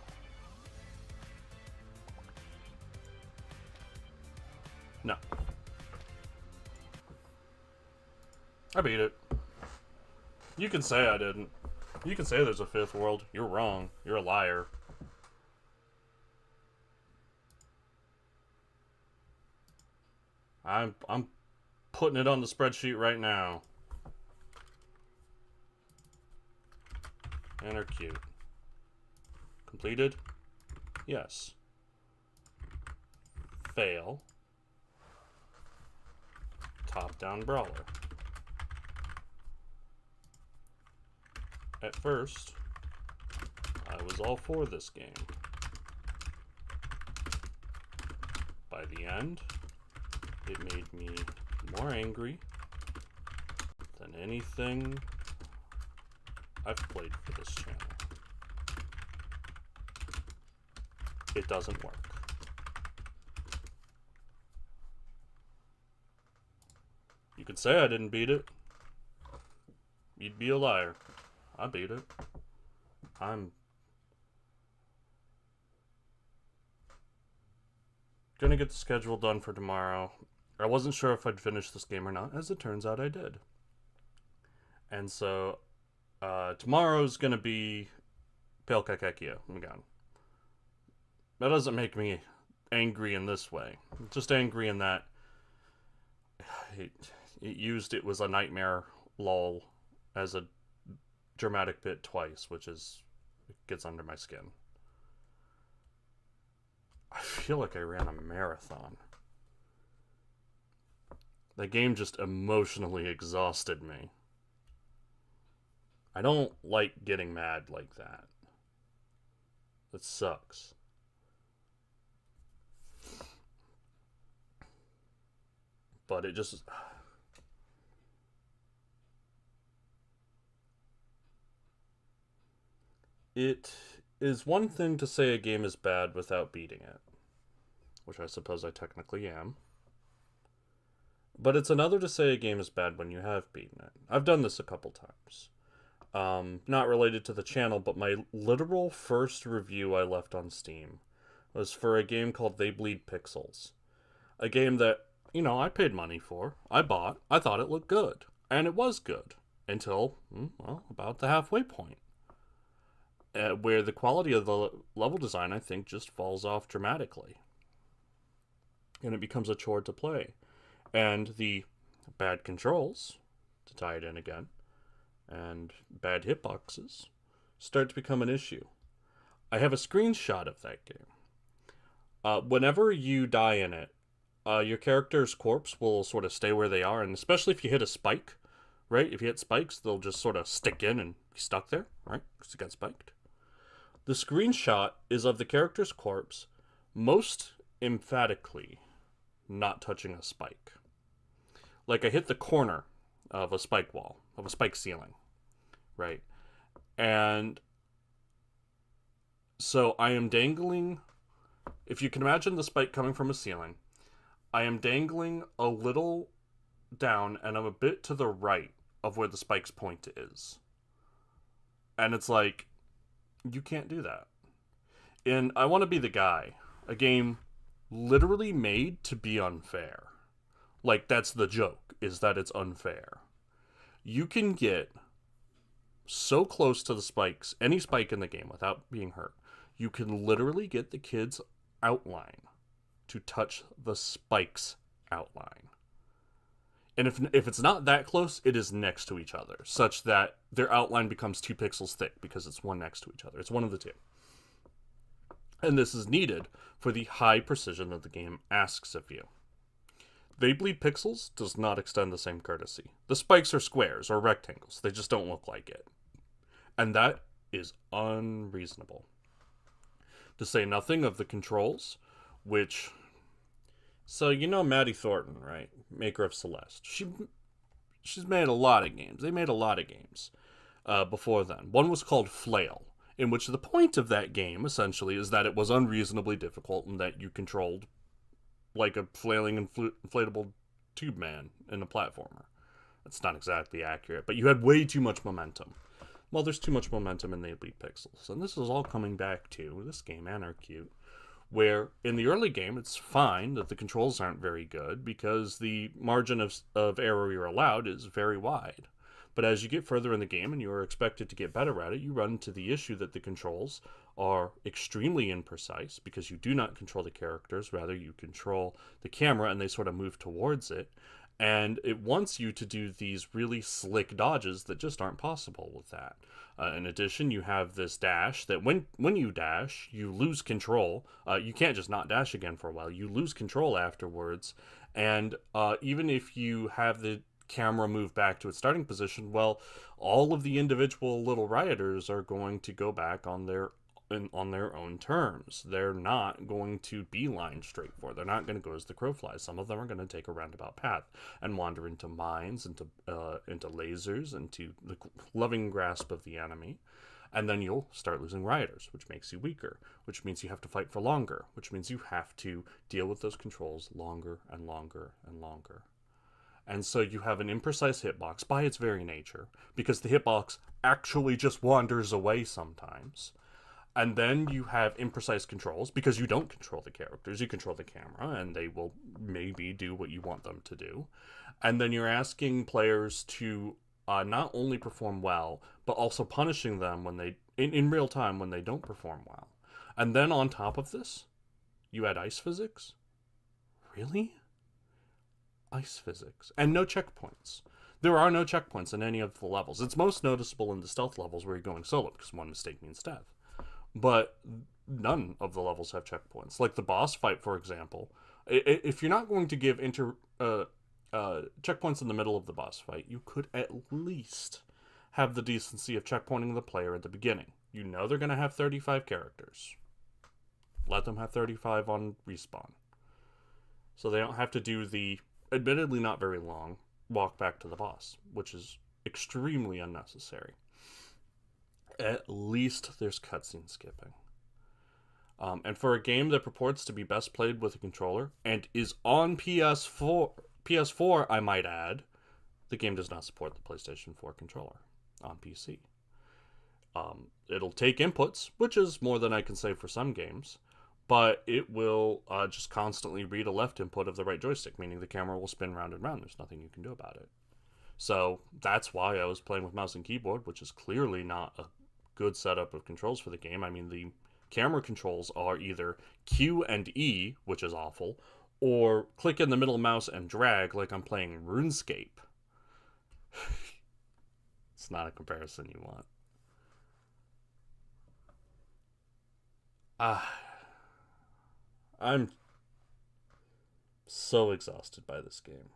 No. I beat it. You can say I didn't. You can say there's a fifth world. You're wrong. You're a liar. I'm putting it on the spreadsheet right now. Anarcute. Completed? Yes. Fail. Top-down brawler. At first, I was all for this game. By the end, it made me more angry than anything I've played for this channel. It doesn't work. You could say I didn't beat it. You'd be a liar. I beat it. I'm gonna get the schedule done for tomorrow. I wasn't sure if I'd finish this game or not. As it turns out, I did. And so, tomorrow's gonna be Pale Kakekia. I'm gone. That doesn't make me angry in this way. I'm just angry in that it used it was a nightmare lol as a dramatic bit twice, which is, it gets under my skin. I feel like I ran a marathon. The game just emotionally exhausted me. I don't like getting mad like that. It sucks. But it just... It is one thing to say a game is bad without beating it, which I suppose I technically am. But it's another to say a game is bad when you have beaten it. I've done this a couple times. Not related to the channel, but my literal first review I left on Steam was for a game called They Bleed Pixels. A game that, I paid money for. I bought. I thought it looked good. And it was good. Until, about the halfway point. Where the quality of the level design, I think, just falls off dramatically. And it becomes a chore to play. And the bad controls, to tie it in again, and bad hitboxes start to become an issue. I have a screenshot of that game. Whenever you die in it, your character's corpse will sort of stay where they are, and especially if you hit a spike, right? If you hit spikes, they'll just sort of stick in and be stuck there, right? Because it got spiked. The screenshot is of the character's corpse, most emphatically not touching a spike. Like I hit the corner of a spike wall, of a spike ceiling, right? And so I am dangling, if you can imagine the spike coming from a ceiling, I am dangling a little down and I'm a bit to the right of where the spike's point is. And it's like, you can't do that. In I Want to Be the Guy, a game literally made to be unfair. Like, that's the joke, is that it's unfair. You can get so close to the spikes, any spike in the game, without being hurt. You can literally get the kid's outline to touch the spike's outline. And if it's not that close, it is next to each other, such that their outline becomes 2 pixels thick because it's one next to each other. It's one of the two. And this is needed for the high precision that the game asks of you. They Bleed Pixels does not extend the same courtesy. The spikes are squares or rectangles. They just don't look like it. And that is unreasonable. To say nothing of the controls, which... So, Maddie Thornton, right? Maker of Celeste. She's made a lot of games. They made a lot of games before then. One was called Flail, in which the point of that game, essentially, is that it was unreasonably difficult and that you controlled like a flailing inflatable tube man in a platformer. That's not exactly accurate, but you had way too much momentum. Well, there's too much momentum in the Elite Pixels. And this is all coming back to this game, Anarcute, where in the early game, it's fine that the controls aren't very good because the margin of error you're allowed is very wide. But as you get further in the game and you are expected to get better at it, you run into the issue that the controls are extremely imprecise because you do not control the characters, rather you control the camera and they sort of move towards it. And it wants you to do these really slick dodges that just aren't possible with that. In addition, you have this dash that when you dash, you lose control. You can't just not dash again for a while. You lose control afterwards. And even if you have the camera move back to its starting position, well, all of the individual little rioters are going to go back on their own terms. They're not going to beeline straight for it. They're not going to go as the crow flies. Some of them are going to take a roundabout path and wander into mines, into lasers, into the loving grasp of the enemy. And then you'll start losing rioters, which makes you weaker, which means you have to fight for longer, which means you have to deal with those controls longer and longer and longer. And so you have an imprecise hitbox by its very nature, because the hitbox actually just wanders away sometimes. And then you have imprecise controls, because you don't control the characters, you control the camera, and they will maybe do what you want them to do. And then you're asking players to not only perform well, but also punishing them when they in real time when they don't perform well. And then on top of this, you add ice physics? Really? Ice physics. And no checkpoints. There are no checkpoints in any of the levels. It's most noticeable in the stealth levels where you're going solo, because one mistake means death. But none of the levels have checkpoints. Like the boss fight, for example. If you're not going to give checkpoints in the middle of the boss fight, you could at least have the decency of checkpointing the player at the beginning. You know they're going to have 35 characters. Let them have 35 on respawn. So they don't have to do the, admittedly not very long, walk back to the boss, which is extremely unnecessary. At least there's cutscene skipping. And for a game that purports to be best played with a controller and is on PS4, PS4, I might add, the game does not support the PlayStation 4 controller on PC. It'll take inputs, which is more than I can say for some games, but it will just constantly read a left input of the right joystick, meaning the camera will spin round and round. There's nothing you can do about it. So that's why I was playing with mouse and keyboard, which is clearly not a good setup of controls for the game. I mean, the camera controls are either Q and E, which is awful, or click in the middle mouse and drag like I'm playing RuneScape. It's not a comparison you want. I'm so exhausted by this game.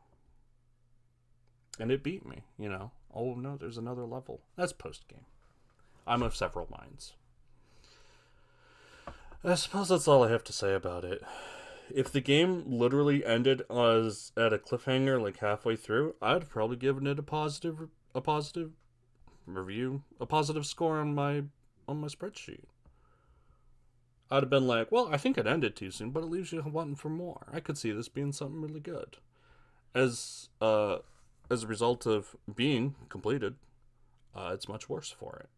And it beat me, you know. Oh no, there's another level. That's post game. I'm of several minds. I suppose that's all I have to say about it. If the game literally ended as at a cliffhanger like halfway through, I'd probably given it a positive review, a positive score on my spreadsheet. I'd have been like, well, I think it ended too soon, but it leaves you wanting for more. I could see this being something really good. As a result of being completed, it's much worse for it.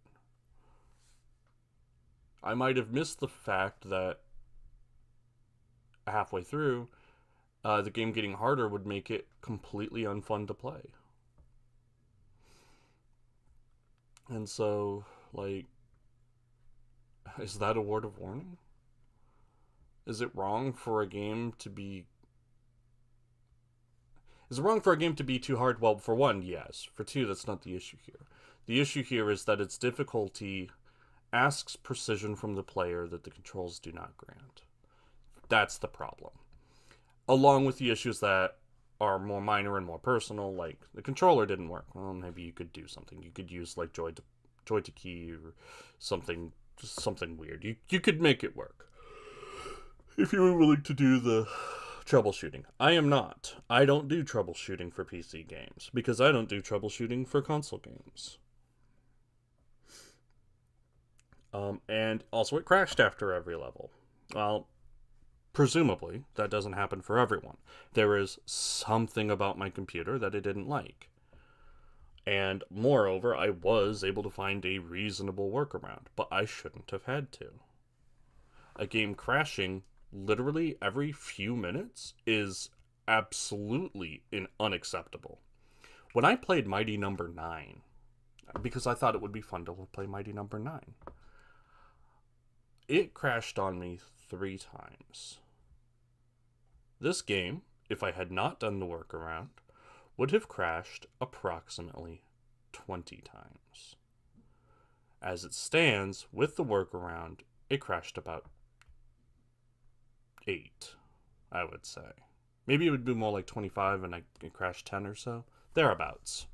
I might have missed the fact that halfway through, the game getting harder would make it completely unfun to play. And so, like, is that a word of warning? Is it wrong for a game to be... Is it wrong for a game to be too hard? Well, for one, yes. For two, that's not the issue here. The issue here is that its difficulty asks precision from the player that the controls do not grant. That's the problem. Along with the issues that are more minor and more personal, like the controller didn't work. Well, maybe you could do something. You could use like joy to key or something, just something weird. You could make it work if you were willing to do the troubleshooting. I am not. I don't do troubleshooting for PC games because I don't do troubleshooting for console games. And also it crashed after every level. Well, presumably that doesn't happen for everyone. There is something about my computer that it didn't like. And moreover, I was able to find a reasonable workaround, but I shouldn't have had to. A game crashing literally every few minutes is absolutely unacceptable. When I played Mighty Number 9, because I thought it would be fun to play Mighty Number 9, it crashed on me 3 times. This game, if I had not done the workaround, would have crashed approximately 20 times. As it stands, with the workaround, it crashed about 8, I would say. Maybe it would be more like 25 and it crashed 10 or so. Thereabouts.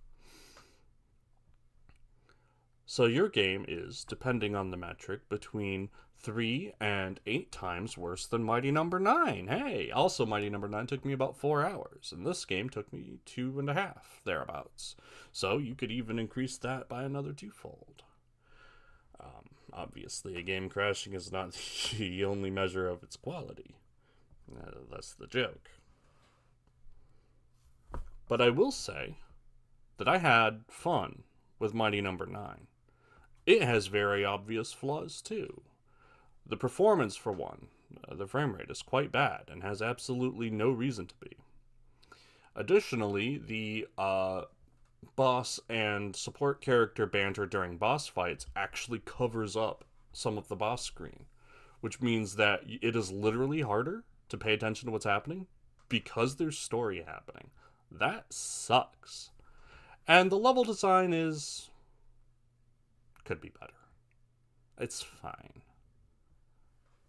So your game is, depending on the metric, between 3 and 8 times worse than Mighty Number 9. Hey, also Mighty Number 9 took me about 4 hours, and this game took me 2.5, thereabouts. So you could even increase that by another 2-fold. Obviously, a game crashing is not the only measure of its quality. That's the joke. But I will say that I had fun with Mighty Number 9. It has very obvious flaws, too. The performance, for one, the frame rate is quite bad and has absolutely no reason to be. Additionally, the boss and support character banter during boss fights actually covers up some of the boss screen, which means that it is literally harder to pay attention to what's happening because there's story happening. That sucks. And the level design could be better. It's fine.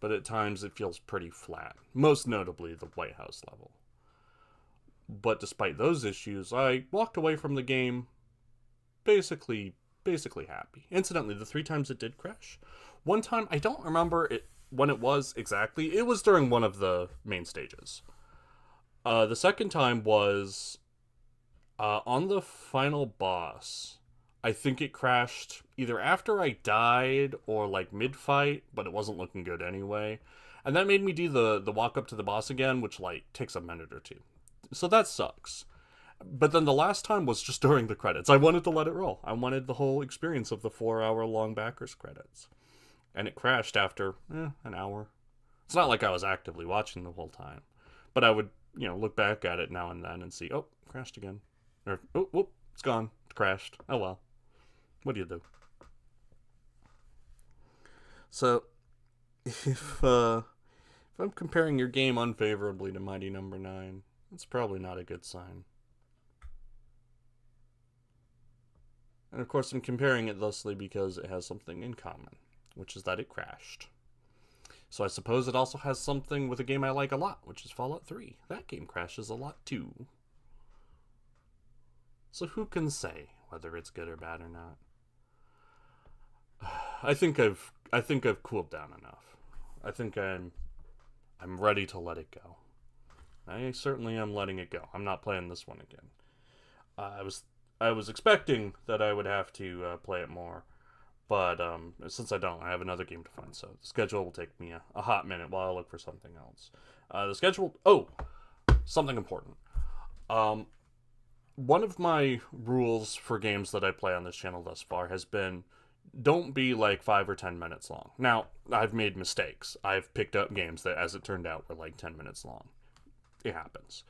But at times it feels pretty flat, most notably the White House level. But despite those issues, I walked away from the game basically happy. Incidentally, the 3 times it did crash, one time, I don't remember when it was exactly, it was during one of the main stages. The second time was on the final boss. I think it crashed either after I died or like mid-fight, but it wasn't looking good anyway. And that made me do the walk up to the boss again, which like takes a minute or two. So that sucks. But then the last time was just during the credits. I wanted to let it roll. I wanted the whole experience of the 4-hour long backers credits. And it crashed after an hour. It's not like I was actively watching the whole time. But I would, look back at it now and then and see, oh, crashed again. Or, oh, whoop, it's gone. It crashed. Oh well. What do you do? So, if I'm comparing your game unfavorably to Mighty Number 9, that's probably not a good sign. And of course, I'm comparing it thusly because it has something in common, which is that it crashed. So I suppose it also has something with a game I like a lot, which is Fallout 3. That game crashes a lot too. So who can say whether it's good or bad or not? I think I've cooled down enough. I think I'm ready to let it go. I certainly am letting it go. I'm not playing this one again. I was expecting that I would have to play it more, but since I don't, I have another game to find, so the schedule will take me a hot minute while I look for something else. Something important. One of my rules for games that I play on this channel thus far has been, don't be like 5 or 10 minutes long. Now, I've made mistakes. I've picked up games that, as it turned out, were like 10 minutes long. It happens.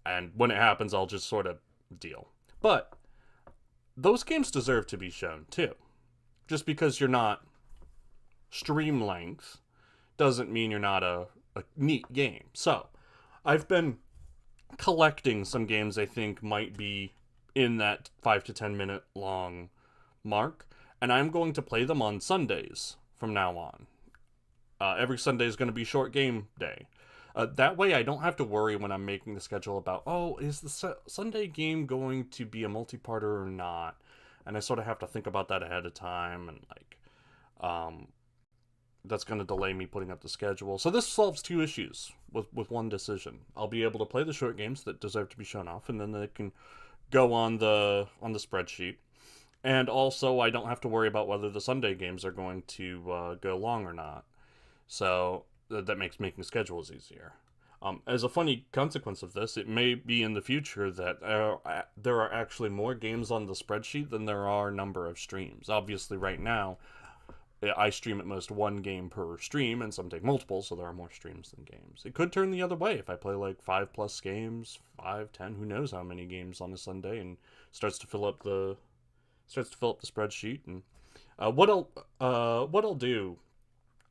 And when it happens, I'll just sort of deal. But those games deserve to be shown, too. Just because you're not stream length doesn't mean you're not a neat game. So, I've been collecting some games I think might be in that 5 to 10 minute long mark, and I'm going to play them on Sundays from now on. Every Sunday is going to be short game day. That way I don't have to worry when I'm making the schedule about, is the Sunday game going to be a multi-parter or not? And I sort of have to think about that ahead of time, and that's going to delay me putting up the schedule. So this solves two issues with one decision. I'll be able to play the short games that deserve to be shown off, and then they can go on the spreadsheet. And also, I don't have to worry about whether the Sunday games are going to go long or not. So that makes making schedules easier. As a funny consequence of this, it may be in the future that there are actually more games on the spreadsheet than there are number of streams. Obviously, right now, I stream at most one game per stream, and some take multiple, so there are more streams than games. It could turn the other way if I play like 5+ games, 5, 10, who knows how many games on a Sunday, and starts to fill up the spreadsheet. And what I'll do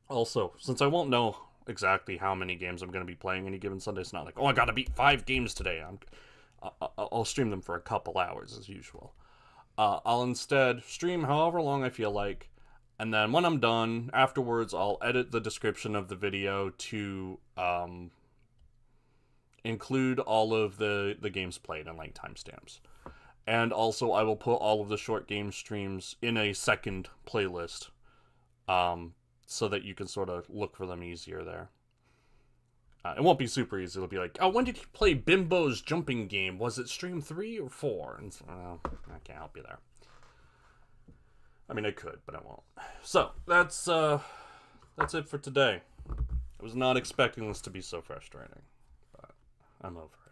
also, since I won't know exactly how many games I'm going to be playing any given Sunday, it's not like, I gotta beat 5 games today. I'll stream them for a couple hours as usual. I'll instead stream however long I feel like, and then when I'm done, afterwards I'll edit the description of the video to include all of the games played and like timestamps. And also I will put all of the short game streams in a second playlist, so that you can sort of look for them easier there. It won't be super easy. It'll be like, when did he play Bimbo's jumping game? Was it stream 3 or 4? And so, I can't help you there. I mean, I could, but I won't. So, that's it for today. I was not expecting this to be so frustrating, but I'm over it.